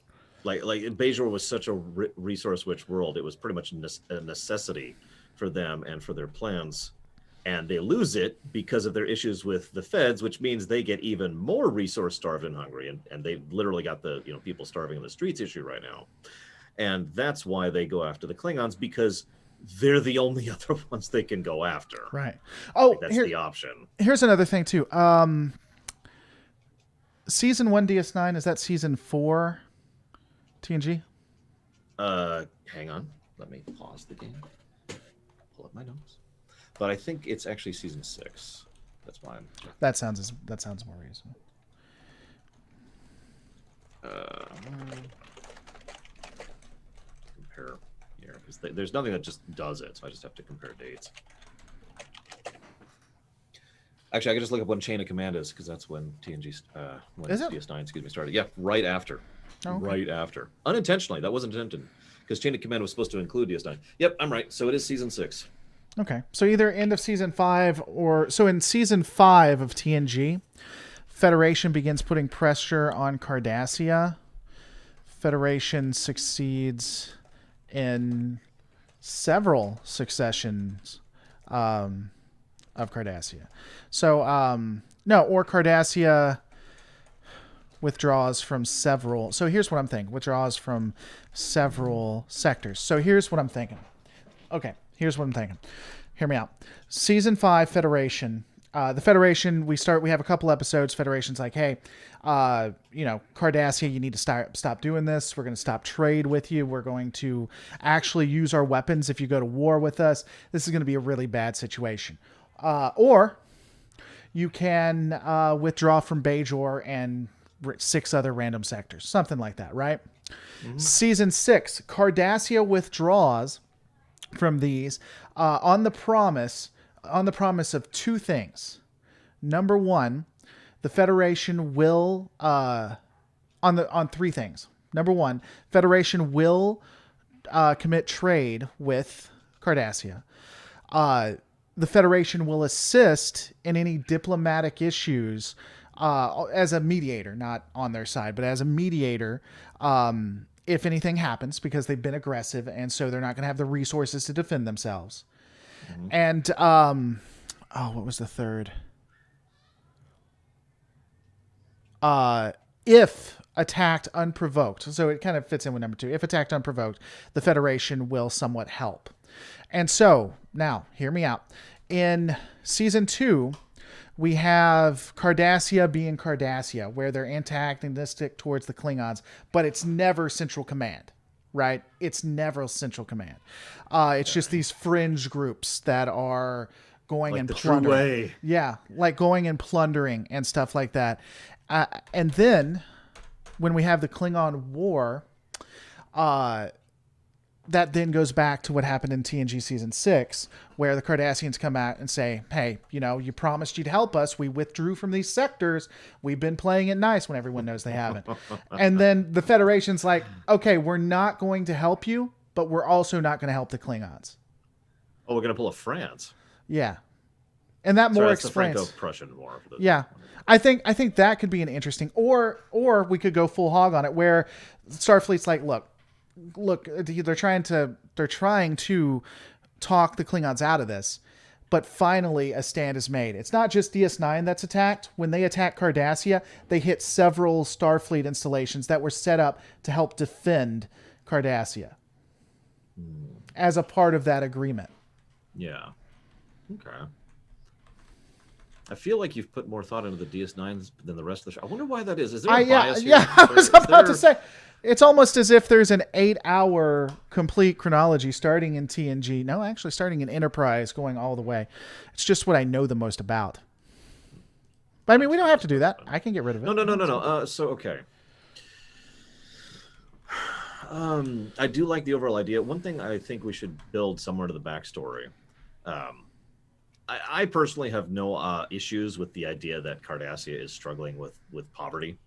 like Bajor was such a resource-rich world, it was pretty much a necessity for them and for their plans. And they lose it because of their issues with the feds, which means they get even more resource-starved and hungry. And they literally got the people starving in the streets issue right now. And that's why they go after the Klingons, because they're the only other ones they can go after. Right. Oh, that's the option. Here's another thing too. Season 1 DS9, is that season 4 TNG? Hang on. Let me pause the game. Pull up my notes. But I think it's actually season 6. That's why I'm checking. That sounds more reasonable. Compare here, because there's nothing that just does it, so I just have to compare dates. Actually, I can just look up when Chain of Command is, because that's when TNG, when DS9, started. Yeah, right after. Oh, okay. Right after. Unintentionally, that wasn't intended, because Chain of Command was supposed to include DS9. Yep, I'm right. So it is season 6. Okay, so either end of season 5 or so in season 5 of TNG, Federation begins putting pressure on Cardassia. Federation succeeds in several successions of Cardassia. So Cardassia withdraws from several. So here's what I'm thinking: withdraws from several sectors. So here's what I'm thinking. Okay. Here's what I'm thinking. Hear me out. Season 5, Federation. The Federation, we have a couple episodes. Federation's like, hey, Cardassia, you need to stop doing this. We're going to stop trade with you. We're going to actually use our weapons if you go to war with us. This is going to be a really bad situation. Or you can withdraw from Bajor and 6 other random sectors. Something like that, right? Mm-hmm. Season 6, Cardassia withdraws from these on the promise of 2 things. Number 1, the Federation will on 3 things. Number 1, Federation will commit trade with Cardassia. The Federation will assist in any diplomatic issues as a mediator, not on their side, but as a mediator. If anything happens, because they've been aggressive, and so they're not going to have the resources to defend themselves. Mm-hmm. And, what was the third? If attacked unprovoked, so it kind of fits in with number 2. If attacked unprovoked, the Federation will somewhat help. And so, now, hear me out. In season 2, we have Cardassia being Cardassia, where they're antagonistic towards the Klingons, but it's never Central Command, right? It's never Central Command. It's just these fringe groups that are going like and plundering. Yeah, like going and plundering and stuff like that. And then when we have the Klingon War, that then goes back to what happened in TNG Season 6, where the Cardassians come out and say, hey, you promised you'd help us. We withdrew from these sectors. We've been playing it nice when everyone knows they haven't. And then the Federation's like, okay, we're not going to help you, but we're also not going to help the Klingons. Oh, we're going to pull a France. Yeah. And that more explains the Franco-Prussian War. Yeah. I think that could be an interesting, or we could go full hog on it, where Starfleet's like, look, they're trying to talk the Klingons out of this, but finally a stand is made. It's not just DS9 that's attacked. When they attack Cardassia, they hit several Starfleet installations that were set up to help defend Cardassia. as a part of that agreement. Yeah. Okay. I feel like you've put more thought into the DS9s than the rest of the show. I wonder why that is. Is there a bias here? Yeah, I was about to say, it's almost as if there's an 8-hour complete chronology starting in TNG. No, actually starting in Enterprise, going all the way. It's just what I know the most about. But I mean, we don't have to do that. I can get rid of it. No. So, okay. I do like the overall idea. One thing I think we should build somewhere to the backstory. I personally have no issues with the idea that Cardassia is struggling with poverty,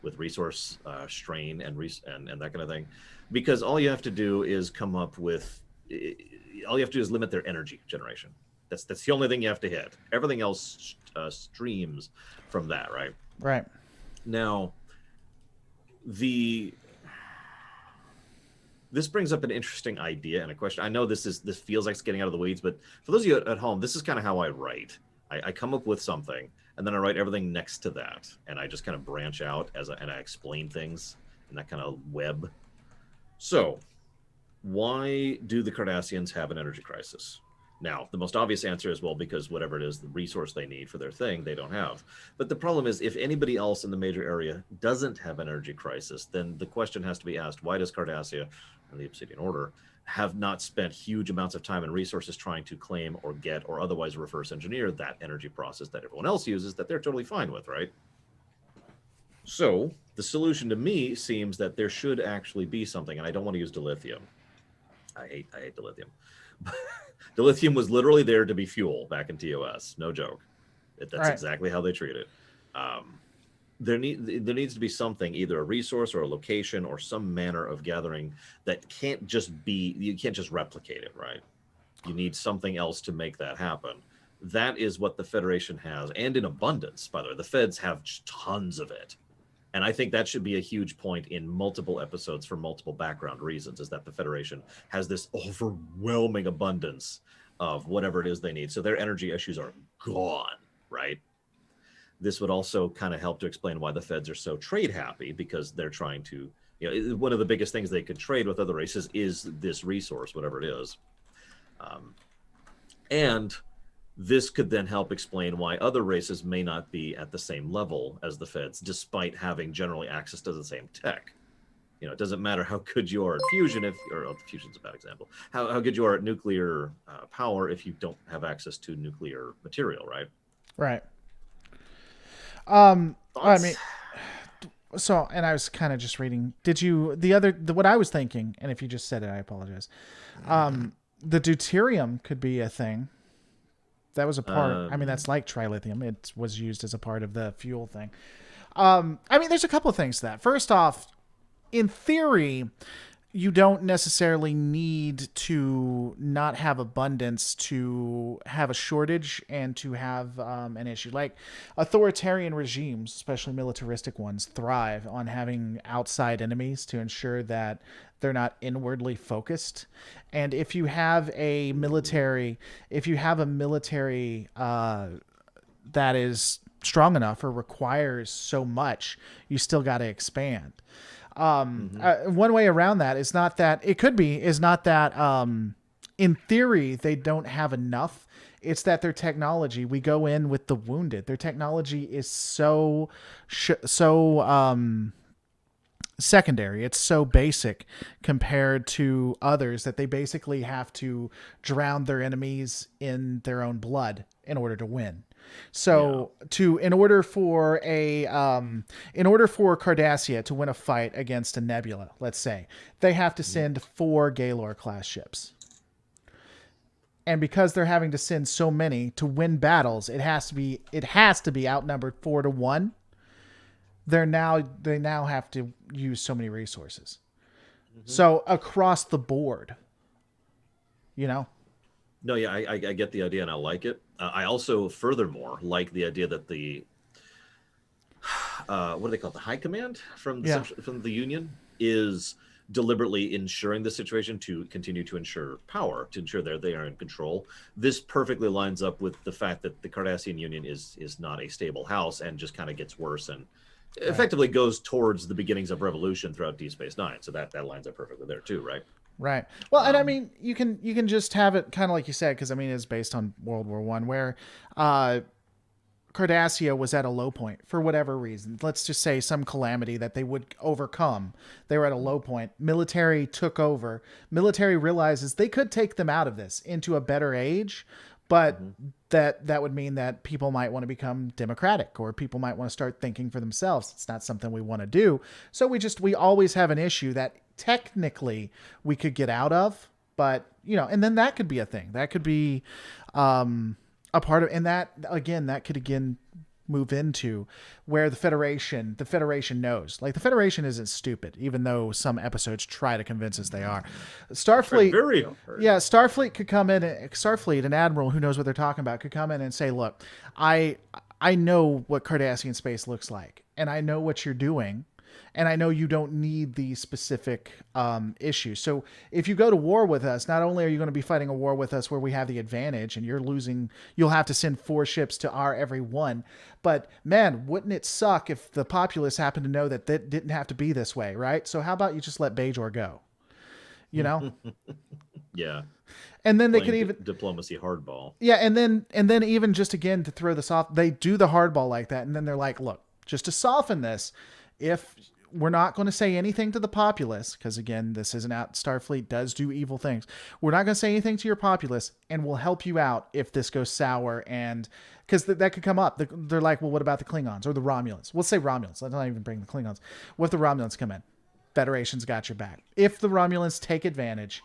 with resource strain and that kind of thing, because all you have to do is limit their energy generation. That's the only thing you have to hit. Everything else streams from that, right? Right. Now, this brings up an interesting idea and a question. I know this feels like it's getting out of the weeds, but for those of you at home, this is kind of how I write. I come up with something, and then I write everything next to that, and I just kind of branch out and I explain things in that kind of web. So, why do the Cardassians have an energy crisis? Now, the most obvious answer is, well, because whatever it is, the resource they need for their thing, they don't have. But the problem is, if anybody else in the major area doesn't have an energy crisis, then the question has to be asked, why does Cardassia and the Obsidian Order have not spent huge amounts of time and resources trying to claim or get or otherwise reverse engineer that energy process that everyone else uses that they're totally fine with, right? So the solution to me seems that there should actually be something, and I don't want to use dilithium. I hate dilithium. Dilithium was literally there to be fuel back in TOS. No joke. That's right. Exactly how they treat it. There needs to be something, either a resource or a location or some manner of gathering that can't just replicate it, right? You need something else to make that happen. That is what the Federation has, and in abundance, by the way. The Feds have tons of it. And I think that should be a huge point in multiple episodes for multiple background reasons, is that the Federation has this overwhelming abundance of whatever it is they need. So their energy issues are gone, right? This would also kind of help to explain why the Feds are so trade happy, because they're trying to, one of the biggest things they could trade with other races is this resource, whatever it is. And this could then help explain why other races may not be at the same level as the Feds, despite having generally access to the same tech. It doesn't matter how good you are at fusion, fusion's a bad example, how good you are at nuclear power if you don't have access to nuclear material, right? Right. I mean, so, and I was kind of just reading, what I was thinking, and if you just said it, I apologize. The deuterium could be a thing. That was a part. That's like trilithium. It was used as a part of the fuel thing. There's a couple of things to that. First off, in theory, you don't necessarily need to not have abundance to have a shortage and to have an issue. Like authoritarian regimes, especially militaristic ones, thrive on having outside enemies to ensure that they're not inwardly focused. And if you have a military that is strong enough or requires so much, you still got to expand. One way around that is not that in theory they don't have enough. It's that their technology, we go in with the wounded. Their technology is so secondary. It's so basic compared to others that they basically have to drown their enemies in their own blood in order to win. So in order for Cardassia to win a fight against a Nebula, let's say, they have to send 4 Gaylor class ships. And because they're having to send so many to win battles, it has to be outnumbered 4-1. They now have to use so many resources. So across the board, No, yeah, I get the idea and I like it. I also, furthermore, like the idea that the what do they call it? The High Command from the Union is deliberately ensuring the situation to continue to ensure power, to ensure they are in control. This perfectly lines up with the fact that the Cardassian Union is not a stable house and just kind of gets worse and effectively goes towards the beginnings of revolution throughout Deep Space Nine. So that lines up perfectly there too, right? Right. Well, and I mean, you can just have it kind of like you said, because I mean, it's based on World War One, where Cardassia was at a low point for whatever reason. Let's just say some calamity that they would overcome. They were at a low point. Military took over. Military realizes they could take them out of this into a better age, but that would mean that people might want to become democratic, or people might want to start thinking for themselves. It's not something we want to do. So we always have an issue that technically we could get out of, but and then that could be a thing. That could be a part of, and that could move into where the Federation knows. Like, the Federation isn't stupid, even though some episodes try to convince us they are. Starfleet, Starfleet could come in. Starfleet, an admiral who knows what they're talking about, could come in and say, "Look, I know what Cardassian space looks like, and I know what you're doing. And I know you don't need these specific issues. So if you go to war with us, not only are you going to be fighting a war with us where we have the advantage and you'll have to send 4 ships to our every one. But man, wouldn't it suck if the populace happened to know that didn't have to be this way, right? So how about you just let Bajor go? Yeah. And then they could even diplomacy hardball. Yeah, and then even just again to throw this off, they do the hardball like that, and then they're like, look, just to soften this, if we're not going to say anything to the populace, because again, this isn't out. Starfleet does do evil things. We're not going to say anything to your populace, and we'll help you out if this goes sour. And because that could come up. They're like, well, what about the Klingons or the Romulans? We'll say Romulans. Let's not even bring the Klingons. What if the Romulans come in? Federation's got your back. If the Romulans take advantage,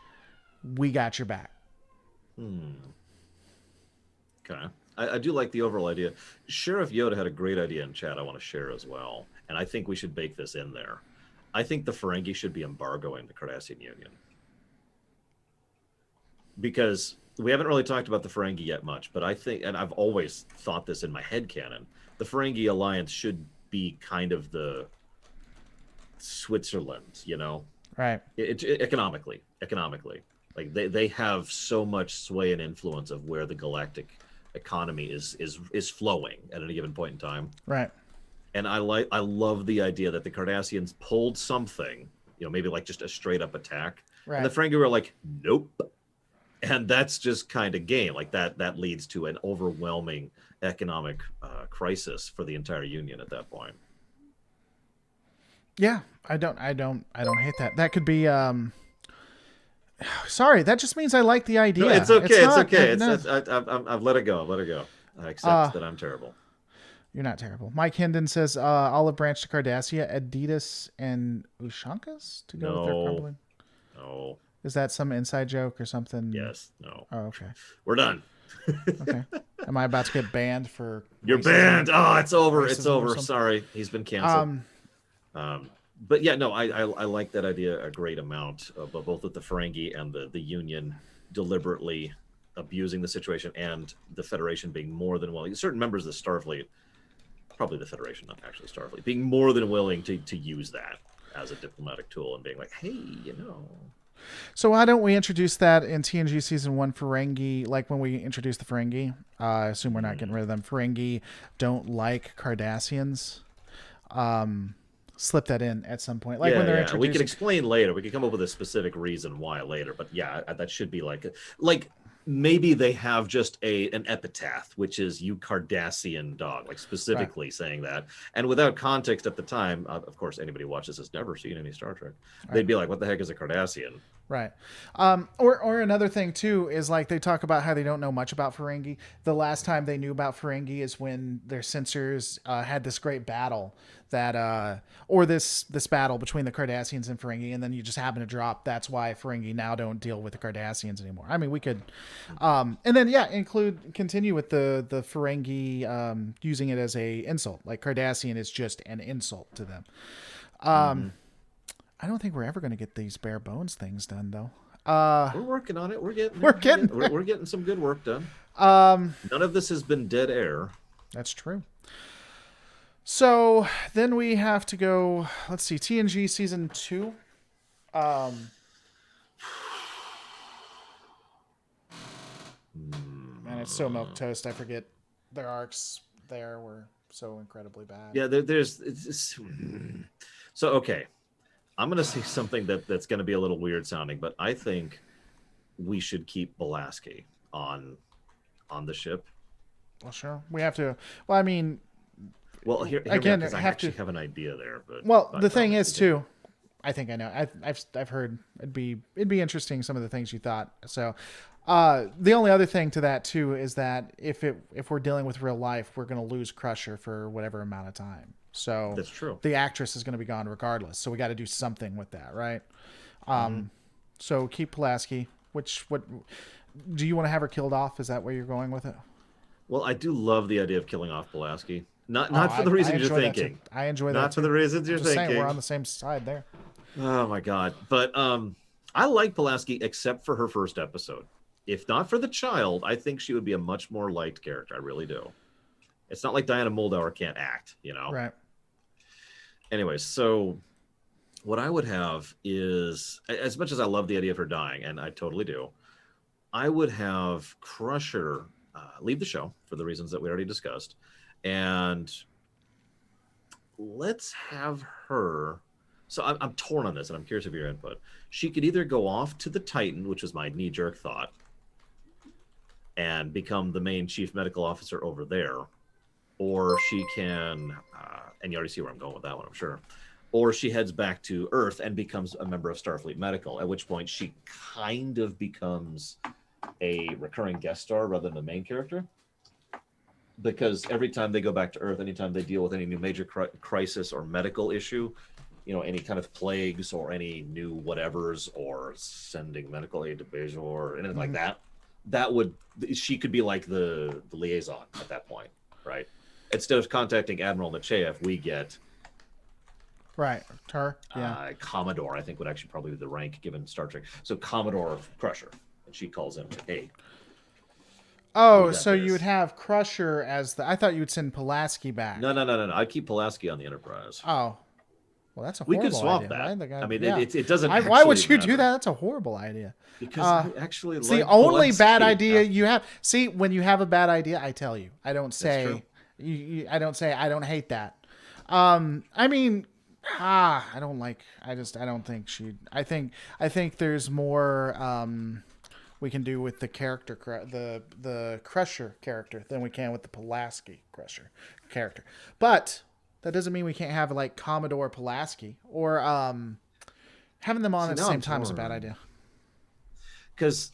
we got your back. Okay. I do like the overall idea. Sheriff Yoda had a great idea in chat I want to share as well. And I think we should bake this in there. I think the Ferengi should be embargoing the Cardassian Union. Because we haven't really talked about the Ferengi yet much, but I think, and I've always thought this in my headcanon, the Ferengi Alliance should be kind of the Switzerland, Right. Economically. Like they have so much sway and influence of where the galactic economy is flowing at any given point in time. Right. And I love the idea that the Cardassians pulled something, maybe like just a straight up attack. Right. And the Ferengi were like, nope. And that's just kind of game. Like that leads to an overwhelming economic crisis for the entire Union at that point. Yeah, I don't hate that. That could be sorry, that just means I like the idea. No, it's okay. It's okay. No. I've let it go. I accept that I'm terrible. You're not terrible. Mike Hendon says Olive Branch to Cardassia, Adidas, and Ushankas to go with their crumbling. No. Is that some inside joke or something? Yes. No. Oh, okay. We're done. Okay. Am I about to get banned for? You're banned. Oh, it's over. It's over. Sorry, he's been canceled. But yeah, no, I like that idea a great amount. But both with the Ferengi and the Union deliberately abusing the situation, and the Federation being more than willing. Certain members of the Starfleet, probably the Federation, not actually Starfleet, being more than willing to use that as a diplomatic tool and being like, hey, So why don't we introduce that in TNG Season 1 Ferengi, like when we introduce the Ferengi? I assume we're not getting rid of them. Ferengi don't like Cardassians. Slip that in at some point. Like when they're introducing... We can explain later. We can come up with a specific reason why later. But yeah, that should be like maybe they have just an epitaph, which is "you Cardassian dog," like specifically saying that, and without context at the time. Of course, anybody who watches has never seen any Star Trek. They'd be like, "What the heck is a Cardassian?" Right. Or another thing too is like they talk about how they don't know much about Ferengi. The last time they knew about Ferengi is when their sensors had this great battle or this battle between the Cardassians and Ferengi, and then you just happen to drop. That's why Ferengi now don't deal with the Cardassians anymore. I mean, we could, and then continue with the Ferengi using it as a insult. Like Cardassian is just an insult to them. I don't think we're ever going to get these bare bones things done, though. We're working on it. We're getting some good work done. None of this has been dead air. That's true. So then we have to go. Let's see, TNG Season 2. Man, it's so milquetoast. I forget their arcs there were so incredibly bad. Yeah, so okay. I'm going to say something that's going to be a little weird sounding, but I think we should keep Pulaski on the ship. Well, sure. We have to. Well, I mean, well, hear again, me out, I actually have an idea there. But well, the thing is too. I think I know. I've heard it'd be interesting some of the things you thought. So, the only other thing to that too is that if we're dealing with real life, we're going to lose Crusher for whatever amount of time. So that's true. The actress is going to be gone regardless. So we got to do something with that, right? So keep Pulaski. What do you want to have her killed off? Is that where you're going with it? Well, I do love the idea of killing off Pulaski. Not for the reasons you're thinking. I enjoy that. Not for the reasons you're thinking. Saying, we're on the same side there. Oh my god! But I like Pulaski except for her first episode. If not for the child, I think she would be a much more liked character. I really do. It's not like Diana Muldaur can't act, you know. Right. Anyways, so what I would have is, as much as I love the idea of her dying, and I totally do, I would have Crusher leave the show for the reasons that we already discussed, and let's have her. So I'm torn on this, and I'm curious of your input. She could either go off to the Titan, which was my knee-jerk thought, and become the main chief medical officer over there, or she can, and you already see where I'm going with that one, I'm sure, or she heads back to Earth and becomes a member of Starfleet Medical, at which point she kind of becomes a recurring guest star rather than the main character. Because every time they go back to Earth, anytime they deal with any new major crisis or medical issue, you know, any kind of plagues or any new whatevers, or sending medical aid to Bejor or anything like that, she could be like the liaison at that point, right? Instead of contacting Admiral Nechayev, we get her. Yeah. Commodore, I think, would actually probably be the rank given Star Trek. So Commodore Crusher, and she calls him, hey. Oh, so you would have Crusher as the. I thought you would send Pulaski back. No. I'd keep Pulaski on the Enterprise. Oh. Well, that's a horrible idea. We could swap that. I mean, it doesn't. Why would you do that? That's a horrible idea. Because I actually like the only Pulaski. bad idea you have. See, when you have a bad idea, I tell you. I don't say. I don't say I don't hate that. I mean, I don't like. I don't think she. I think there's more. We can do with the character, the Crusher character, than we can with the Pulaski Crusher character. But that doesn't mean we can't have like Commodore Pulaski, or having them on at the same time is a bad idea. Because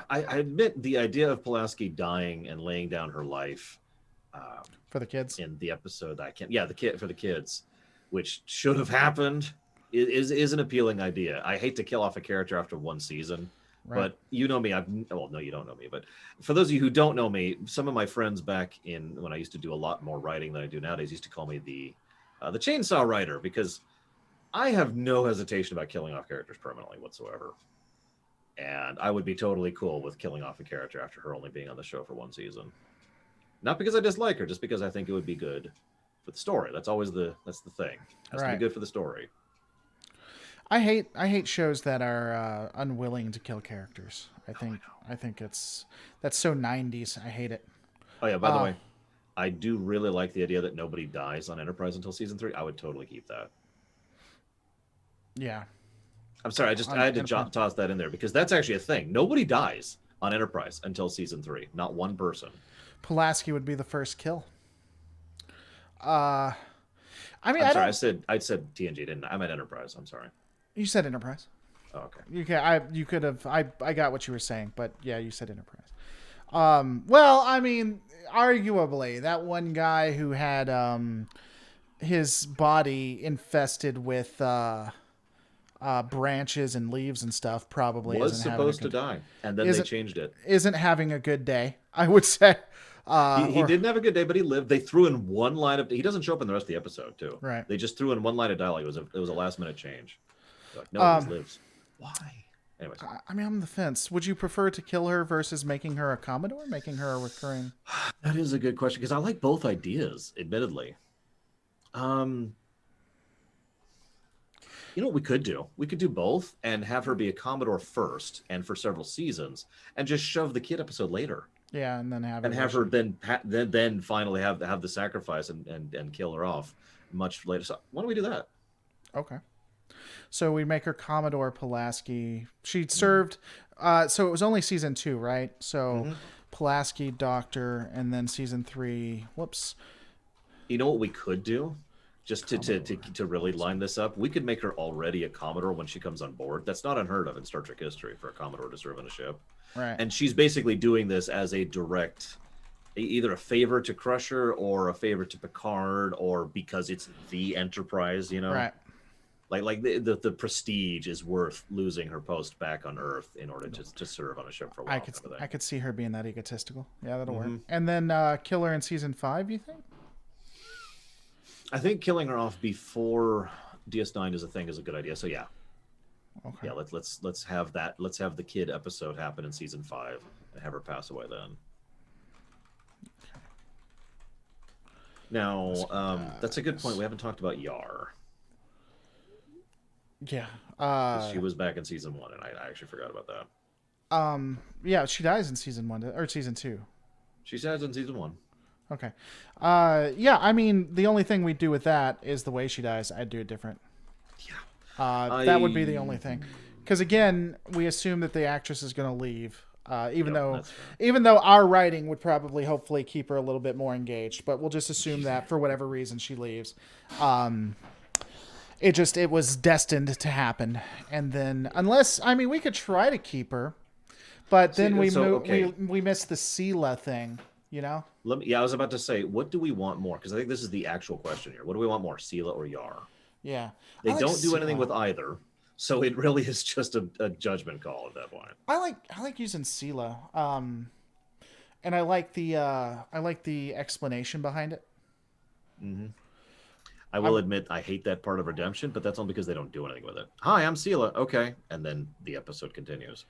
I admit the idea of Pulaski dying and laying down her life for the kids in the episode for the kids, which should have happened, is an appealing idea. I hate to kill off a character after one season. Right. But you know me, no, you don't know me. But for those of you who don't know me, some of my friends back in when I used to do a lot more writing than I do nowadays used to call me the chainsaw writer, because I have no hesitation about killing off characters permanently whatsoever. And I would be totally cool with killing off a character after her only being on the show for one season. Not because I dislike her, just because I think it would be good for the story. That's always the thing. It has to be good for the story. I hate shows that are unwilling to kill characters. I think that's so 90s. I hate it. Oh yeah, by the way, I do really like the idea that nobody dies on Enterprise until season 3. I would totally keep that. Yeah. I'm sorry, I had to toss that in there because that's actually a thing. Nobody dies on Enterprise until season 3. Not one person. Pulaski would be the first kill. I mean, I said TNG, didn't I? I meant Enterprise. I'm sorry. You said Enterprise. Oh, okay. You could have. I got what you were saying, but yeah, you said Enterprise. Well, I mean, arguably, that one guy who had his body infested with branches and leaves and stuff probably was supposed to die, and then they changed it. Isn't having a good day, I would say. He didn't have a good day, but he lived. They threw in one line of. He doesn't show up in the rest of the episode, too. Right. They just threw in one line of dialogue. It was a last minute change. Like, no, he lives. Why? Anyways. I mean, I'm on the fence. Would you prefer to kill her versus making her a Commodore, making her a recurring? That is a good question because I like both ideas, admittedly. You know what we could do? We could do both and have her be a Commodore first and for several seasons and just shove the kid episode later. Yeah, and then have her then finally have the sacrifice and kill her off much later. So why don't we do that? Okay. So we make her Commodore Pulaski. She served, so it was only season 2, right? So Pulaski, Doctor, and then season 3. Whoops. You know what we could do? Just to really line this up, we could make her already a Commodore when she comes on board. That's not unheard of in Star Trek history for a Commodore to serve on a ship. Right. And she's basically doing this as a direct, either a favor to Crusher or a favor to Picard, or because it's the Enterprise, you know? Right. Like the prestige is worth losing her post back on Earth in order to serve on a ship for a while. I could see her being that egotistical. Yeah, that'll work. And then kill her in season 5, you think? I think killing her off before DS9 is a thing is a good idea. So yeah. Okay. Yeah, let's have that. Let's have the kid episode happen in season 5 and have her pass away then. Now, that's a good point. We haven't talked about Yar. Yeah. She was back in season 1, and I actually forgot about that. Yeah, she dies in season 1 or season 2. She dies in season 1. Okay. Yeah, I mean, the only thing we do with that is the way she dies. I'd do it different. Yeah. That would be the only thing. Because again, we assume that the actress is going to leave, even though our writing would probably hopefully keep her a little bit more engaged. But we'll just assume that for whatever reason she leaves. It was destined to happen. And then, we could try to keep her, but then we missed the Sela thing. You know? I was about to say, what do we want more? Because I think this is the actual question here. What do we want more, Sela or Yar? Yeah. They don't do anything with either, so it really is just a judgment call at that point. I like using Sela, and I like the explanation behind it. Mm-hmm. I will admit I hate that part of Redemption, but that's only because they don't do anything with it. Hi, I'm Sela. Okay, and then the episode continues.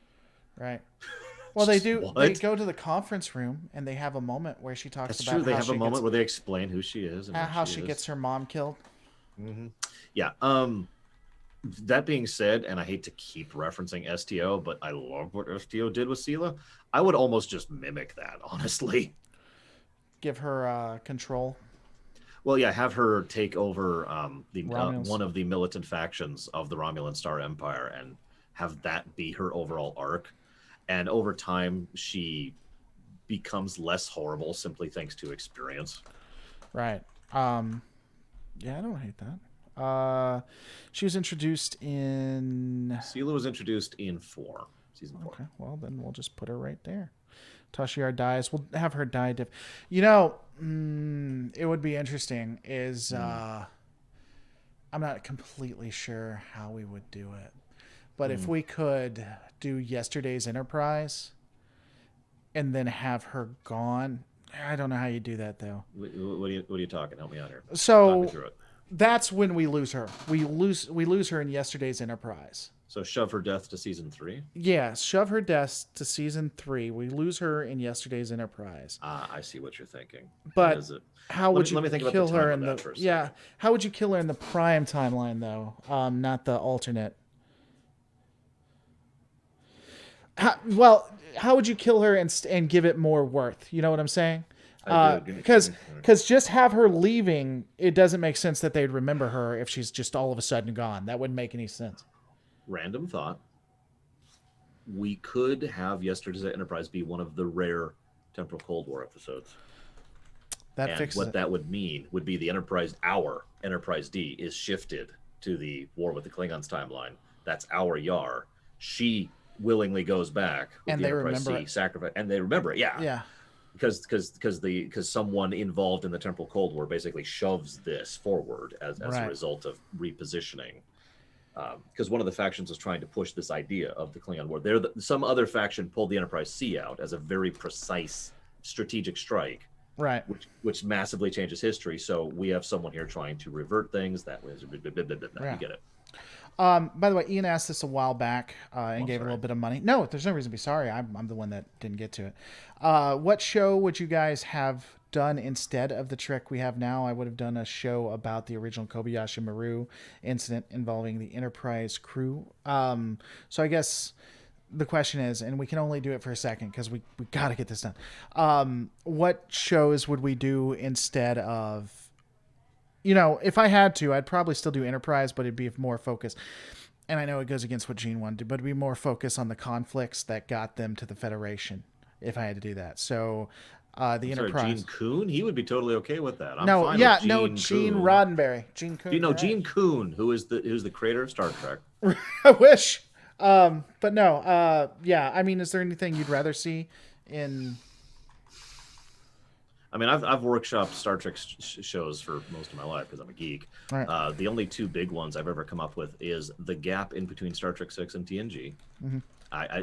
Right. Well, they do. What? They go to the conference room and they have a moment where she talks about. That's true. They have a moment where they explain who she is and how she gets her mom killed. Mm-hmm. Yeah. That being said, and I hate to keep referencing STO, but I love what STO did with Sela. I would almost just mimic that, honestly. Give her control. Well, yeah, have her take over one of the militant factions of the Romulan Star Empire and have that be her overall arc. And over time, she becomes less horrible simply thanks to experience. Right. Yeah, I don't hate that. She was introduced in... Sela was introduced in season 4. Okay, well, then we'll just put her right there. Tasha Yar dies. We'll have her die. You know, it would be interesting is... I'm not completely sure how we would do it. But if we could do Yesterday's Enterprise and then have her gone, I don't know how you do that though. What are you talking? Help me out here. So that's when we lose her. We lose her in Yesterday's Enterprise. So shove her death to season 3? Yeah, shove her death to season 3. We lose her in Yesterday's Enterprise. I see what you're thinking. But how would you kill her in the how would you kill her in the prime timeline though? Not the alternate. How would you kill her and give it more worth? You know what I'm saying? Because just have her leaving, it doesn't make sense that they'd remember her if she's just all of a sudden gone. That wouldn't make any sense. Random thought. We could have Yesterday's Enterprise be one of the rare Temporal Cold War episodes. That would mean would be the Enterprise, our Enterprise D, is shifted to the War with the Klingons timeline. That's our Yar. She willingly goes back with and the they Enterprise remember C it. Sacrifice, and they remember it. Yeah. Because someone involved in the Temporal Cold War basically shoves this forward as a result of repositioning. Because one of the factions was trying to push this idea of the Klingon War. Some other faction pulled the Enterprise C out as a very precise strategic strike, right? Which massively changes history. So we have someone here trying to revert things. That was you get it. By the way, Ian asked this a while back and gave a little bit of money. No, there's no reason to be sorry. I'm the one that didn't get to it. What show would you guys have done instead of the Trek we have now? I would have done a show about the original Kobayashi Maru incident involving the Enterprise crew. So I guess the question is, and we can only do it for a second because we got to get this done. What shows would we do instead of if I had to, I'd probably still do Enterprise, but it'd be more focused. And I know it goes against what Gene wanted, but it'd be more focused on the conflicts that got them to the Federation if I had to do that. So Enterprise. Gene Kuhn? He would be totally okay with that. Gene Roddenberry. Gene Kuhn. Gene Kuhn, who's the creator of Star Trek. I wish. But no, I mean, is there anything you'd rather see in... I mean, I've workshopped Star Trek shows for most of my life because I'm a geek. Right. The only two big ones I've ever come up with is the gap in between Star Trek 6 and TNG. Mm-hmm.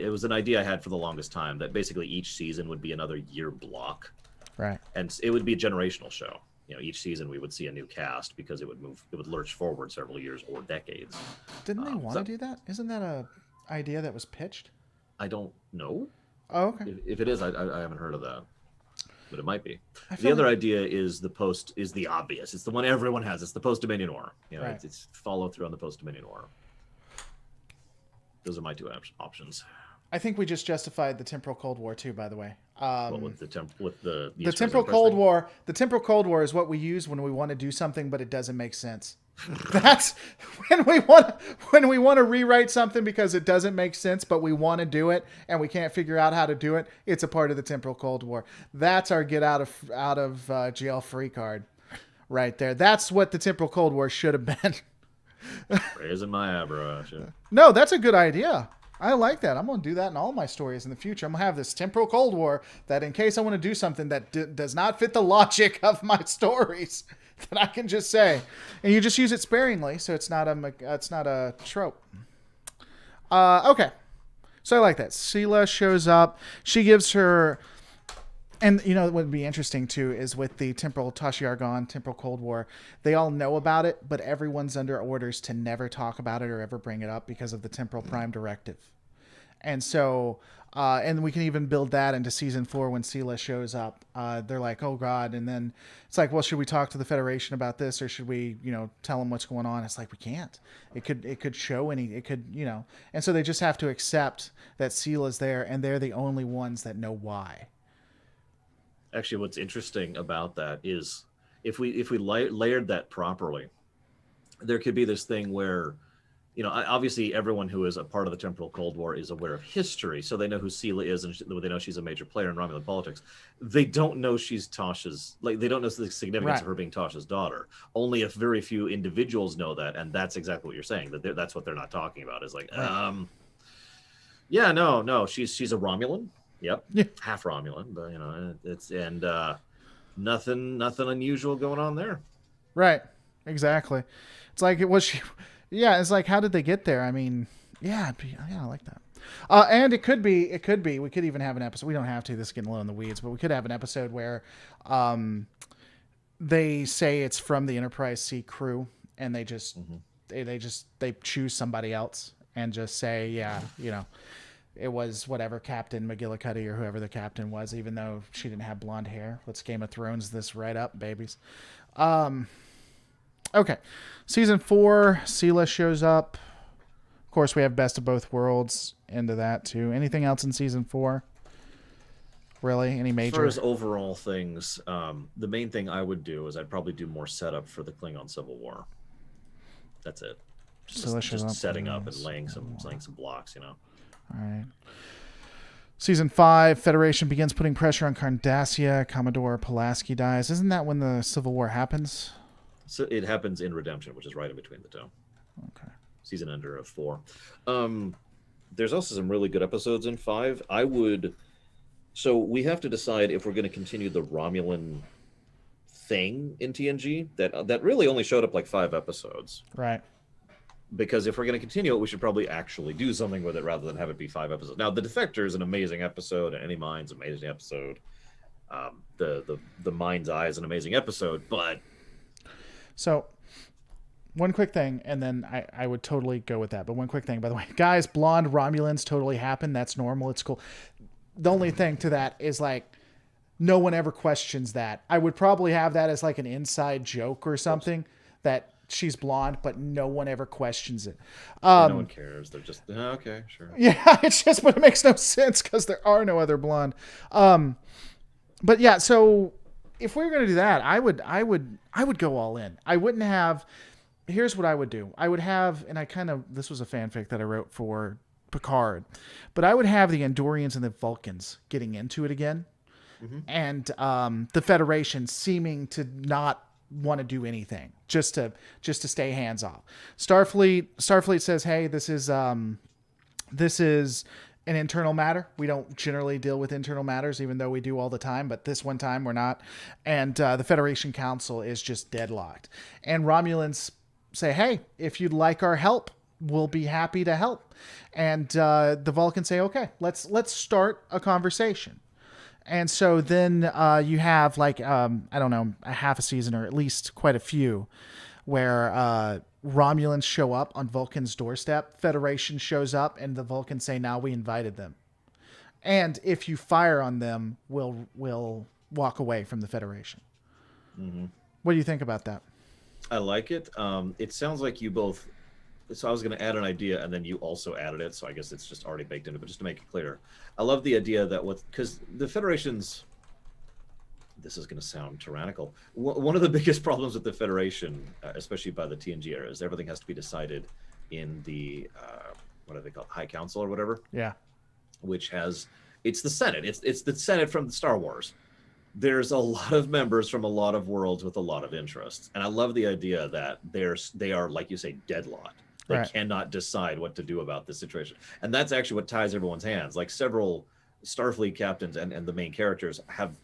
It was an idea I had for the longest time that basically each season would be another year block. Right. And it would be a generational show. Each season we would see a new cast because it would lurch forward several years or decades. Didn't they want to do that? Isn't that a idea that was pitched? I don't know. Oh, okay. If it is, I haven't heard of that. But it might be. The other idea is the obvious. It's the one everyone has. It's the post-Dominion War. Right. It's follow through on the post-Dominion War. Those are my two options. I think we just justified the temporal Cold War too, by the way. With the temporal Cold War. The temporal Cold War is what we use when we want to do something, but it doesn't make sense. That's when we want to rewrite something because it doesn't make sense, but we want to do it and we can't figure out how to do it. It's a part of the temporal Cold War. That's our get out of jail free card, right there. That's what the temporal Cold War should have been. Raising my eyebrow. No, that's a good idea. I like that. I'm going to do that in all my stories in the future. I'm going to have this temporal Cold War that in case I want to do something that does not fit the logic of my stories, that I can just say, and you just use it sparingly, so it's not a trope. Okay, so I like that. Sela shows up. She gives her, and what would be interesting too is with the temporal Tashi Argon, temporal Cold War, they all know about it, but everyone's under orders to never talk about it or ever bring it up because of the temporal prime directive. And so, and we can even build that into season 4 when Sela shows up. They're like, oh God. And then it's like, well, should we talk to the Federation about this or should we, tell them what's going on? It's like, we can't. It could show and so they just have to accept that Sela's there and they're the only ones that know why. Actually, what's interesting about that is if we layered that properly, there could be this thing where, obviously everyone who is a part of the temporal Cold War is aware of history, so they know who Sela is and they know she's a major player in Romulan politics. They don't know she's Tasha's, they don't know the significance of her being Tasha's daughter. Only if very few individuals know that, and that's exactly what you're saying. That's what they're not talking about. Is like, no, she's a Romulan. Yep, yeah. Half Romulan, but nothing unusual going on there. Right, exactly. It's like it's like, how did they get there? I mean, I like that. And it could be. We could even have an episode. We don't have to. This is getting low in the weeds, but we could have an episode where, they say it's from the Enterprise C crew, and they just they choose somebody else and just say, it was whatever Captain McGillicuddy or whoever the captain was, even though she didn't have blonde hair. Let's Game of Thrones this right up, babies. Okay. Season 4, Sela shows up. Of course, we have Best of Both Worlds into that, too. Anything else in Season 4? Really? Any major? As far as overall things, the main thing I would do is I'd probably do more setup for the Klingon Civil War. That's it. Just setting up and laying some blocks, All right. Season 5, Federation begins putting pressure on Cardassia. Commodore Pulaski dies. Isn't that when the Civil War happens? So it happens in Redemption, which is right in between the two. Okay. Season ender of 4. There's also some really good episodes in 5. So we have to decide if we're going to continue the Romulan thing in TNG. That really only showed up like 5 episodes. Right. Because if we're going to continue it, we should probably actually do something with it rather than have it be 5 episodes. Now, The Defector is an amazing episode, and Any Mind's an amazing episode. The Mind's Eye is an amazing episode, but... So, one quick thing, and then I would totally go with that. But one quick thing, by the way. Guys, blonde Romulans totally happen. That's normal. It's cool. The only thing to that is, like, no one ever questions that. I would probably have that as, like, an inside joke or something, that she's blonde, but no one ever questions it. No one cares. They're just, okay, sure. Yeah, it's just, but it makes no sense because there are no other blonde. But yeah, so if we were going to do that, I would go all in. I wouldn't have. Here's what I would do. I would have, and this was a fanfic that I wrote for Picard, but I would have the Andorians and the Vulcans getting into it again, and the Federation seeming to not want to do anything, just to stay hands off. Starfleet says, "Hey, this is an internal matter. We don't generally deal with internal matters, even though we do all the time. But this one time, we're not." And the Federation Council is just deadlocked. And Romulans say, "Hey, if you'd like our help, we'll be happy to help." And the Vulcans say, "Okay, let's start a conversation." And so then you have I don't know, a half a season or at least quite a few where Romulans show up on Vulcan's doorstep. Federation shows up and the Vulcans say, "Now we invited them. And if you fire on them, we'll walk away from the Federation." Mm-hmm. What do you think about that? I like it. It sounds like you both. So I was going to add an idea, and then you also added it. So I guess it's just already baked into it. But just to make it clear, I love the idea that because the Federation's. This is going to sound tyrannical. One of the biggest problems with the Federation, especially by the TNG era, is everything has to be decided in the what do they call it? High Council or whatever. Yeah. Which it's the Senate. It's the Senate from Star Wars. There's a lot of members from a lot of worlds with a lot of interests, and I love the idea that they are, like you say, deadlocked. They cannot decide what to do about this situation. And that's actually what ties everyone's hands. Like several Starfleet captains and the main characters have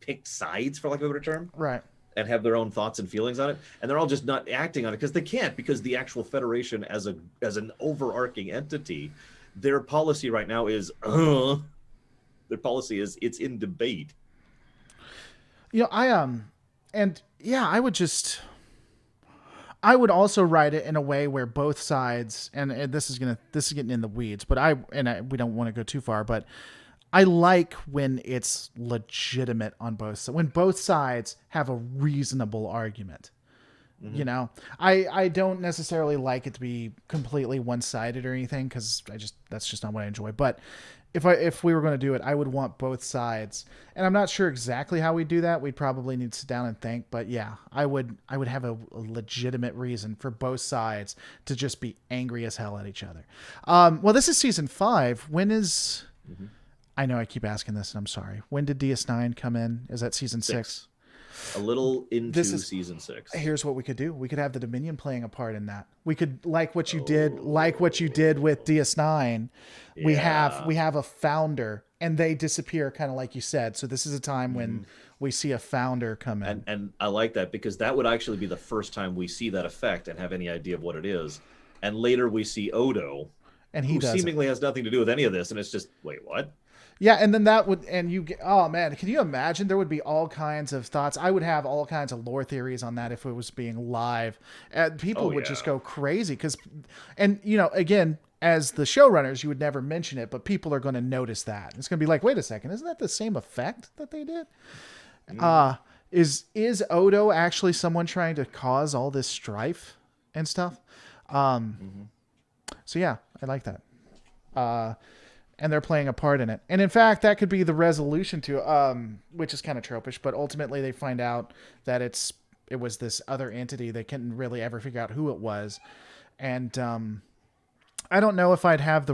picked sides, for lack of a better term. Right. And have their own thoughts and feelings on it. And they're all just not acting on it because they can't, because the actual Federation as an overarching entity, their policy right now is, their policy is it's in debate. You know, I would also write it in a way where both sides, and this is getting in the weeds, but we don't want to go too far, but I like when it's legitimate on both sides, when both sides have a reasonable argument. Mm-hmm. You know, I don't necessarily like it to be completely one-sided or anything, because that's just not what I enjoy. But if we were going to do it, I would want both sides, and I'm not sure exactly how we do that. We'd probably need to sit down and think, but yeah, I would have a legitimate reason for both sides to just be angry as hell at each other. Well, this is season 5. When is? Mm-hmm. I know I keep asking this, and I'm sorry. When did DS9 come in? Is that season 6? A little into season 6. Here's what we could do. We could have the Dominion playing a part in that. We could, like what you did with DS9. Yeah. We have a founder, and they disappear, kind of like you said. So this is a time when we see a founder come in. And I like that, because that would actually be the first time we see that effect and have any idea of what it is. And later we see Odo, and who seemingly has nothing to do with any of this, and it's just, wait, what? Yeah, and then that would, and you get, oh man, can you imagine? There would be all kinds of thoughts. I would have all kinds of lore theories on that if it was being live. People would just go crazy and you know, again, as the showrunners, you would never mention it, but people are going to notice that. It's going to be like, wait a second, isn't that the same effect that they did? Is Odo actually someone trying to cause all this strife and stuff? So yeah, I like that. And they're playing a part in it. And in fact, that could be the resolution to which is kind of tropish, but ultimately they find out that it was this other entity. They couldn't really ever figure out who it was. And I don't know if I'd have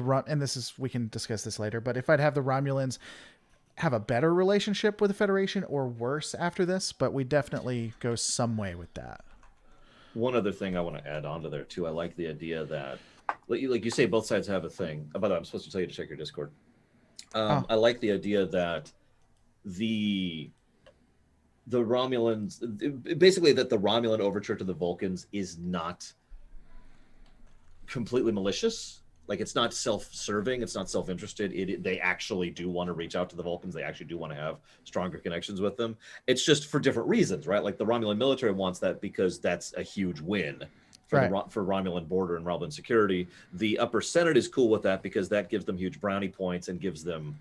we can discuss this later, but if I'd have the Romulans have a better relationship with the Federation or worse after this, but we definitely go some way with that. One other thing I want to add on to there too. I like the idea that, like you say, both sides have a thing. By the way, I'm supposed to tell you to check your Discord. I like the idea that the Romulans, basically that the Romulan overture to the Vulcans is not completely malicious. Like, it's not self-serving. It's not self-interested. They actually do want to reach out to the Vulcans. They actually do want to have stronger connections with them. It's just for different reasons, right? Like the Romulan military wants that because that's a huge win for Romulan border and Romulan security. The Upper Senate is cool with that because that gives them huge brownie points and gives them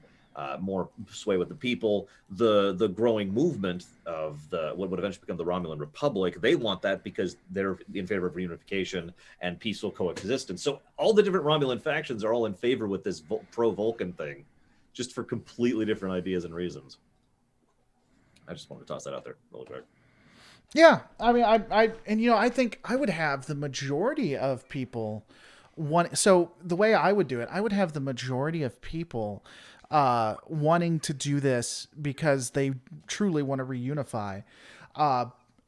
more sway with the people. The growing movement of what would eventually become the Romulan Republic, they want that because they're in favor of reunification and peaceful coexistence. So all the different Romulan factions are all in favor with this pro-Vulcan thing, just for completely different ideas and reasons. I just wanted to toss that out there really quick. Yeah, I mean, I think I would have the majority of people want. So the way I would do it, I would have the majority of people wanting to do this because they truly want to reunify.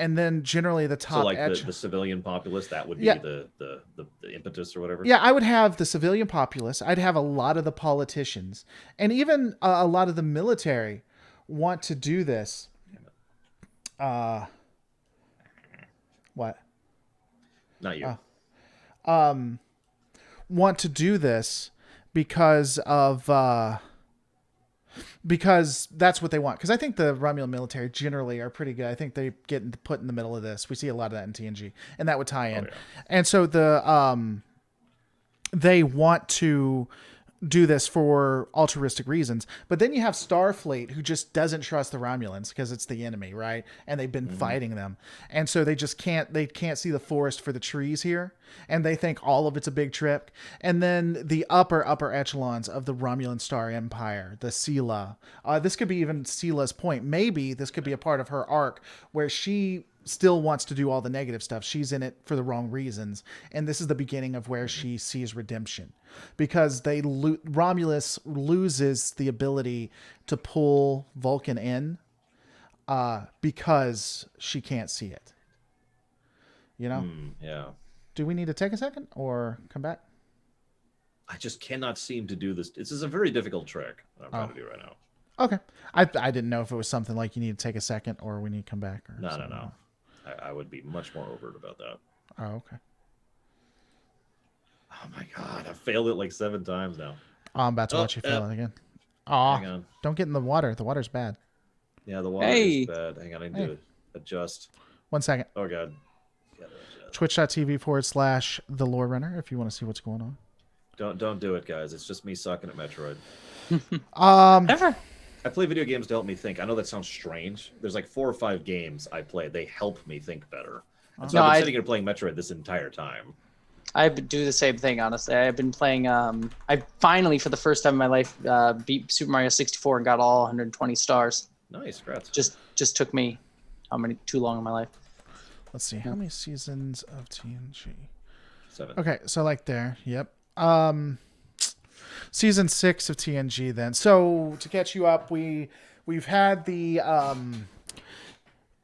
And then generally the top So like edge, the civilian populace, that would be the impetus or whatever. yeah, I would have the civilian populace. I'd have a lot of the politicians and even a lot of the military want to do this. What? Not you. Want to do this because of because that's what they want. Because I think the Romulan military generally are pretty good. I think they get put in the middle of this. We see a lot of that in TNG, and that would tie in. Oh, yeah. And so they want to do this for altruistic reasons. But then you have Starfleet, who just doesn't trust the Romulans because it's the enemy, right? And they've been fighting them. And so they just can't see the forest for the trees here. And they think all of it's a big trick. And then the upper echelons of the Romulan Star Empire, the Sela. This could be even Sela's point. Maybe this could be a part of her arc where she still wants to do all the negative stuff. She's in it for the wrong reasons. And this is the beginning of where she sees redemption. Because Romulus loses the ability to pull Vulcan in because she can't see it. You know? Yeah. Do we need to take a second or come back? I just cannot seem to do this. This is a very difficult trick that I'm trying to do right now. Okay. I didn't know if it was something like you need to take a second or we need to come back. Or No. I would be much more overt about that. Oh, okay. Oh my god, I've failed it like 7 times now. Oh, I'm about to watch you fail it again. Aw, hang on. Don't get in the water. The water's bad. Yeah, the water is bad. Hang on, I need to adjust. 1 second. Oh god. Twitch.tv/The Lore Runner if you want to see what's going on. Don't do it, guys. It's just me sucking at Metroid. Never. I play video games to help me think. I know that sounds strange. There's like 4 or 5 games I play. They help me think better. And so I've been sitting here playing Metroid this entire time. I do the same thing, honestly. I've been playing. I finally, for the first time in my life, beat Super Mario 64 and got all 120 stars. Nice, congrats. Just took me too long in my life. Let's see. How many seasons of TNG? 7. Okay, so like there. Yep. Season 6 of TNG then. So to catch you up, we've had the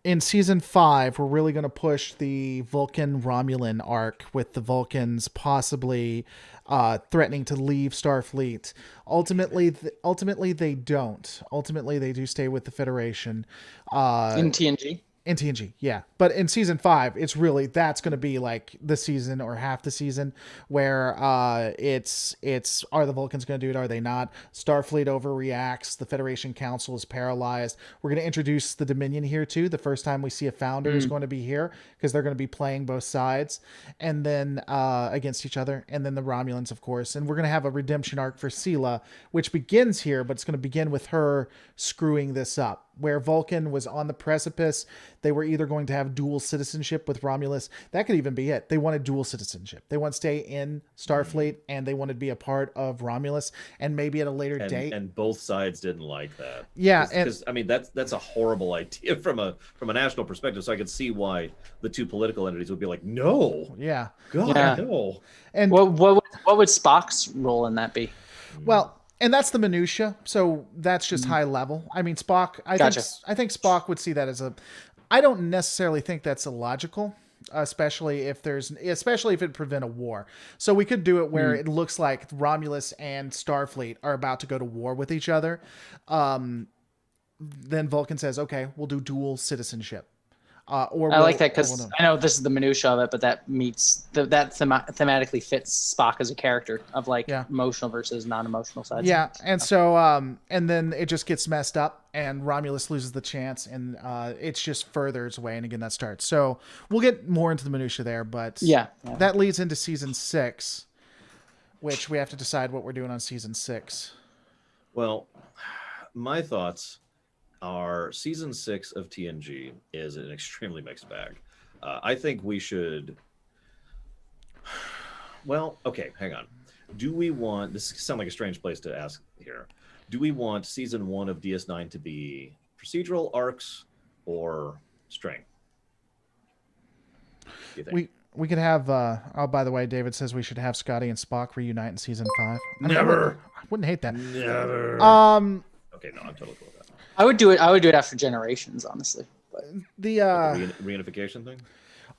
in season 5, we're really going to push the Vulcan Romulan arc with the Vulcans possibly threatening to leave Starfleet. Ultimately they don't. Ultimately they do stay with the Federation. In TNG. In TNG, yeah. But in season 5, it's really, that's going to be like the season or half the season where it's are the Vulcans going to do it? Are they not? Starfleet overreacts. The Federation Council is paralyzed. We're going to introduce the Dominion here too. The first time we see a founder is going to be here because they're going to be playing both sides and then against each other. And then the Romulans, of course. And we're going to have a redemption arc for Sela, which begins here, but it's going to begin with her screwing this up. Where Vulcan was on the precipice, they were either going to have dual citizenship with Romulus. That could even be it. They wanted dual citizenship. They want to stay in Starfleet, and they wanted to be a part of Romulus, and maybe at a later date. And both sides didn't like that. Yeah, because I mean that's a horrible idea from a national perspective. So I could see why the 2 political entities would be like, no, yeah, God, Yeah. no. And What would Spock's role in that be? well. And that's the minutia, so that's just high level. I mean, Spock. I think Spock would see that as a. I don't necessarily think that's illogical, especially if it would prevent a war. So we could do it where it looks like Romulus and Starfleet are about to go to war with each other. Then Vulcan says, "Okay, we'll do dual citizenship." I like that because I know this is the minutia of it, but that thematically fits Spock as a character of like emotional versus non-emotional sides. Yeah, and so and then it just gets messed up, and Romulus loses the chance, and it's just furthers away, and again that starts. So we'll get more into the minutia there, but that leads into season 6, which we have to decide what we're doing on season 6. Well, my thoughts. Our season 6 of TNG is an extremely mixed bag. I think we should. Well, okay, hang on. Do we want? This sounds like a strange place to ask here. Do we want season 1 of DS9 to be procedural, arcs, or string? Do you think? We could have. Oh, by the way, David says we should have Scotty and Spock reunite in season 5. Never. I wouldn't hate that. Never. Okay, no, I'm totally cool with that. I would do it after Generations, honestly. But... The reunification thing.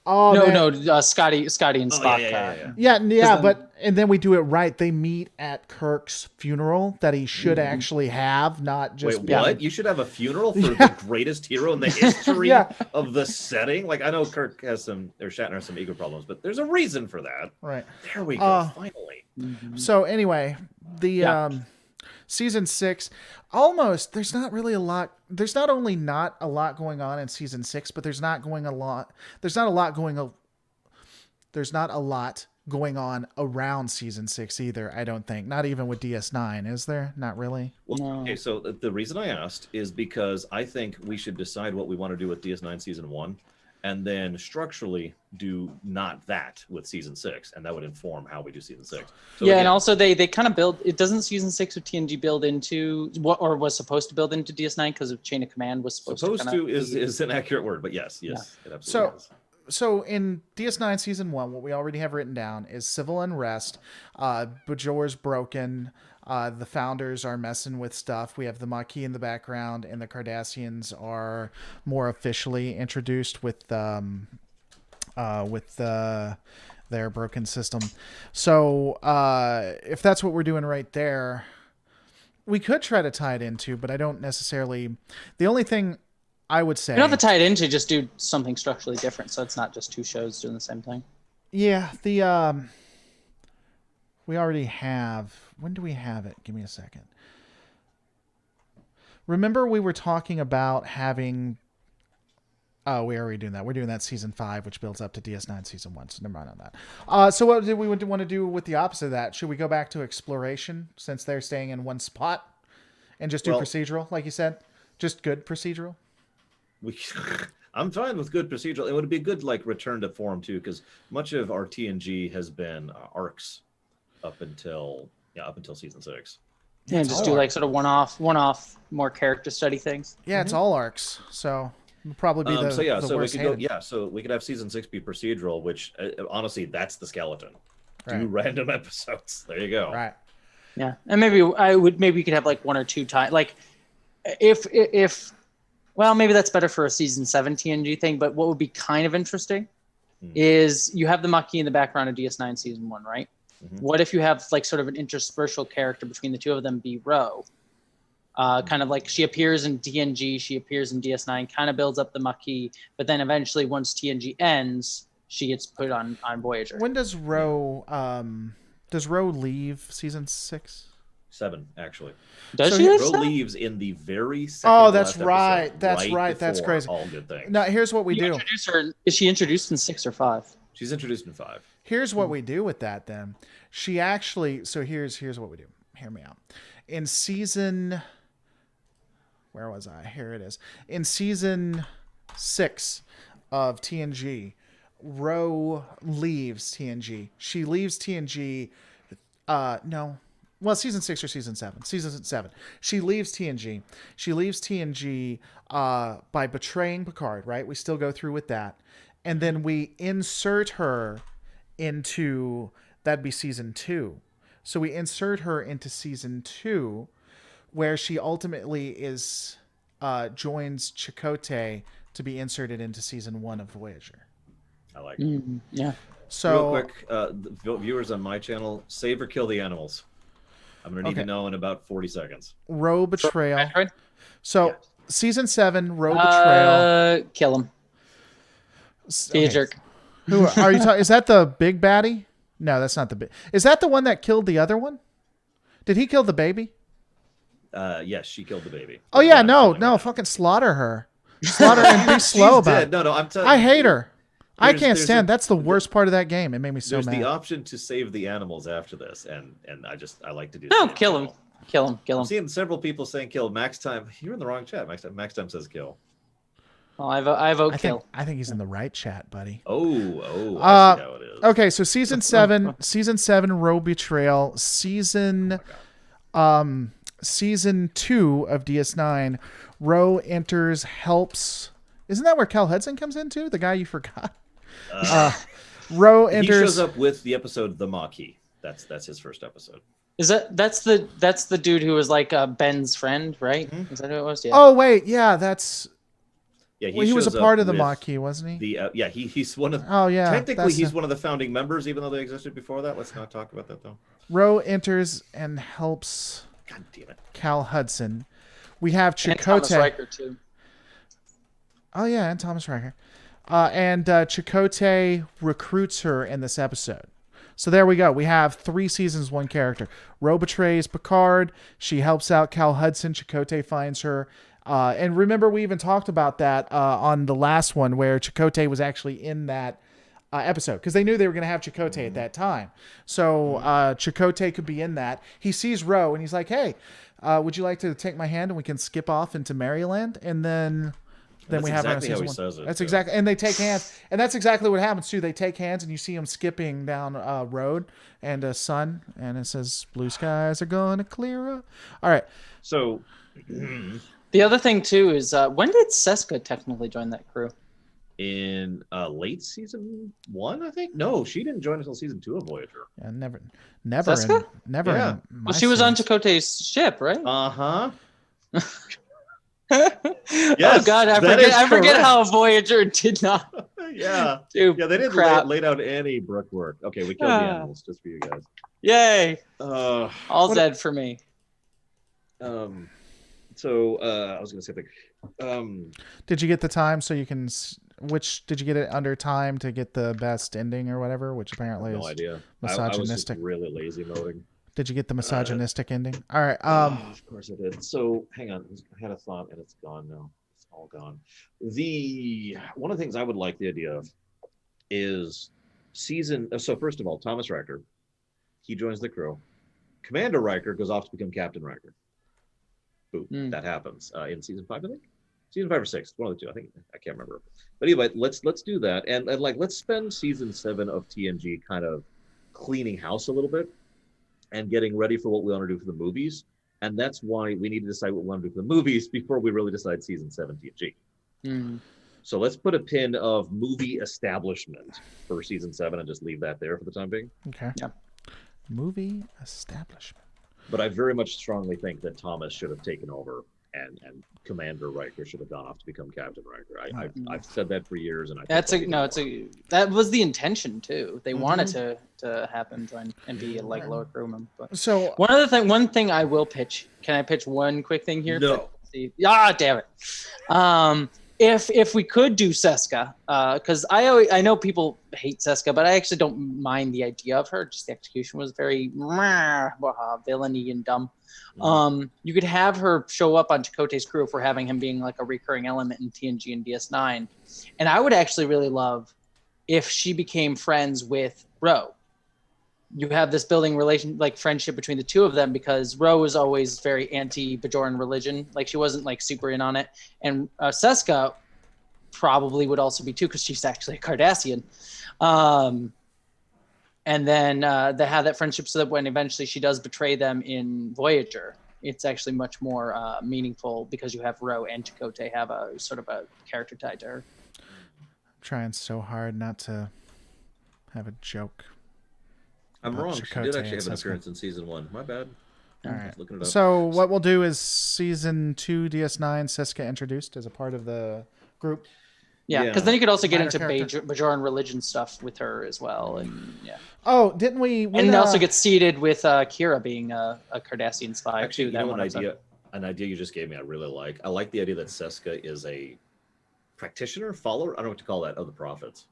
Oh no, Scotty and Spock. Yeah, but and then we do it right. They meet at Kirk's funeral that he should actually have, not just. Wait, what? You should have a funeral for the greatest hero in the history of the setting. Like, I know Kirk has Shatner has some ego problems, but there's a reason for that. Right. There we go. Finally. So anyway, the season 6, almost. There's not really a lot. There's not only not a lot going on in season 6, but there's not a lot going on around season 6 either. I don't think. Not even with DS9, is there? Not really. Well, okay. So the reason I asked is because I think we should decide what we want to do with DS9 season 1, and then structurally do not that with season 6, and that would inform how we do season 6. So and also they kind of build. It doesn't season 6 of TNG build into what, or was supposed to build into DS9 because of Chain of Command was supposed to is an accurate word, but yes, it absolutely is. So in DS9 season 1, what we already have written down is civil unrest. Bajor's broken. The founders are messing with stuff. We have the Maquis in the background, and the Cardassians are more officially introduced with their broken system. So if that's what we're doing right there, we could try to tie it into, but I don't necessarily. The only thing I would say, you don't have to tie it into, just do something structurally different, so it's not just two shows doing the same thing. Yeah, we already have. When do we have it? Give me a second. Remember, we were talking about having. Oh, we're already doing that. We're doing that season 5, which builds up to DS9 season 1. So never mind on that. So what did we want to do with the opposite of that? Should we go back to exploration since they're staying in one spot, and just do procedural, like you said, just good procedural? I'm fine with good procedural. It would be a good return to form too, because much of our TNG has been arcs up until season 6. Yeah, and just do sort of one-off, more character study things. Yeah, it's all arcs, so it'll probably be the worst. So we could have season 6 be procedural, which honestly, that's the skeleton. Right. Do random episodes. There you go. Right. Yeah, and maybe we could have 1 or 2 times. If well, maybe that's better for a season 7 TNG thing. But what would be kind of interesting is you have the Maquis in the background of DS9 season 1, right? Mm-hmm. What if you have sort of an interspersal character between the two of them be Ro? Kind of like she appears in TNG, she appears in DS9, kind of builds up the Maquis, but then eventually once TNG ends, she gets put on Voyager. When does Ro leave season 6? 7, actually. Does she? Ro leaves in the very second. Oh, that's right. Episode, that's right. That's crazy. All good things. Now, here's what we do. Is she introduced in 6 or 5? She's introduced in 5. Here's what we do with that then. She actually, so here's what we do. Hear me out. In season, where was I? Here it is. In season 6 of TNG, Ro leaves TNG. She leaves TNG. No. Well, season 6 or season 7? Season 7. She leaves TNG. She leaves TNG by betraying Picard, right? We still go through with that. And then we insert her into, that'd be season 2. So we insert her into season 2, where she ultimately joins Chakotay to be inserted into season 1 of Voyager. I like it. Yeah. So real quick, the viewers on my channel, save or kill the animals. I'm going to need to know in about 40 seconds. Ro betrayal. So season 7, Ro betrayal. Kill him. Be a jerk. Who are you talking? Is that the big baddie? No, that's not the big. Is that the one that killed the other one? Did he kill the baby? Yes, she killed the baby. Oh yeah, no, fucking slaughter her. Slaughter and be slow about it. No, I'm telling you. I hate her. I can't stand. That's the worst part of that game. It made me so mad. There's the option to save the animals after this, and I like to do. No, kill him. Kill him. I'm seeing several people saying kill. Max Time, you're in the wrong chat. Max Time says kill. Well, I vote kill. I think he's in the right chat, buddy. I see how it is. Okay, so season 7, Ro betrayal. Season season 2 of DS9, Ro enters, helps. Isn't that where Cal Hudson comes into? The guy you forgot. Ro enters. He shows up with the episode The Maquis. That's his first episode. Is that's the dude who was like Ben's friend, right? Mm-hmm. Is that who it was? Yeah. Oh wait, yeah, that's. Yeah, he was a part of the Maquis, wasn't he? He's one of. Oh yeah. Technically, he's one of the founding members, even though they existed before that. Let's not talk about that though. Ro enters and helps. God damn it. Cal Hudson. We have Chakotay. And Thomas Riker too. Oh yeah, and Thomas Riker. And Chakotay recruits her in this episode. So there we go. We have 3 seasons, 1 character. Ro betrays Picard. She helps out Cal Hudson. Chakotay finds her. And remember, we even talked about that on the last one where Chakotay was actually in that episode because they knew they were going to have Chakotay at that time. So Chakotay could be in that. He sees Ro and he's like, hey, would you like to take my hand and we can skip off into Maryland? And then we have exactly how he one. says it. That's exactly, and they take hands, and that's exactly what happens too. They take hands, and you see them skipping down road and a sun, and it says blue skies are gonna clear up. All right. So the other thing too is when did Seska technically join that crew? In late season 1, I think. No, she didn't join until season 2 of Voyager. Yeah, never. Seska? Never. Yeah. Well, she was on Chakotay's ship, right? Yes, oh God, I forget how Voyager did not. Yeah, do they didn't lay down any brickwork. Okay, we killed the animals just for you guys. Yay! All dead for me. So I was gonna say did you get the time so you can? Did you get it under time to get the best ending or whatever? Which apparently is idea. Misogynistic. I was just really lazy moding. Did you get the misogynistic ending? All right. Of course I did. So hang on, I had a thought and it's gone now. It's all gone. One of the things I would like the idea of is so first of all, Thomas Riker, he joins the crew. Commander Riker goes off to become Captain Riker. Boom. That happens in season 5, I think. Season 5 or 6, one of the two. I think I can't remember. But anyway, let's do that and let's spend season 7 of TNG kind of cleaning house a little bit and getting ready for what we want to do for the movies. And that's why we need to decide what we want to do for the movies before we really decide season 7 TNG. Mm. So let's put a pin of movie establishment for season 7 and just leave that there for the time being. Okay. Yeah. Movie establishment. But I very much strongly think that Thomas should have taken over and Commander Riker should have gone off to become Captain Riker. I've said that for years, and that was the intention too. They wanted to have him join and be like lower crewman. But so one thing I will pitch. Can I pitch one quick thing here? No. Damn it. If we could do Seska, because I know people hate Seska, but I actually don't mind the idea of her. Just the execution was very villainy and dumb. You could have her show up on Chakotay's crew if we're having him being like a recurring element in TNG and DS9, and I would actually really love if she became friends with Ro. You have this building relation, like friendship between the two of them, because Ro was always very anti-Bajoran religion. Like she wasn't like super in on it. And Seska probably would also be too, because she's actually a Cardassian. And then they have that friendship so that when eventually she does betray them in Voyager, it's actually much more meaningful because you have Ro and Chakotay have a sort of a character tied to her. I'm trying so hard not to have a joke. I'm wrong. She did actually have an appearance in season 1. My bad. All right. So what we'll do is season 2 DS9, Seska introduced as a part of the group. Yeah, because then you could also get into Bajoran religion stuff with her as well, and yeah. Oh, didn't we? And also get seated with Kira being a Cardassian spy. Actually, an idea you just gave me, I really like. I like the idea that Seska is a practitioner, follower. I don't know what to call that of the prophets.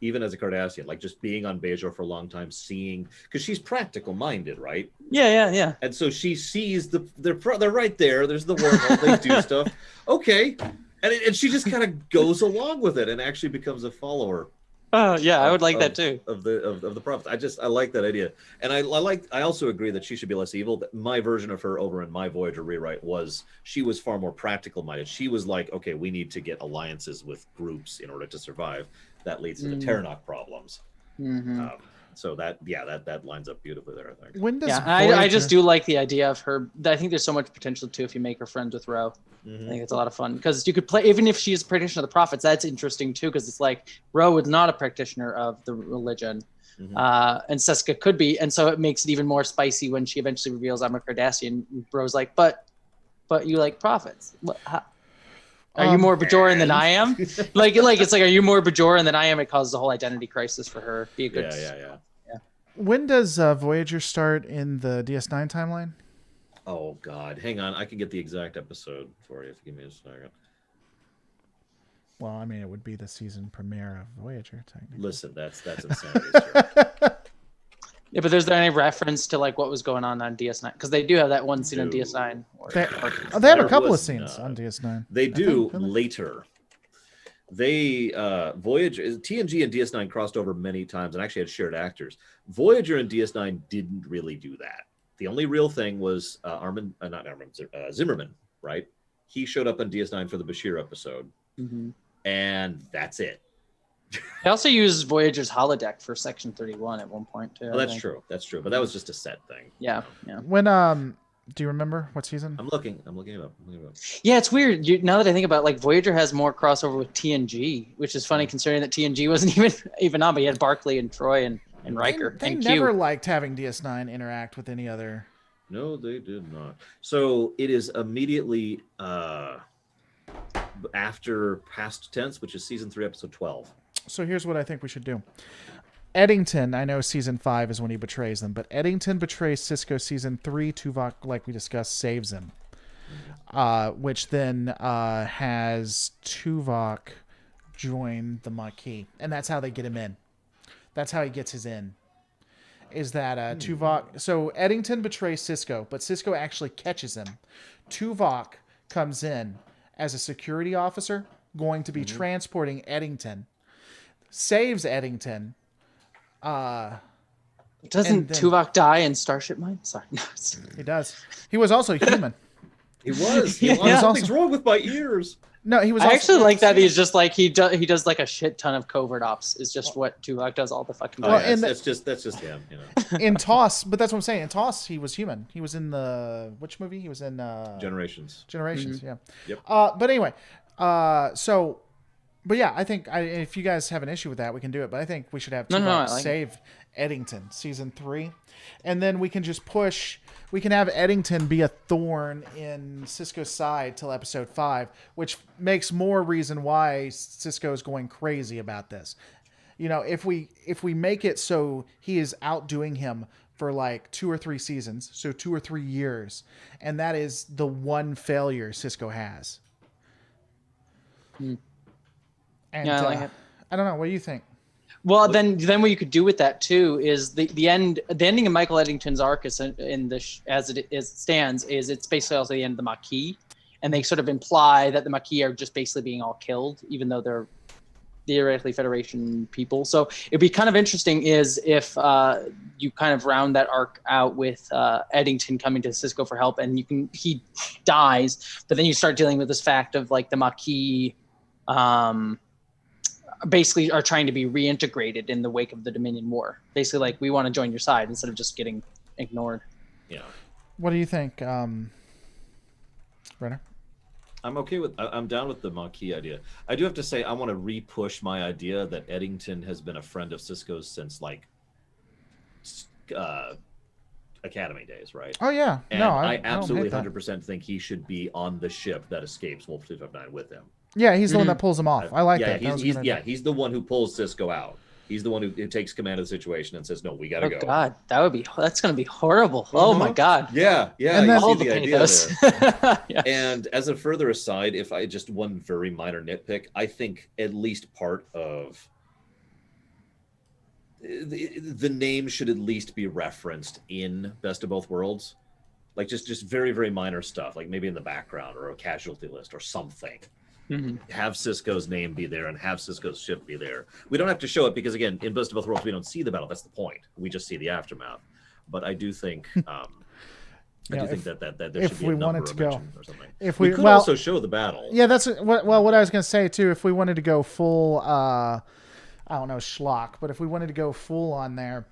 Even as a Cardassian, like just being on Bajor for a long time, seeing, because she's practical minded, right? Yeah. And so she sees they're right there. There's the wormhole. They do stuff. Okay. And she just kind of goes along with it and actually becomes a follower. Oh yeah, I would like that too. Of the prophets. I like that idea, and I also agree that she should be less evil. My version of her over in my Voyager rewrite was she was far more practical minded. She was like, okay, we need to get alliances with groups in order to survive. That leads to the Terranok problems. So that lines up beautifully there, I think. When does I just do like the idea of her. I think there's so much potential too if you make her friends with Ro. Mm-hmm. I think it's a lot of fun because you could play, even if she's a practitioner of the prophets, that's interesting too, because it's like Ro is not a practitioner of the religion, and Siska could be, and so it makes it even more spicy when she eventually reveals I'm a Cardassian. Ro's like, but you like prophets. Are you more Bajoran than I am? like it's like, are you more Bajoran than I am? It causes a whole identity crisis for her. Be a good. Yeah. When does Voyager start in the DS9 timeline? Oh God, hang on. I can get the exact episode for you if you give me a second. Well, I mean, it would be the season premiere of Voyager. Technically. Listen, that's insanity. Sir. Yeah, but is there any reference to like what was going on DS9? Because they do have that one scene on DS9. They have a couple of scenes on DS9. They do later. They Voyager, TNG and DS9 crossed over many times and actually had shared actors. Voyager and DS9 didn't really do that. The only real thing was Zimmerman, right? He showed up on DS9 for the Bashir episode, and that's it. They also used Voyager's holodeck for Section 31 at one point too. Oh, that's true. That's true. But that was just a set thing. Yeah. When do you remember what season? I'm looking it up. Yeah, it's weird. Now that I think about it, like Voyager has more crossover with TNG, which is funny considering that TNG wasn't even on, but you had Barclay and Troy and Riker They and never Q. liked having DS9 interact with any other. No, they did not. So it is immediately after past tense, which is season 3, episode 12. So here's what I think we should do. Eddington, I know season 5 is when he betrays them, but Eddington betrays Sisko season 3. Tuvok, like we discussed, saves him, which then has Tuvok join the Maquis, and that's how they get him in. That's how he gets his in. Is that Tuvok? So Eddington betrays Sisko, but Sisko actually catches him. Tuvok comes in as a security officer, going to be transporting Eddington, saves Eddington. Doesn't Tuvok die in Starship Mine? Sorry, no. He does. He was also human. He was. Something's wrong with my ears. No, he was. I actually like that. He's just like he does like a shit ton of covert ops. Is just what Tuvok does all the fucking time. That's just him. You know. In TOS, but that's what I'm saying. In TOS, he was human. He was in which movie? He was in Generations. Yeah. Yep. But anyway, but yeah, I think if you guys have an issue with that, we can do it. But I think we should have Tuvok save Eddington season 3, and then we can just push. We can have Eddington be a thorn in Sisko's side till episode 5, which makes more reason why Sisko is going crazy about this. You know, if we make it so he is outdoing him for like 2 or 3 seasons, so 2 or 3 years, and that is the one failure Sisko has. And, yeah, I like it. I don't know. What do you think? Well, then what you could do with that too is the ending of Michael Eddington's arc is as it stands is it's basically also the end of the Maquis, and they sort of imply that the Maquis are just basically being all killed, even though they're theoretically Federation people. So it'd be kind of interesting is if you kind of round that arc out with Eddington coming to Sisko for help, and he dies, but then you start dealing with this fact of like the Maquis. Basically are trying to be reintegrated in the wake of the Dominion War. Basically, like, we want to join your side instead of just getting ignored. Yeah. What do you think, Renner? I'm down with the Maquis idea. I do have to say I want to re-push my idea that Eddington has been a friend of Sisko's since like Academy days, right? Oh yeah. And no, I absolutely don't hate 100% think he should be on the ship that escapes Wolf 259 with him. Yeah, he's the one that pulls him off. I like that. He's the one who pulls Sisko out. He's the one who takes command of the situation and says, "No, we gotta go." Oh God, that's gonna be horrible. Oh my God. Yeah. And then you see the idea there. Yeah. And as a further aside, if I just one very minor nitpick, I think at least part of the name should at least be referenced in Best of Both Worlds, like just very, very minor stuff, like maybe in the background or a casualty list or something. Mm-hmm. Have Sisko's name be there and have Sisko's ship be there. We don't have to show it because, again, in Best of Both Worlds, we don't see the battle. That's the point. We just see the aftermath. But I do think, that there should be a number or something. If we could also show the battle. Yeah, that's what I was going to say too. If we wanted to go full I don't know, schlock, but if we wanted to go full on there,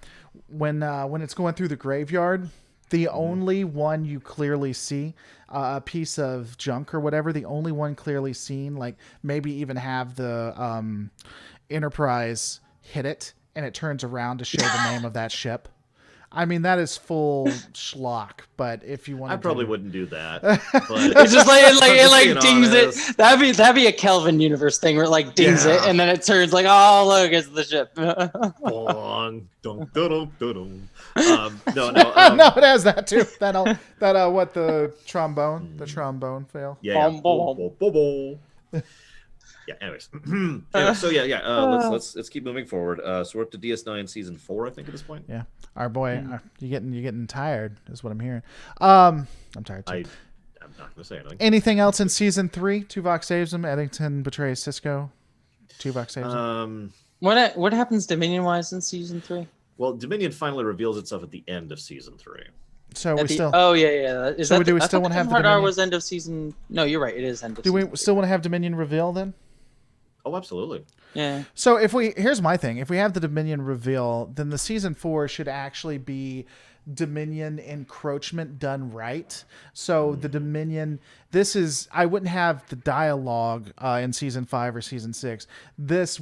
when it's going through the graveyard, the only one you clearly see, a piece of junk or whatever, the only one clearly seen, like maybe even have the Enterprise hit it and it turns around to show the name of that ship. I mean, that is full schlock, but if you want I probably wouldn't do that. But It's just it dings honest. it. That'd be a Kelvin universe thing where it like dings it and then it turns like, oh look, it's the ship. Bong, dun, dun, dun, dun, dun. No, no, it has that too. What the trombone fail. Yeah. Bom, bom. Bo, bo, bo, bo. Yeah. Anyways, so let's keep moving forward. So we're up to DS9 season 4, I think, at this point. Yeah, our boy, you getting tired, is what I'm hearing. I'm tired too. I'm not gonna say anything. Anything else in season 3? Tuvok saves him. Eddington betrays Cisco. Tuvok saves him. What happens Dominion wise in season 3? Well, Dominion finally reveals itself at the end of season 3. So do we still want to have Dominion? Was end of season? No, you're right. It is end of. Do we still want to have Dominion reveal then? Oh, absolutely. Yeah. So here's my thing. If we have the Dominion reveal, then the season 4 should actually be Dominion encroachment done right. So the Dominion, I wouldn't have the dialogue in season 5 or season 6.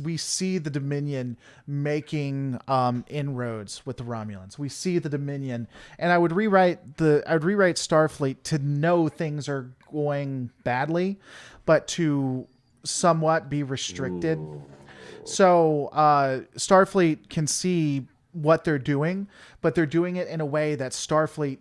We see the Dominion making inroads with the Romulans. We see the Dominion, and I would rewrite Starfleet to know things are going badly, but to somewhat be restricted. Ooh. So Starfleet can see what they're doing, but they're doing it in a way that Starfleet,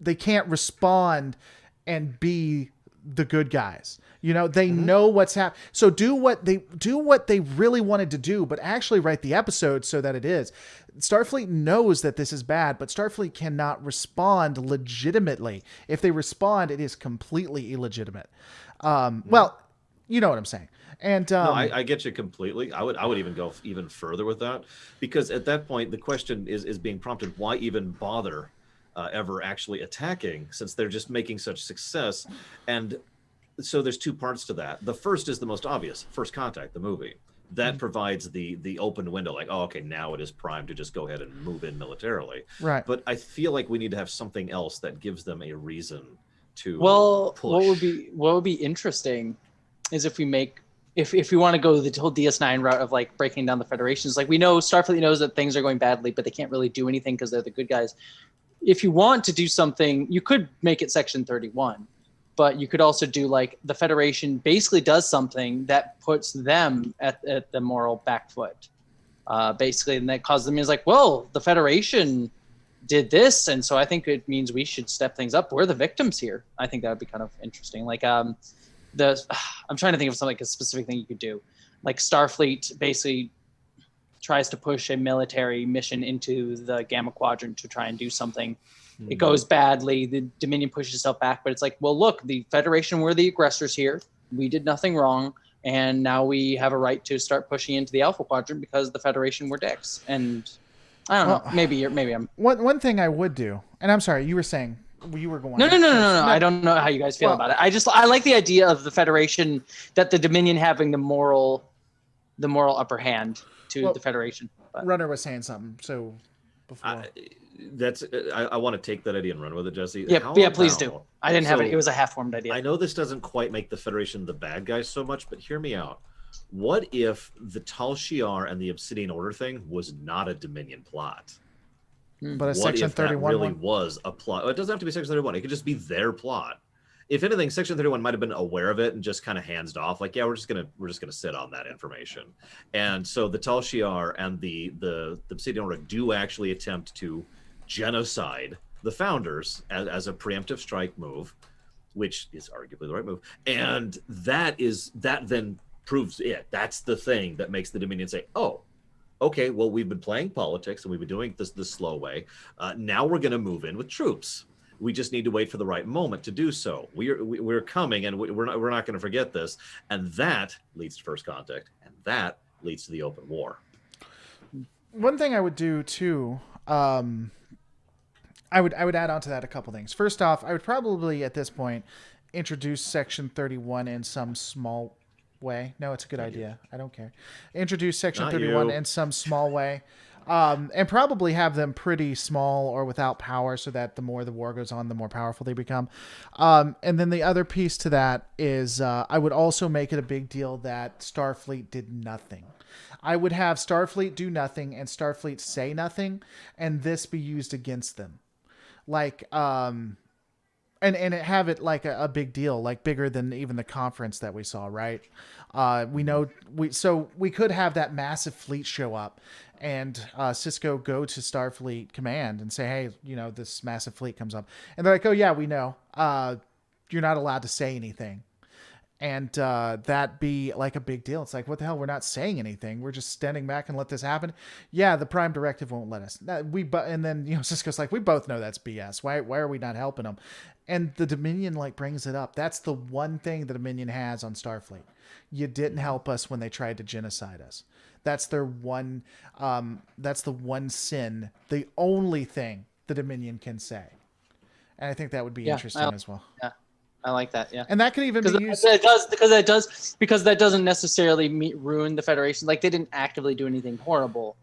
they can't respond and be the good guys. They know what's happening. So do what they really wanted to do, but actually write the episode so that it is. Starfleet knows that this is bad, but Starfleet cannot respond legitimately. If they respond, it is completely illegitimate. Well, you know what I'm saying. And no, I get you completely. I would even go even further with that, because at that point the question is being prompted: why even bother ever actually attacking, since they're just making such success? And so there's two parts to that. The first is the most obvious: First Contact, the movie. That provides the open window, like, oh, okay, now it is primed to just go ahead and move in militarily. Right. But I feel like we need to have something else that gives them a reason to push. What would be interesting is if we make. If we want to go the whole DS9 route of like breaking down the federations, like we know Starfleet knows that things are going badly, but they can't really do anything because they're the good guys. If you want to do something, you could make it Section 31, but you could also do like the Federation basically does something that puts them at the moral back foot, basically, and that causes them is like, well, the Federation did this, and so I think it means we should step things up. We're the victims here. I think that would be kind of interesting. Like I'm trying to think of something like a specific thing you could do. Like Starfleet basically tries to push a military mission into the Gamma Quadrant to try and do something. Mm-hmm. It goes badly. The Dominion pushes itself back, but it's like, well, look, the Federation were the aggressors here. We did nothing wrong. And now we have a right to start pushing into the Alpha Quadrant because the Federation were dicks. And I don't know. Maybe I'm. One thing I would do, and I'm sorry, you were saying. You were going. No. I don't know how you guys feel about it. I like the idea of the Federation, that the Dominion having the moral upper hand to the Federation. But. Runner was saying something. So before I want to take that idea and run with it, Jesse. Yeah, please do. I didn't have it. It was a half-formed idea. I know this doesn't quite make the Federation the bad guys so much, but hear me out. What if the Tal Shiar and the Obsidian Order thing was not a Dominion plot? But Section 31 really was a plot. It doesn't have to be Section 31. It could just be their plot. If anything, Section 31 might have been aware of it and just kind of hands off, like, yeah, we're just gonna sit on that information. And so the Tal Shiar and the Obsidian Order do actually attempt to genocide the founders as a preemptive strike move, which is arguably the right move. And that then proves it. That's the thing that makes the Dominion say, oh, okay, well, we've been playing politics and we've been doing this the slow way. Now we're going to move in with troops. We just need to wait for the right moment to do so. We're coming, and we're not going to forget this. And that leads to First Contact, and that leads to the open war. One thing I would do too, I would add on to that a couple things. First off, I would probably at this point introduce Section 31 in some small way. No, it's a good idea. I don't care. Introduce Section Not 31 you. in some small way. And probably have them pretty small or without power so that the more the war goes on, the more powerful they become. And then the other piece to that is I would also make it a big deal that Starfleet did nothing. I would have Starfleet do nothing and Starfleet say nothing, and this be used against them. Like, and have it like a big deal, like bigger than even the conference that we saw, right? We could have that massive fleet show up and Cisco go to Starfleet Command and say, hey, this massive fleet comes up. And they're like, oh, yeah, we know. You're not allowed to say anything. And that be like a big deal. It's like, what the hell? We're not saying anything. We're just standing back and let this happen. Yeah, the Prime Directive won't let us. And then Cisco's like, we both know that's BS. Why are we not helping them? And the Dominion brings it up. That's the one thing the Dominion has on Starfleet. You didn't help us when they tried to genocide us. That's their one. That's the one sin. The only thing the Dominion can say. And I think that would be interesting as well. Yeah. I like that, yeah. And that could even be used because that doesn't necessarily ruin the Federation. Like, they didn't actively do anything horrible,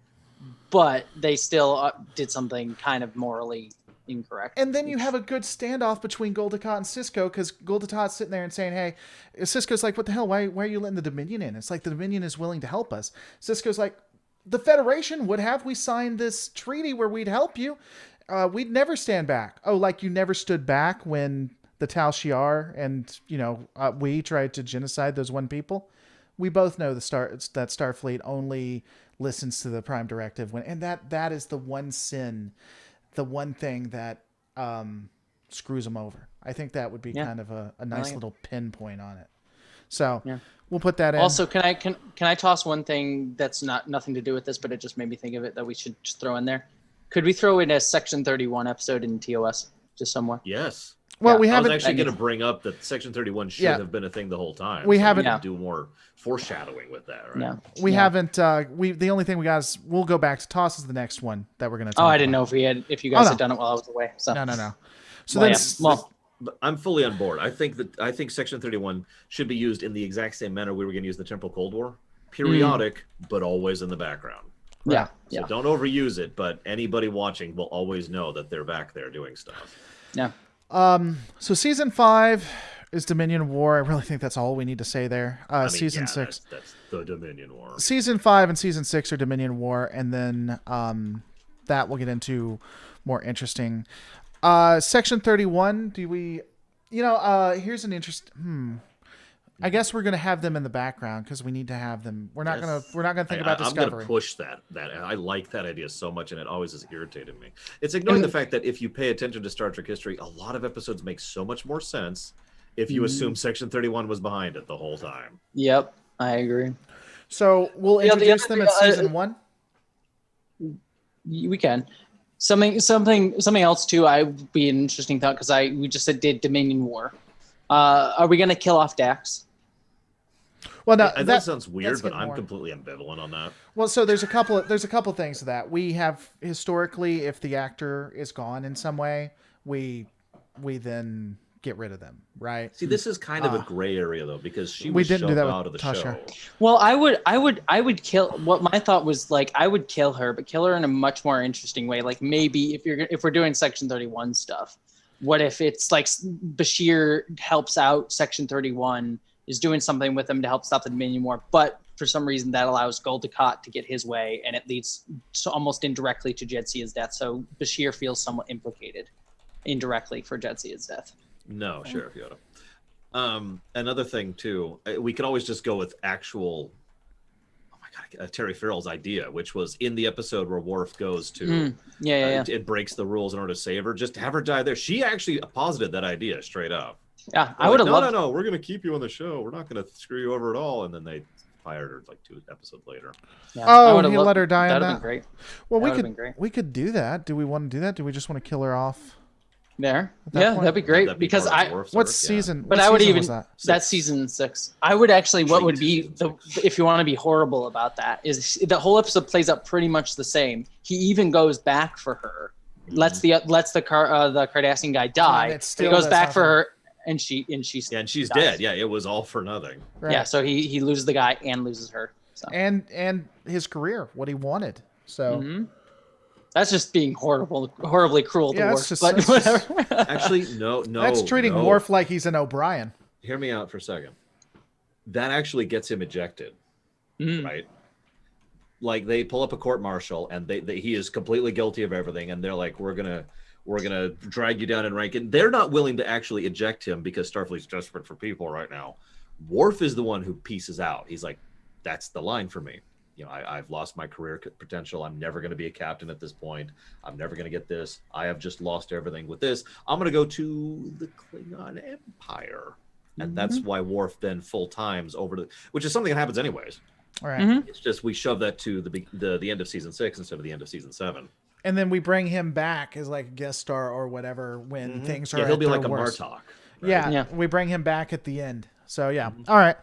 but they still did something kind of morally incorrect. And then you have a good standoff between Gul Dukat and Cisco, because Gul Dukat's sitting there and saying, hey, Cisco's like, what the hell? Why are you letting the Dominion in? It's like the Dominion is willing to help us. Cisco's like, the Federation would have we signed this treaty where we'd help you. We'd never stand back. Oh, like you never stood back when the Tal Shiar and we tried to genocide those one people. We both know that Starfleet only listens to the Prime Directive and that is the one sin, the one thing that screws them over. I think that would be kind of a nice little pinpoint on it. So we'll put that in. Also, can I toss one thing that's nothing to do with this, but it just made me think of it that we should just throw in there? Could we throw in a Section 31 episode in TOS just somewhere? Yes. Well, we I haven't. was actually going to bring up that Section 31 should have been a thing the whole time. We haven't do more foreshadowing with that, right? No, we haven't. The only thing we got is we'll go back to toss is the next one that we're going to talk I didn't know if you guys had done it while I was away. So no. So I'm fully on board. I think Section 31 should be used in the exact same manner we were going to use the Temporal Cold War, periodic, but always in the background. Yeah. So don't overuse it, but anybody watching will always know that they're back there doing stuff. Yeah. So season 5 is Dominion War. I really think that's all we need to say there. Season 6. That's the Dominion War. Season 5 and season 6 are Dominion War, and then that we'll get into more interesting. Section 31. Do we? Here's an interest. I guess we're gonna have them in the background because we need to have them. We're not gonna think about Discovery. I'm gonna push that. I like that idea so much, and it always has irritated me. It's ignoring the fact that if you pay attention to Star Trek history, a lot of episodes make so much more sense if you assume Section 31 was behind it the whole time. Yep, I agree. So we'll introduce them in season 1. We can. Something else too. I would be an interesting thought because we just did Dominion War. Are we gonna kill off Dax? Well, no, that sounds weird, but I'm completely ambivalent on that. Well, so there's a couple things to that. We have historically, if the actor is gone in some way, we then get rid of them, right? See, this is kind of a gray area though, because she was shoved out of the show. Well, I would kill. What my thought was I would kill her, but kill her in a much more interesting way. Like maybe if we're doing Section 31 stuff, what if it's like Bashir helps out Section 31, is doing something with them to help stop the Dominion War, but for some reason that allows Gul Dukat to get his way, and it leads almost indirectly to Jetsia's death. So Bashir feels somewhat implicated indirectly for Jetsia's death. No, Sheriff Yoda. Another thing too, we could always just go with actual. Oh my God, Terry Farrell's idea, which was in the episode where Worf goes to. It breaks the rules in order to save her. Just have her die there. She actually posited that idea straight up. Yeah, I would have loved. No, we're going to keep you on the show. We're not going to screw you over at all. And then they fired her like 2 episodes later. Yeah, he let her die on that. That'd been great. Well, we could do that. Do we want to do that? Do we just want to kill her off? There. That'd be great because season? But I would even that's season 6. I would actually. What would be if you want to be horrible about that is the whole episode plays out pretty much the same. He even goes back for her. Lets the Cardassian guy die. He goes back for her. and she's she's dies. dead. Yeah, it was all for nothing. Right. Yeah, so he loses the guy and loses her. So. And his career, what he wanted. So that's just being horribly cruel to Worf. But whatever. Actually, no. That's treating Worf like he's an O'Brien. Hear me out for a second. That actually gets him ejected, right? Like they pull up a court martial, and he is completely guilty of everything, and they're like, we're gonna drag you down in rank, and they're not willing to actually eject him because Starfleet's desperate for people right now. Worf is the one who pieces out. He's like, that's the line for me. You know, I've lost my career potential. I'm never going to be a captain at this point. I'm never going to get this. I have just lost everything with this. I'm going to go to the Klingon Empire. And that's why Worf then full times over to, which is something that happens anyways. All right. It's just we shove that to the end of season 6 instead of the end of season 7. And then we bring him back as like a guest star or whatever when things are. Yeah, he'll be like worst. a Martok. Right? Yeah, we bring him back at the end. So yeah. All right.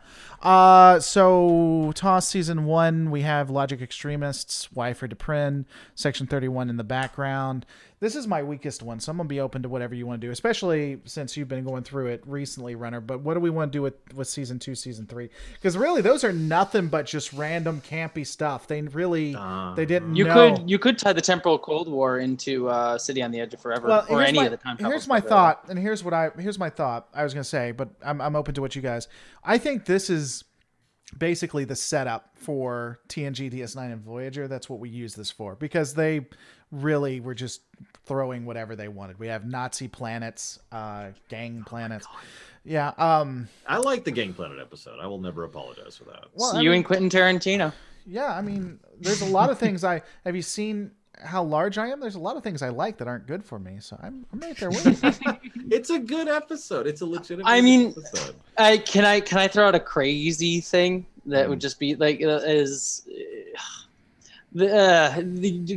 So TOS season 1, we have Logic Extremists, Y for Deprin, Section 31 in the background. This is my weakest one, so I'm gonna be open to whatever you want to do, especially since you've been going through it recently, Runner. But what do we want to do with season 2, season 3? Because really, those are nothing but just random campy stuff. They really they didn't. You could tie the temporal Cold War into City on the Edge of Forever or any of the time. Here's my thought, and here's my thought. I was gonna say, but I'm open to what you guys. I think this is basically the setup for TNG, DS9, and Voyager. That's what we use this for, because they really were just throwing whatever they wanted. We have Nazi planets, gang planets. Yeah. I like the gang planet episode. I will never apologize for that. Well, you and Quentin Tarantino. Yeah, I mean, there's a lot of things have you seen how large I am? There's a lot of things I like that aren't good for me, so I'm right there with you. It's a good episode. It's a legitimate episode. Can I throw out a crazy thing that would just be like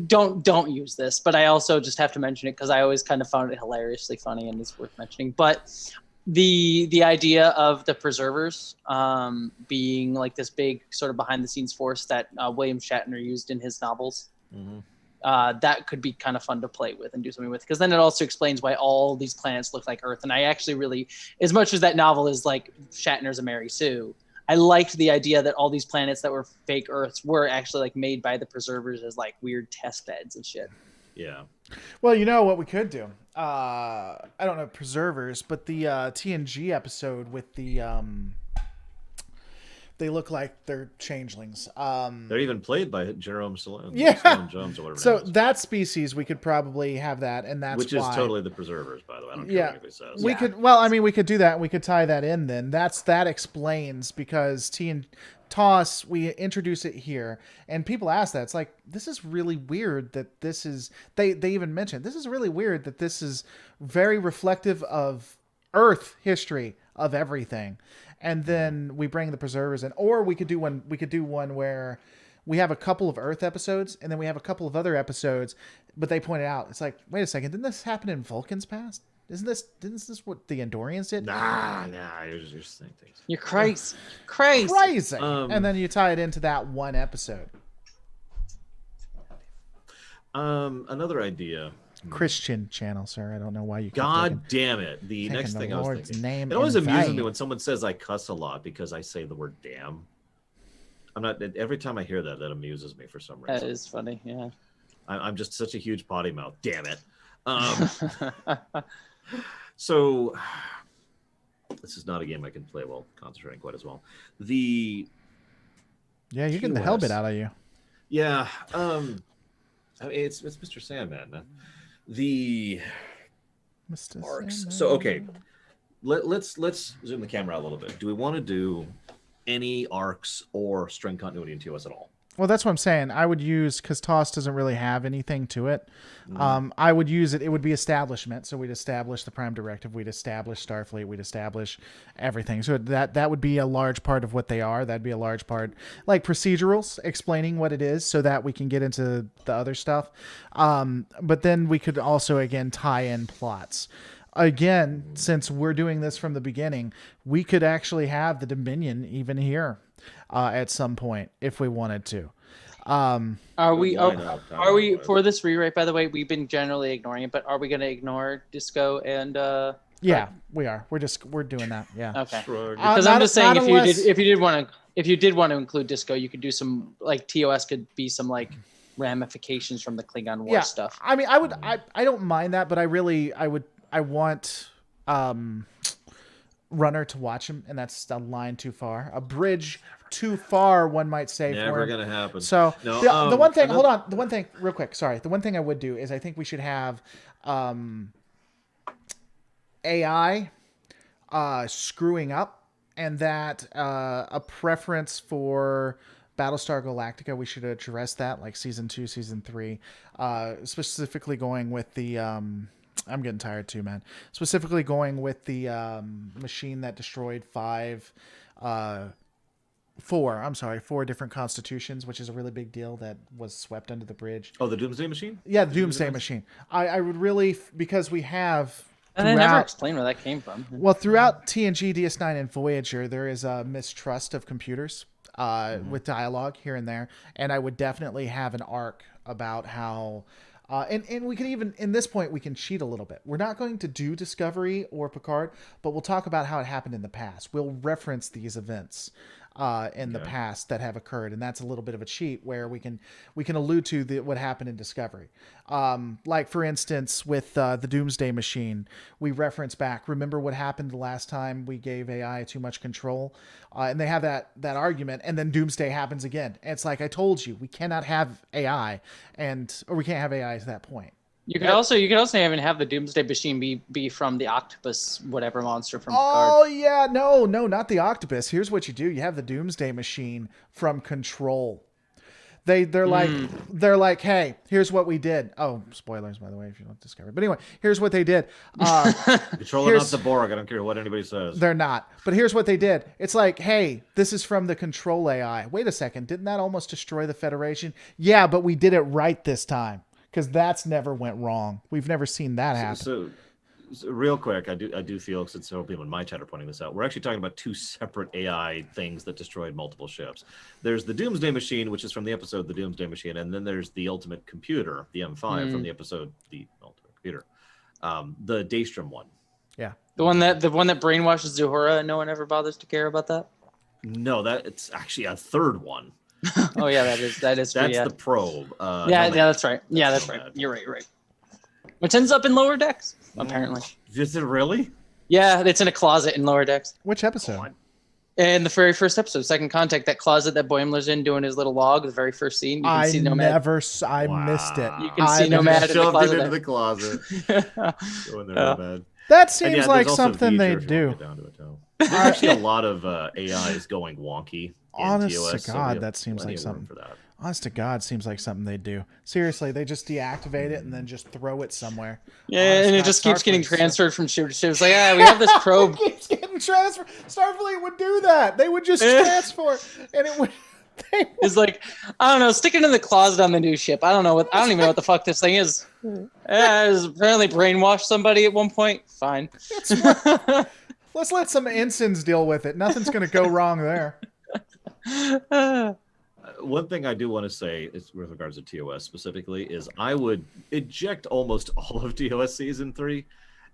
don't use this, but I also just have to mention it because I always kind of found it hilariously funny and it's worth mentioning. But the idea of the preservers being like this big sort of behind the scenes force that William Shatner used in his novels. That could be kind of fun to play with and do something with, because then it also explains why all these planets look like Earth. And I actually really, as much as that novel is like Shatner's a Mary Sue, I liked the idea that all these planets that were fake Earths were actually like made by the preservers as like weird test beds and shit. Yeah. Well, you know what we could do? I don't know preservers, but the TNG episode with the they look like they're changelings. They're even played by Jerome Salone. Yeah. Salone Jones or whatever. So that species, we could probably have that, and that's which is totally the preservers, by the way. I don't care what anybody says. We could. Well, I mean, we could do that. We could tie that in. Then that explains, because TOS, we introduce it here, and people ask that. It's like, this is really weird that this is. They even mentioned this is really weird that this is very reflective of Earth history of everything. And then we bring the preservers in, or we could do one. We could do one where we have a couple of Earth episodes, and then we have a couple of other episodes. But they pointed out, it's like, wait a second, didn't this happen in Vulcan's past? Didn't this what the Andorians did? Nah, you're just saying things. You're crazy, and then you tie it into that one episode. Another idea. Christian channel, sir. I don't know why you. God damn it! The next thing I was thinking. It always amuses me when someone says I cuss a lot because I say the word "damn." I'm not. Every time I hear that, that amuses me for some reason. That is funny. Yeah. I'm just such a huge potty mouth. Damn it. So this is not a game I can play while concentrating quite as well. You're getting the hell bit out of you. Yeah. I mean, it's Mr. Sandman, man. The Mr. arcs. Sandman. So okay, let's zoom the camera out a little bit. Do we want to do any arcs or string continuity in TOS at all? Well, that's what I'm saying. I would use, because TOS doesn't really have anything to it. I would use it. It would be establishment. So we'd establish the Prime Directive. We'd establish Starfleet. We'd establish everything. So that would be a large part of what they are. That'd be a large part, like procedurals, explaining what it is so that we can get into the other stuff. But then we could also, again, tie in plots. Again, since we're doing this from the beginning, we could actually have the Dominion even here at some point if we wanted to. Are we for this rewrite, by the way, we've been generally ignoring it, but are we going to ignore Disco and Yeah, we are. We're doing that. Yeah. Okay. Shrug. Because I'm just saying, if you did want to include disco, you could do some like TOS could be some like ramifications from the Klingon War stuff. I mean, I don't mind that, but I want Runner to watch him, and that's a line too far, a bridge too far, one might say. Never gonna happen. So No, the one thing, hold on, the one thing, real quick, sorry, the one thing I would do is I think we should have AI screwing up, and that a preference for Battlestar Galactica, we should address that, like season 2, season 3, specifically going with the I'm getting tired too, man. Specifically going with the machine that destroyed 4 different constitutions, which is a really big deal that was swept under the bridge. Oh, the Doomsday Machine? Yeah, the Doomsday Machine. I would really, because we have... And they never explain where that came from. Well, throughout TNG, DS9, and Voyager, there is a mistrust of computers with dialogue here and there. And I would definitely have an arc about how... and we can even, in this point, we can cheat a little bit. We're not going to do Discovery or Picard, but we'll talk about how it happened in the past. We'll reference these events in the past that have occurred, and that's a little bit of a cheat where we can allude to what happened in Discovery. Like, for instance, with the Doomsday Machine, we reference back, remember what happened the last time we gave AI too much control? And they have that argument, and then Doomsday happens again. And it's like, I told you, we cannot have AI, or we can't have AI to that point. You could also even have the Doomsday Machine be from the octopus whatever monster from Picard. Oh yeah, no, not the octopus. Here's what you do: you have the Doomsday Machine from Control. They're like, hey, here's what we did. Oh, spoilers, by the way, if you don't discover. But anyway, here's what they did. Control are not the Borg. I don't care what anybody says. They're not. But here's what they did. It's like, hey, this is from the Control AI. Wait a second, didn't that almost destroy the Federation? Yeah, but we did it right this time. Because that's never went wrong. We've never seen that happen. So real quick, I do feel, since several people in my chat are pointing this out, we're actually talking about 2 separate AI things that destroyed multiple ships. There's the Doomsday Machine, which is from the episode The Doomsday Machine, and then there's the Ultimate Computer, the M5 from the episode The Ultimate Computer, the Daystrom one. Yeah, the one that brainwashes Zuhura, and no one ever bothers to care about that. No, it's actually a third one. Oh yeah, that is that's the probe. That's right. Yeah, that's right. You're right. Which ends up in Lower Decks, apparently. Is it really? Yeah, it's in a closet in Lower Decks. Which episode? In the very first episode, Second Contact, that closet that Boimler's in doing his little log, the very first scene. You can see Nomad. I missed it. You can see Nomad in the closet. Shoved it into the closet. Going there, Nomad. That seems like something they do. There's actually a lot of AIs going wonky. Honest TOS, to God, that seems like something. For that. Honest to God, seems like something they do. Seriously, they just deactivate it and then just throw it somewhere. Yeah, and it just keeps getting transferred from ship to ship. It's like, we have this probe. It keeps getting transferred. Starfleet would do that. They would just transfer, and it would. It's like, I don't know, stick it in the closet on the new ship. I don't even know what the fuck this thing is. Yeah, it was apparently brainwashed somebody at one point. Fine. Let's let some ensigns deal with it. Nothing's going to go wrong there. One thing I do want to say is, with regards to TOS specifically, is I would eject almost all of TOS season 3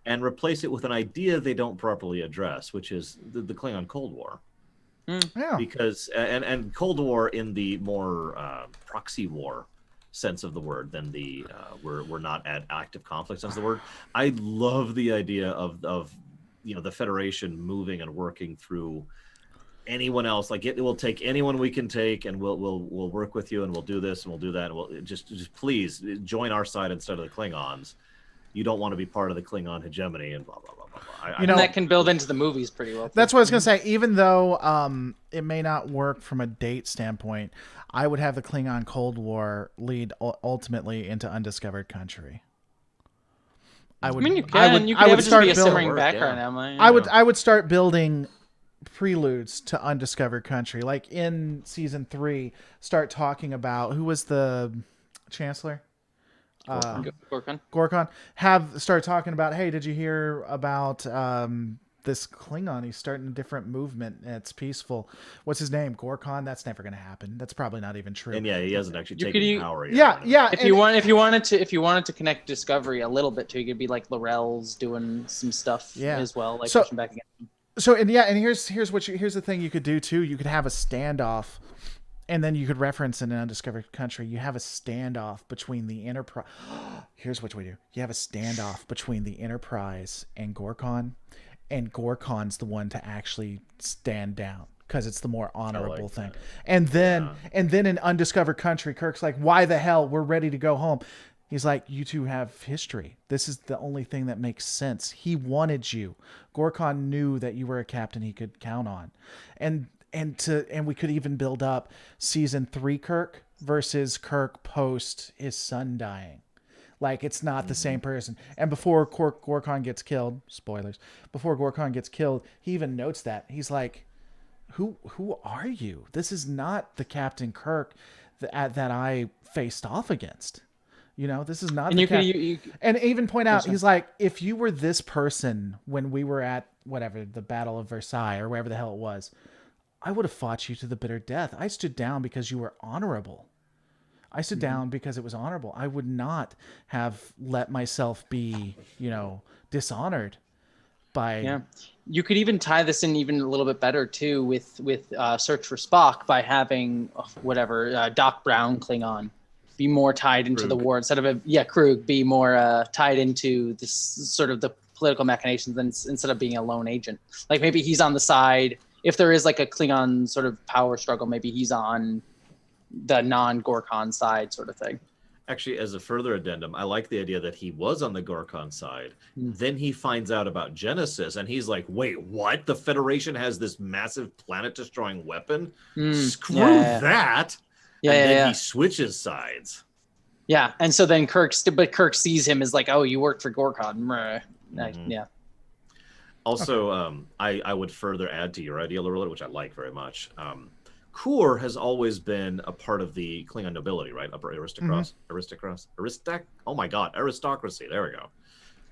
and replace it with an idea they don't properly address, which is the Klingon Cold War. Yeah. Because and Cold War in the more proxy war sense of the word than the we're not at active conflict sense of the word. I love the idea of the Federation moving and working through anyone else. Like, it will take anyone we can take, and we'll work with you, and we'll do this and we'll do that, and we'll just please join our side instead of the Klingons. You don't want to be part of the Klingon hegemony and blah blah blah blah blah. That can build into the movies pretty well. That's what I was gonna say. Even though it may not work from a date standpoint, I would have the Klingon Cold War lead ultimately into Undiscovered Country. I could have it just be a simmering background. I would start building preludes to Undiscovered Country, like in season 3. Start talking about who was the Chancellor. Gorkon. Start talking about, hey, did you hear about this Klingon, he's starting a different movement and it's peaceful. What's his name? Gorkon? That's never going to happen. That's probably not even true. And yeah, he hasn't actually taken power yet. Yeah. If you wanted to connect Discovery a little bit too, you could be like L'Rell's doing some stuff as well, like pushing back against him. So here's the thing you could do too. You could have a standoff, and then you could reference in an undiscovered country. You have a standoff between the Enterprise. Here's what we do. You have a standoff between the Enterprise and Gorkon, and Gorkon's the one to actually stand down because it's the more honorable thing. And then in undiscovered country, Kirk's like, "Why the hell? We're ready to go home." He's like, "You two have history. This is the only thing that makes sense. He wanted you. Gorkon knew that you were a captain he could count on." And we could even build up season 3 Kirk versus Kirk post his son dying. Like, it's not the same person. And before Gorkon gets killed, spoilers, before Gorkon gets killed, he even notes that. He's like, who are you? This is not the Captain Kirk that I faced off against. You know, this is not. And even point out, he's like, if you were this person when we were at whatever, the Battle of Versailles or wherever the hell it was, I would have fought you to the bitter death. I stood down because you were honorable. I stood down because it was honorable. I would not have let myself be, dishonored by. Yeah. You could even tie this in even a little bit better too with Search for Spock by having Doc Brown Klingon be more tied into the war instead of Krug be more tied into this sort of the political machinations instead of being a lone agent. Like maybe he's on the side. If there is like a Klingon sort of power struggle, maybe he's on the non-Gorkon side sort of thing. Actually, as a further addendum, I like the idea that he was on the Gorkon side. Then he finds out about Genesis, and he's like, wait, what? The Federation has this massive planet-destroying weapon? Screw that! Then he switches sides. Yeah, and so then Kirk sees him as like, oh, you worked for Gorkon. Yeah. Also, I would further add to your idea, which I like very much. Kur has always been a part of the Klingon nobility, right? Upper aristocracy. Oh my God, aristocracy. There we go.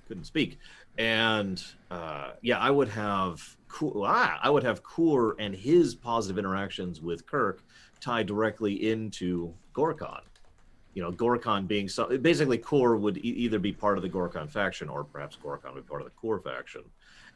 Couldn't speak. And I would have Kur and his positive interactions with Kirk tied directly into Gorkon. Gorkon being basically Kur would either be part of the Gorkon faction or perhaps Gorkon would be part of the Kur faction.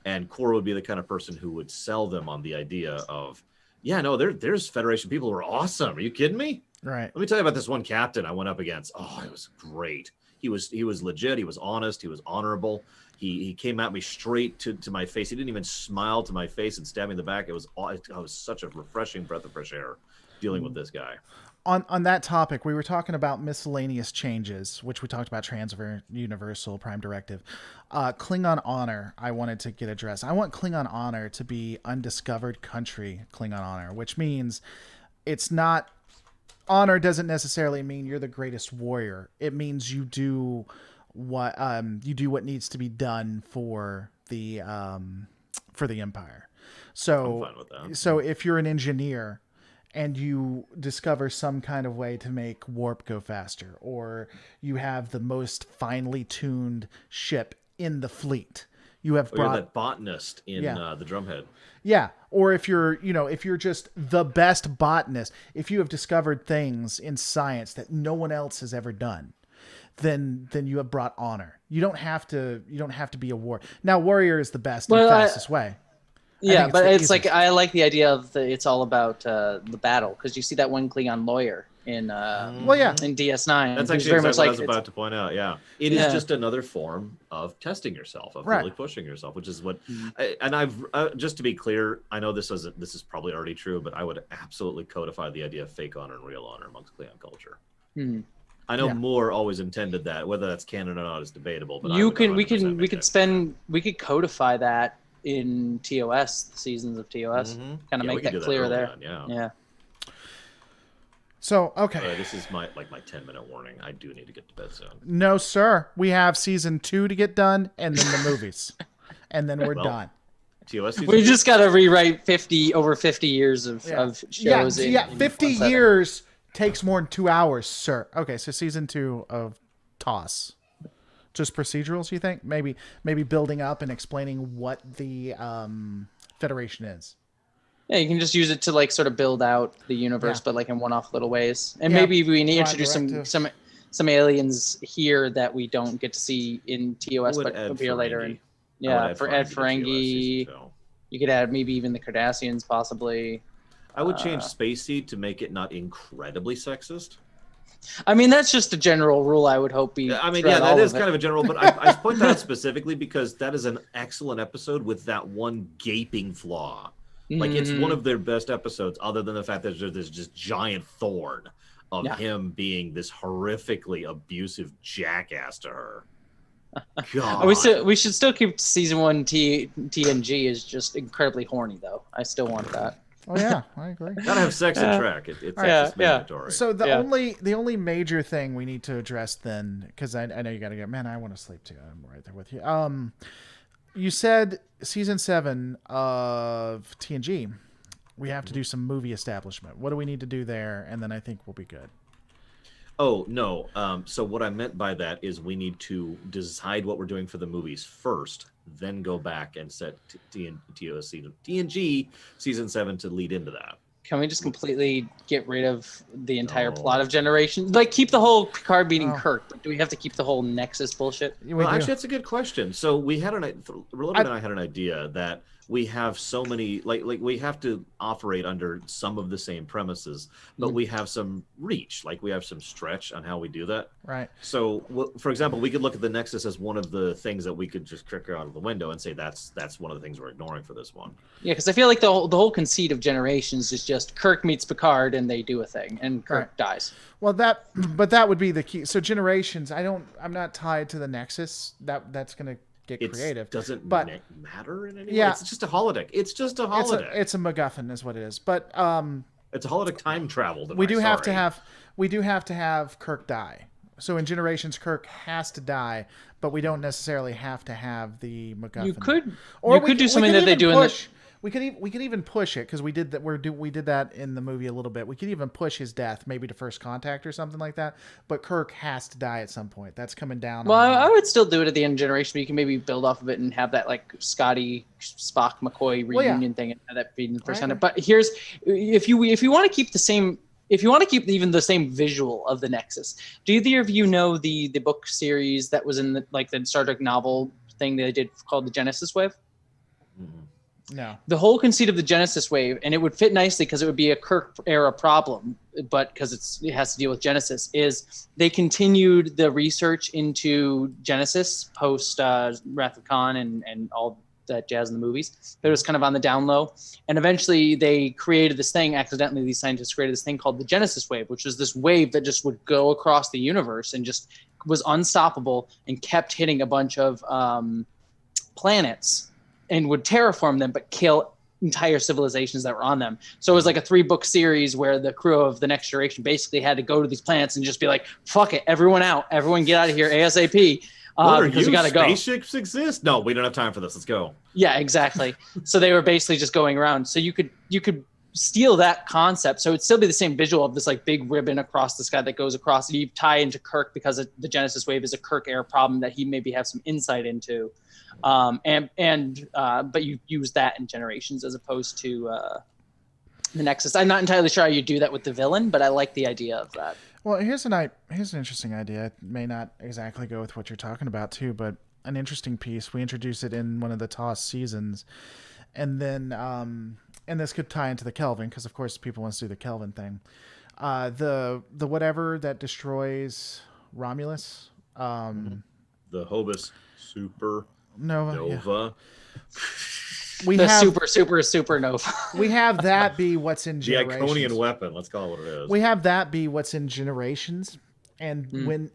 And Kur would be the kind of person who would sell them on the idea of, there's Federation people who are awesome. Are you kidding me? Right. Let me tell you about this one captain I went up against. Oh, it was great. He was legit. He was honest. He was honorable. He came at me straight to my face. He didn't even smile to my face and stab me in the back. It was such a refreshing breath of fresh air dealing with this guy. On that topic, we were talking about miscellaneous changes, which we talked about Universal Prime Directive. Klingon honor, I wanted to get addressed. I want Klingon honor to be undiscovered country Klingon honor, which means it's not... Honor doesn't necessarily mean you're the greatest warrior. It means you do what needs to be done for the Empire. So, I'm fine with that. So if you're an engineer and you discover some kind of way to make warp go faster, or you have the most finely tuned ship in the fleet, you have you're that botanist in the Drumhead. Yeah. Or if you're just the best botanist, if you have discovered things in science that no one else has ever done, then you have brought honor. You don't have to be a warrior. Now, warrior is the best and fastest way. Yeah, but it's like, I like the idea of it's all about the battle, because you see that one Klingon lawyer in in DS9. That's actually exactly what I was about to point out. Yeah, it is just another form of testing yourself, of really pushing yourself, which is what. And I've just to be clear, I know this is probably already true, but I would absolutely codify the idea of fake honor and real honor amongst Klingon culture. I know Moore always intended that. Whether that's canon or not is debatable. But we could codify that in TOS, seasons of TOS, kind of make that clear there. Yeah. So, okay. This is my 10-minute warning. I do need to get to bed soon. No, sir. We have season 2 to get done, and then the movies, and then we're done. TOS. We just got to rewrite over 50 years of shows. Yeah, 50 years takes more than 2 hours, sir. Okay, so season 2 of TOS. Just procedurals, you think? Maybe building up and explaining what the Federation is. Yeah, you can just use it to like sort of build out the universe, Yeah. but like in one-off little ways. And Yeah, maybe we need to plot introduce directive. some aliens here that we don't get to see in TOS, would but add appear later. Ferengi. And I would yeah, add for Ed Ferengi to TOS season Ferengi, 2. you could add maybe even the Cardassians, possibly. I would change Space Seed to make it not incredibly sexist. I mean, that's just a general rule. I would hope. I mean, yeah, that is kind of a general, but I point that out specifically because that is an excellent episode with that one gaping flaw. Like, it's one of their best episodes, other than the fact that there's this just giant thorn of him being this horrifically abusive jackass to her. God. We should still keep season 1 TNG is just incredibly horny, though. I still want that. Oh yeah, I agree. Gotta have sex in track. It's just mandatory. So the only major thing we need to address then, because I know you gotta go. Man, I want to sleep too. I'm right there with you. You said season 7 of TNG. We have to do some movie establishment. What do we need to do there? And then I think we'll be good. Oh, no. So what I meant by that is we need to decide what we're doing for the movies first, then go back and set TNG season 7 to lead into that. Can we just completely get rid of the entire plot of Generations? Like, keep the whole Picard beating Kirk, but do we have to keep the whole Nexus bullshit? Well, actually, that's a good question. So we had Reloaded and I had an idea that we have so many, like we have to operate under some of the same premises, but we have some reach, like we have some stretch on how we do that. Right. So, for example, we could look at the Nexus as one of the things that we could just kick out of the window and say that's one of the things we're ignoring for this one. Yeah, because I feel like the whole conceit of Generations is just Kirk meets Picard and they do a thing, and Kirk dies. Well, that would be the key. So Generations, I'm not tied to the Nexus. That's gonna get creative. Doesn't matter in any way. It's just a holodeck. It's just a holodeck. It's a MacGuffin, is what it is. But it's a holodeck time travel device. We do have to have Kirk die. So in Generations, Kirk has to die, but we don't necessarily have to have the MacGuffin. You could do something that they do in the. We could even push it because we did that. We did that in the movie a little bit. We could even push his death, maybe to First Contact or something like that. But Kirk has to die at some point. That's coming down. Well, I would still do it at the end of Generation, but you can maybe build off of it and have that like Scotty, Spock, McCoy reunion thing, and have that be in the First Contact. But here's if you want to keep the same. If you want to keep even the same visual of the Nexus, do either of you know the book series that was in the Star Trek novel thing that they did called the Genesis Wave? No. The whole conceit of the Genesis Wave, and it would fit nicely because it would be a Kirk era problem, but because it has to deal with Genesis, is they continued the research into Genesis post Wrath of Khan and all that jazz in the movies. It was kind of on the down low. And eventually they created this thing, accidentally these scientists created this thing called the Genesis Wave, which was this wave that just would go across the universe and just was unstoppable and kept hitting a bunch of planets and would terraform them, but kill entire civilizations that were on them. So it was like a 3-book series where the crew of the Next Generation basically had to go to these planets and just be like, fuck it, everyone out, everyone get out of here ASAP. Because we gotta go. Spaceships exist? No, we don't have time for this. Let's go. Yeah, exactly. So they were basically just going around. So you could steal that concept. So it'd still be the same visual of this like big ribbon across the sky that goes across. And you tie into Kirk because the Genesis Wave is a Kirk era problem that he maybe have some insight into. But you use that in Generations as opposed to the Nexus. I'm not entirely sure how you do that with the villain, but I like the idea of that. Well, here's an interesting idea. It may not exactly go with what you're talking about too, but an interesting piece. We introduce it in one of the TOS seasons, and then and this could tie into the Kelvin because of course people want to do the Kelvin thing. The whatever that destroys Romulus. The Hobus Supernova. We the have supernova. We have that be what's in the Generations. Iconian weapon. Let's call it what it is. We have that be what's in Generations, and when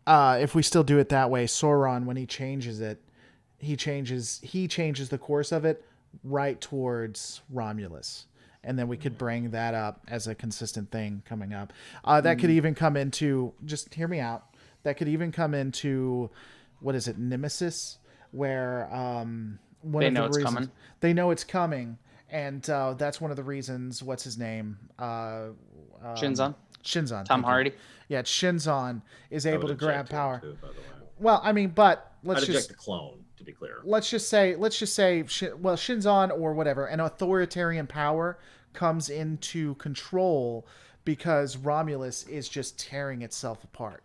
if we still do it that way, Sauron, when he changes it, he changes the course of it right towards Romulus, and then we could bring that up as a consistent thing coming up. That could even come into, just hear me out. That could even come into, what is it, Nemesis? Where they know it's coming. They know it's coming, and that's one of the reasons. What's his name? Shinzon. Shinzon. Tom Hardy. Yeah, Shinzon is able to grab power. Too, by the way. Well, I mean, but let's I'd just eject the clone, to be clear. let's just say, well, Shinzon or whatever, an authoritarian power comes into control because Romulus is just tearing itself apart.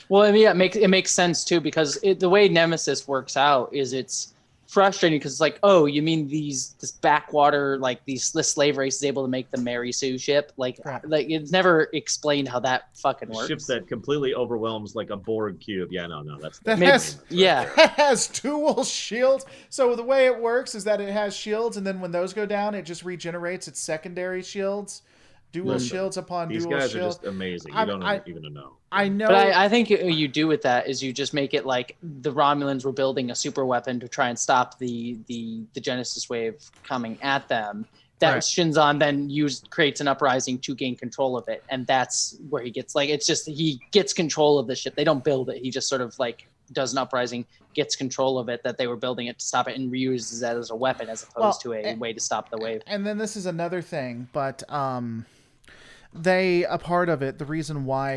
Well, I mean, it makes sense too, because the way Nemesis works out is it's frustrating because it's like, oh, you mean this backwater, like this slave race is able to make the Mary Sue ship? Like it's never explained how that fucking works. Ship that completely overwhelms like a Borg cube. Yeah, no, that's That has dual shields. So the way it works is that it has shields, and then when those go down, it just regenerates its secondary shields. Dual shields upon dual shields. These guys are just amazing. You don't even know. I know. But I think what you do with that is you just make it like the Romulans were building a super weapon to try and stop the Genesis wave coming at them. That Shinzon then creates an uprising to gain control of it, and that's where he gets he gets control of the ship. They don't build it. He just sort of like does an uprising, gets control of it, that they were building it to stop it, and reuses that as a weapon as opposed to a way to stop the wave. And then this is another thing, but a part of it, the reason why,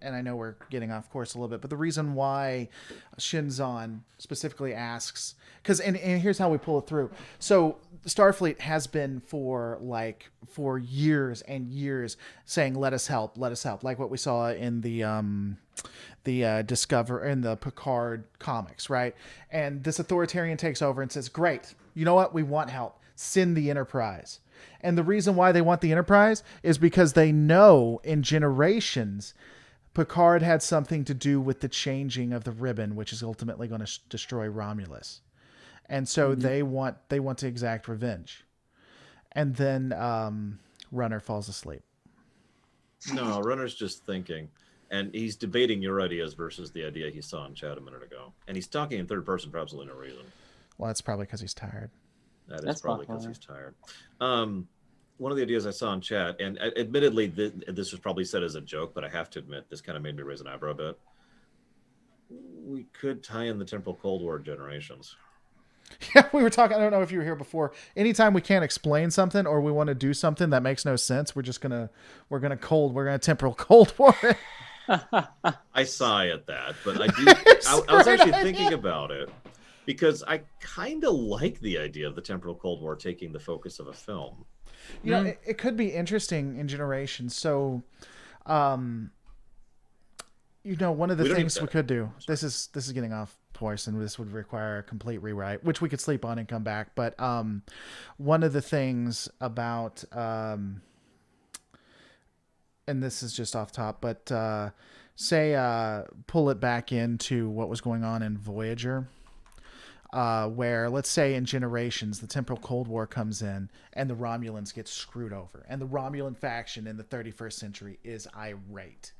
and I know we're getting off course a little bit, but the reason why Shinzon specifically asks, and here's how we pull it through. So Starfleet has been for years and years saying, let us help, like what we saw in the Discover in the Picard comics, right? And this authoritarian takes over and says, great, you know what, we want help, send the Enterprise. And the reason why they want the Enterprise is because they know in Generations, Picard had something to do with the changing of the ribbon, which is ultimately going to destroy Romulus. And so they want to exact revenge. And then Runner falls asleep. No, Runner's just thinking. And he's debating your ideas versus the idea he saw in chat a minute ago. And he's talking in third person for absolutely no reason. Well, that's probably because he's tired. That's probably because he's tired. One of the ideas I saw in chat, and admittedly, this was probably said as a joke, but I have to admit, this kind of made me raise an eyebrow a bit. We could tie in the temporal Cold War Generations. Yeah, we were talking, I don't know if you were here before. Anytime we can't explain something or we want to do something that makes no sense, we're gonna temporal Cold War it. I sigh at that, but I was actually thinking about it. Because I kind of like the idea of the temporal Cold War taking the focus of a film. You know, it could be interesting in Generations. So, one of the things we could do. This is getting off course, and this would require a complete rewrite, which we could sleep on and come back. But one of the things about, and this is just off top, but pull it back into what was going on in Voyager. Where, let's say in Generations, the temporal Cold War comes in and the Romulans get screwed over. And the Romulan faction in the 31st century is irate.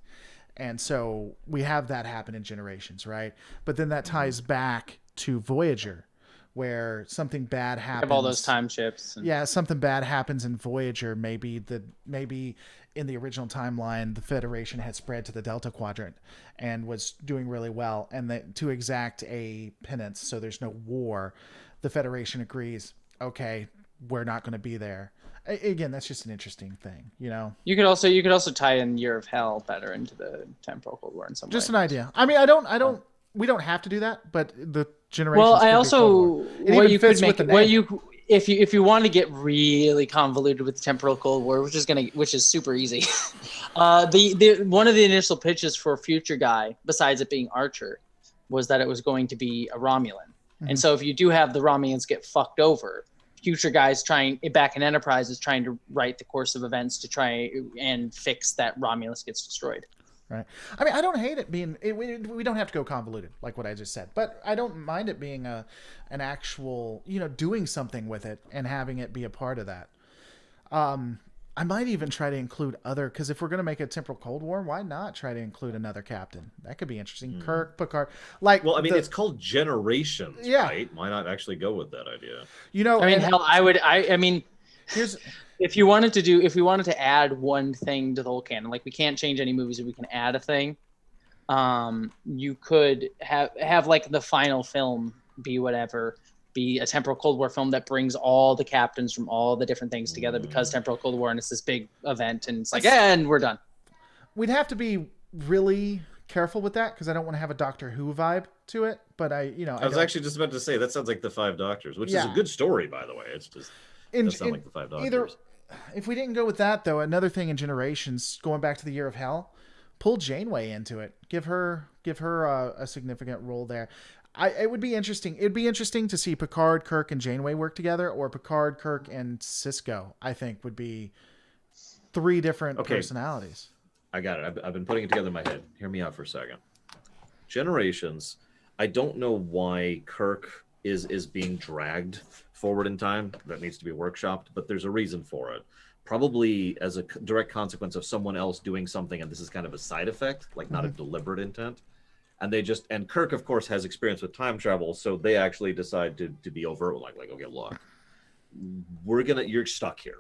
And so we have that happen in Generations, right? But then that ties back to Voyager, where something bad happens. Have all those time ships. Yeah, something bad happens in Voyager. Maybe in the original timeline, the Federation had spread to the Delta Quadrant and was doing really well. And to exact a penance, so there's no war, the Federation agrees, okay, we're not going to be there. Again, that's just an interesting thing, you know? You could also tie in Year of Hell better into the temporal Cold War in some way. Just an idea. I mean, we don't have to do that, but the Generations. Well, I also, what you could make, if you want to get really convoluted with the temporal Cold War, which is super easy. One of the initial pitches for Future Guy, besides it being Archer, was that it was going to be a Romulan. Mm-hmm. And so if you do have the Romulans get fucked over, Future Guy's back in Enterprise is trying to write the course of events to try and fix that Romulus gets destroyed. Right. I mean, I don't hate it being. We don't have to go convoluted like what I just said, but I don't mind it being an actual, doing something with it and having it be a part of that. I might even try to include because if we're going to make a temporal Cold War, why not try to include another captain? That could be interesting. Kirk, Picard, it's called Generations, right? Why not actually go with that idea? Here's. If we wanted to add one thing to the whole canon, like we can't change any movies, if we can add a thing, you could have like the final film be whatever, be a temporal Cold War film that brings all the captains from all the different things together because temporal Cold War, and it's this big event, and it's like, and we're done. We'd have to be really careful with that because I don't want to have a Doctor Who vibe to it. But I was actually just about to say that sounds like the Five Doctors, which is a good story, by the way. It's just doesn't sound like the Five Doctors. If we didn't go with that, though, another thing in Generations, going back to the Year of Hell, pull Janeway into it. Give her a significant role there. It would be interesting. It'd be interesting to see Picard, Kirk, and Janeway work together, or Picard, Kirk, and Sisko. I think would be 3 different personalities. I got it. I've been putting it together in my head. Hear me out for a second. Generations. I don't know why Kirk is being dragged forward in time. That needs to be workshopped, but there's a reason for it. Probably as a direct consequence of someone else doing something, and this is kind of a side effect, like not a deliberate intent. And Kirk, of course, has experience with time travel, so they actually decide to be overt, like, okay, look, you're stuck here.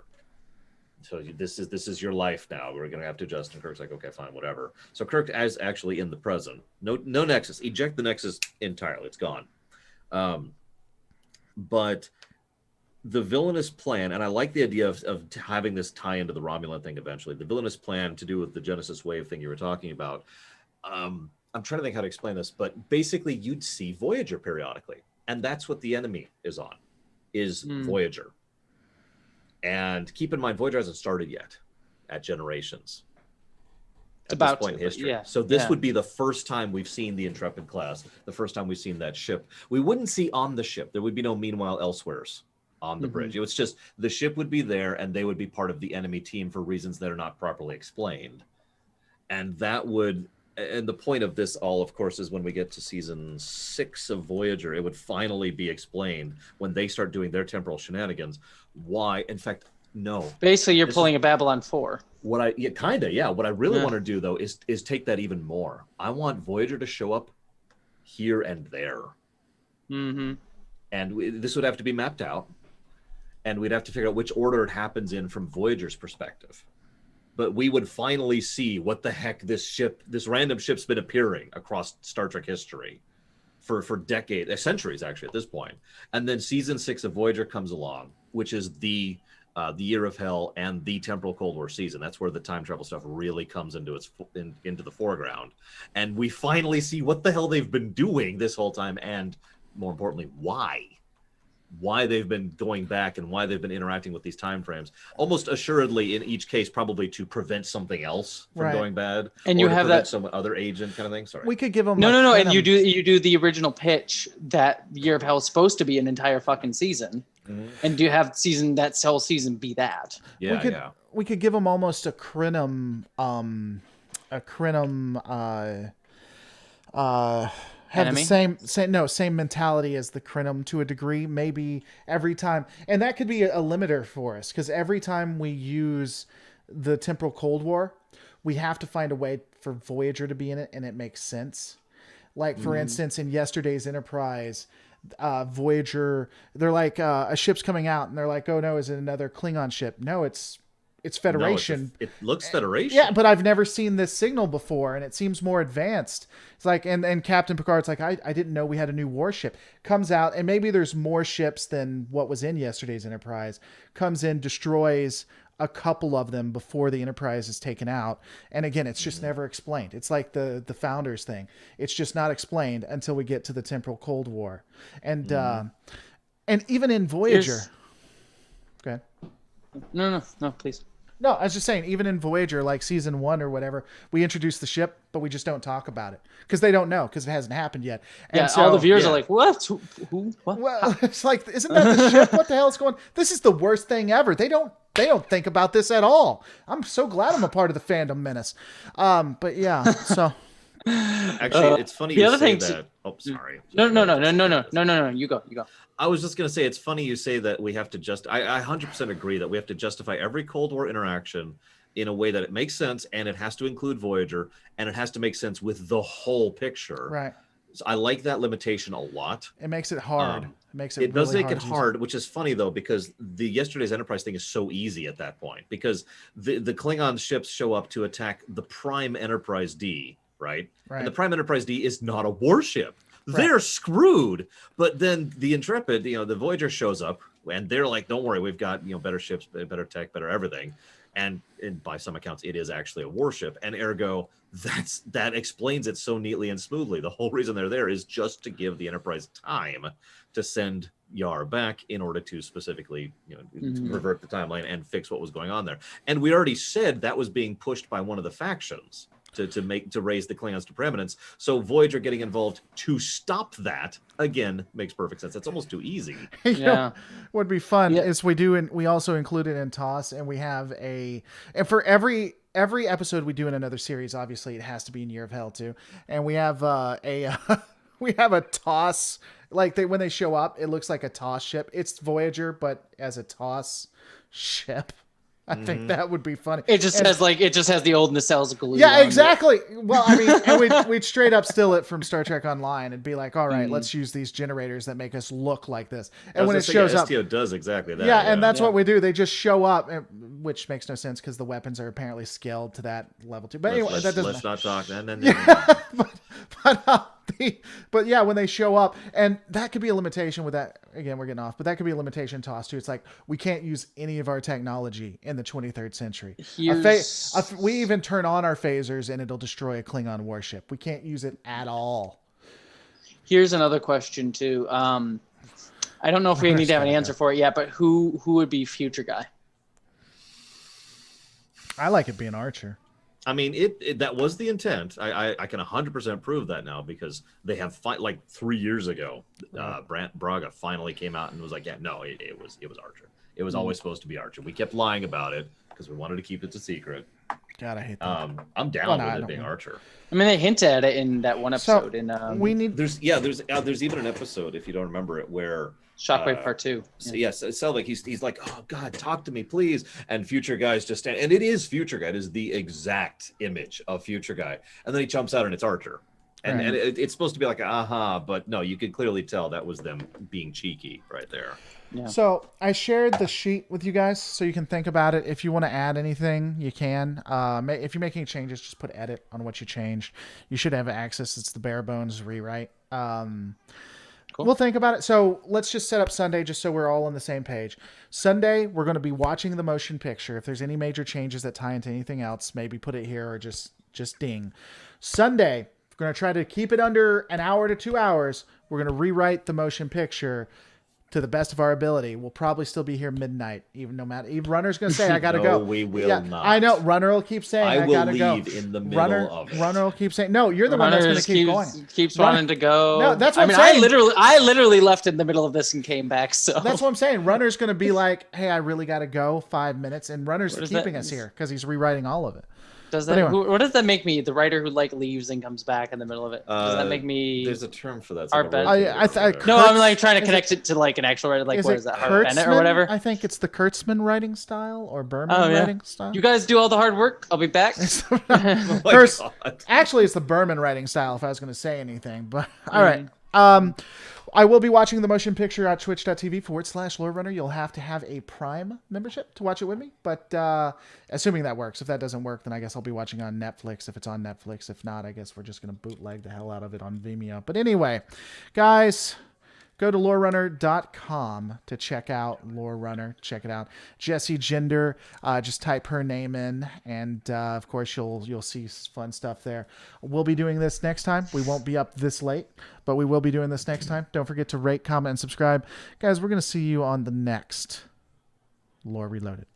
So this is your life now. We're gonna have to adjust. And Kirk's like, okay, fine, whatever. So Kirk is actually in the present. No Nexus. Eject the Nexus entirely. It's gone. But the villainous plan, and I like the idea of having this tie into the Romulan thing eventually. The villainous plan to do with the Genesis wave thing you were talking about. I'm trying to think how to explain this, but basically you'd see Voyager periodically, and that's what the enemy is on, is Voyager. And keep in mind, Voyager hasn't started yet at Generations. It's at about this point in history. Yeah. So this would be the first time we've seen the Intrepid class, the first time we've seen that ship. We wouldn't see on the ship. There would be no Meanwhile Elsewheres on the bridge. It was just the ship would be there, and they would be part of the enemy team for reasons that are not properly explained. And that would... And the point of this all, of course, is when we get to season 6 of Voyager, it would finally be explained when they start doing their temporal shenanigans. Why? In fact, no. Basically, you're pulling a Babylon 4. What I What I really want to do, though, is take that even more. I want Voyager to show up here and there. And this would have to be mapped out. And we'd have to figure out which order it happens in from Voyager's perspective. But we would finally see what the heck this random ship's been appearing across Star Trek history for decades, centuries actually at this point. And then season 6 of Voyager comes along, which is the Year of Hell and the Temporal Cold War season. That's where the time travel stuff really comes into the foreground. And we finally see what the hell they've been doing this whole time, and more importantly, why they've been going back and why they've been interacting with these time frames, almost assuredly in each case probably to prevent something else from going bad, and you have that some other agent kind of thing. Sorry, we could give them no, and you do the original pitch that Year of Hell is supposed to be an entire fucking season, and do you have that whole season be that? We could give them almost a Crinum have enemy? the same mentality as the Crinum to a degree, maybe every time. And that could be a limiter for us, because every time we use the Temporal Cold War, we have to find a way for Voyager to be in it, and it makes sense. Like, for instance, in yesterday's Enterprise, Voyager, they're like, a ship's coming out, and they're like, oh no, is it another Klingon ship? No, it's Federation. No, it looks Federation. Yeah, but I've never seen this signal before, and it seems more advanced. It's like, and Captain Picard's like, I didn't know we had a new warship. Comes out, and maybe there's more ships than what was in yesterday's Enterprise. Comes in, destroys a couple of them before the Enterprise is taken out. And again, it's just never explained. It's like the Founders thing. It's just not explained until we get to the Temporal Cold War. And even in Voyager... Go ahead. No, please. No, I was just saying, even in Voyager, like season 1 or whatever, we introduce the ship, but we just don't talk about it because they don't know, because it hasn't happened yet. And all the viewers are like, "What? Who? What?" Well, it's like, isn't that the ship? What the hell is going? This is the worst thing ever. They don't think about this at all. I'm so glad I'm a part of the fandom menace. But yeah, so actually, it's funny. The other thing that. Oh, sorry. No. You go. I was just going to say, it's funny you say that we have to I 100% agree that we have to justify every Cold War interaction in a way that it makes sense, and it has to include Voyager, and it has to make sense with the whole picture. Right. So I like that limitation a lot. It makes it hard. It does make it hard, which is funny, though, because the yesterday's Enterprise thing is so easy at that point, because the Klingon ships show up to attack the Prime Enterprise D, right? And the Prime Enterprise D is not a warship. they're screwed. But then the Intrepid, the Voyager shows up, and they're like, "Don't worry, we've got better ships, better tech, better everything." And by some accounts, it is actually a warship, and ergo, that explains it so neatly and smoothly. The whole reason they're there is just to give the Enterprise time to send Yar back in order to specifically, to revert the timeline and fix what was going on there. And we already said that was being pushed by one of the factions to raise the Klingons to preeminence. So Voyager getting involved to stop that again makes perfect sense. That's almost too easy. Would be fun is we also include it in TOS, and we have and for every episode we do in another series, obviously it has to be in Year of Hell too, and we have we have a TOS, like when they show up, it looks like a TOS ship. It's Voyager, but as a TOS ship. I think that would be funny. It just has the old nacelles glue. Yeah, exactly. Well, I mean, and we'd straight up steal it from Star Trek Online and be like, all right, let's use these generators that make us look like this. And when it shows up, STO does exactly that. Yeah, and that's what we do. They just show up, which makes no sense because the weapons are apparently scaled to that level too. But anyway, that doesn't. Let's not talk. But yeah, when they show up, and that could be a limitation with that. Again, we're getting off, but that could be a limitation TOS too. It's like we can't use any of our technology in the 23rd century. We even turn on our phasers and it'll destroy a Klingon warship. We can't use it at all. Here's another question too. I don't know if we need to have an answer for it yet, but who would be future guy? I like it being Archer. I mean, that was the intent. I can 100% prove that now because they have like 3 years ago, Brant Braga finally came out and was like, "Yeah, no, it was Archer. It was always supposed to be Archer. We kept lying about it because we wanted to keep it a secret." God, I hate that. I'm down with it being Archer. I mean, they hinted at it in that one episode. There's even an episode, if you don't remember it, where Shockwave Part 2. Yes, it sounds like he's like, "Oh God, talk to me, please." And Future Guy's just standing, and it is Future Guy. It is the exact image of Future Guy. And then he jumps out, and it's Archer. And it's supposed to be like, but no, you could clearly tell that was them being cheeky right there. Yeah. So I shared the sheet with you guys so you can think about it. If you want to add anything, you can. If you're making changes, just put edit on what you changed. You should have access. It's the bare bones rewrite. Cool. We'll think about it. So let's just set up Sunday just so we're all on the same page. Sunday, we're going to be watching the motion picture. If there's any major changes that tie into anything else, maybe put it here or just ding. Sunday, we're going to try to keep it under an hour to 2 hours. We're going to rewrite the motion picture to the best of our ability. We'll probably still be here midnight, even Runner's going to say, "I got to go." We will not. I know. Runner will keep saying, "I got to go." I will leave in the middle of it. Runner will keep saying, "No, you're the one that's going to keep going." Keeps wanting to go. No, that's what I'm saying. I literally left in the middle of this and came back. So that's what I'm saying. Runner's going to be like, "Hey, I really got to go. 5 minutes," and Runner's keeping us here because he's rewriting all of it. What does that make me? The writer who leaves and comes back in the middle of it. Does that make me? There's a term for that. No, I'm like trying to connect it to like an actual writer. Like, what is that? Hart Bennett or whatever. I think it's the Kurtzman writing style or Berman writing style. You guys do all the hard work. I'll be back. Actually, it's the Berman writing style. If I was going to say anything, but all right. I will be watching the motion picture at twitch.tv/LoreRunner. You'll have to have a Prime membership to watch it with me. But assuming that works. If that doesn't work, then I guess I'll be watching on Netflix if it's on Netflix. If not, I guess we're just going to bootleg the hell out of it on Vimeo. But anyway, guys, go to lorerunner.com to check out Lore Runner. Check it out. Jessie Gender, just type her name in, and of course you'll see fun stuff there. We'll be doing this next time. We won't be up this late, but we will be doing this next time. Don't forget to rate, comment, and subscribe. Guys, we're going to see you on the next Lore Reloaded.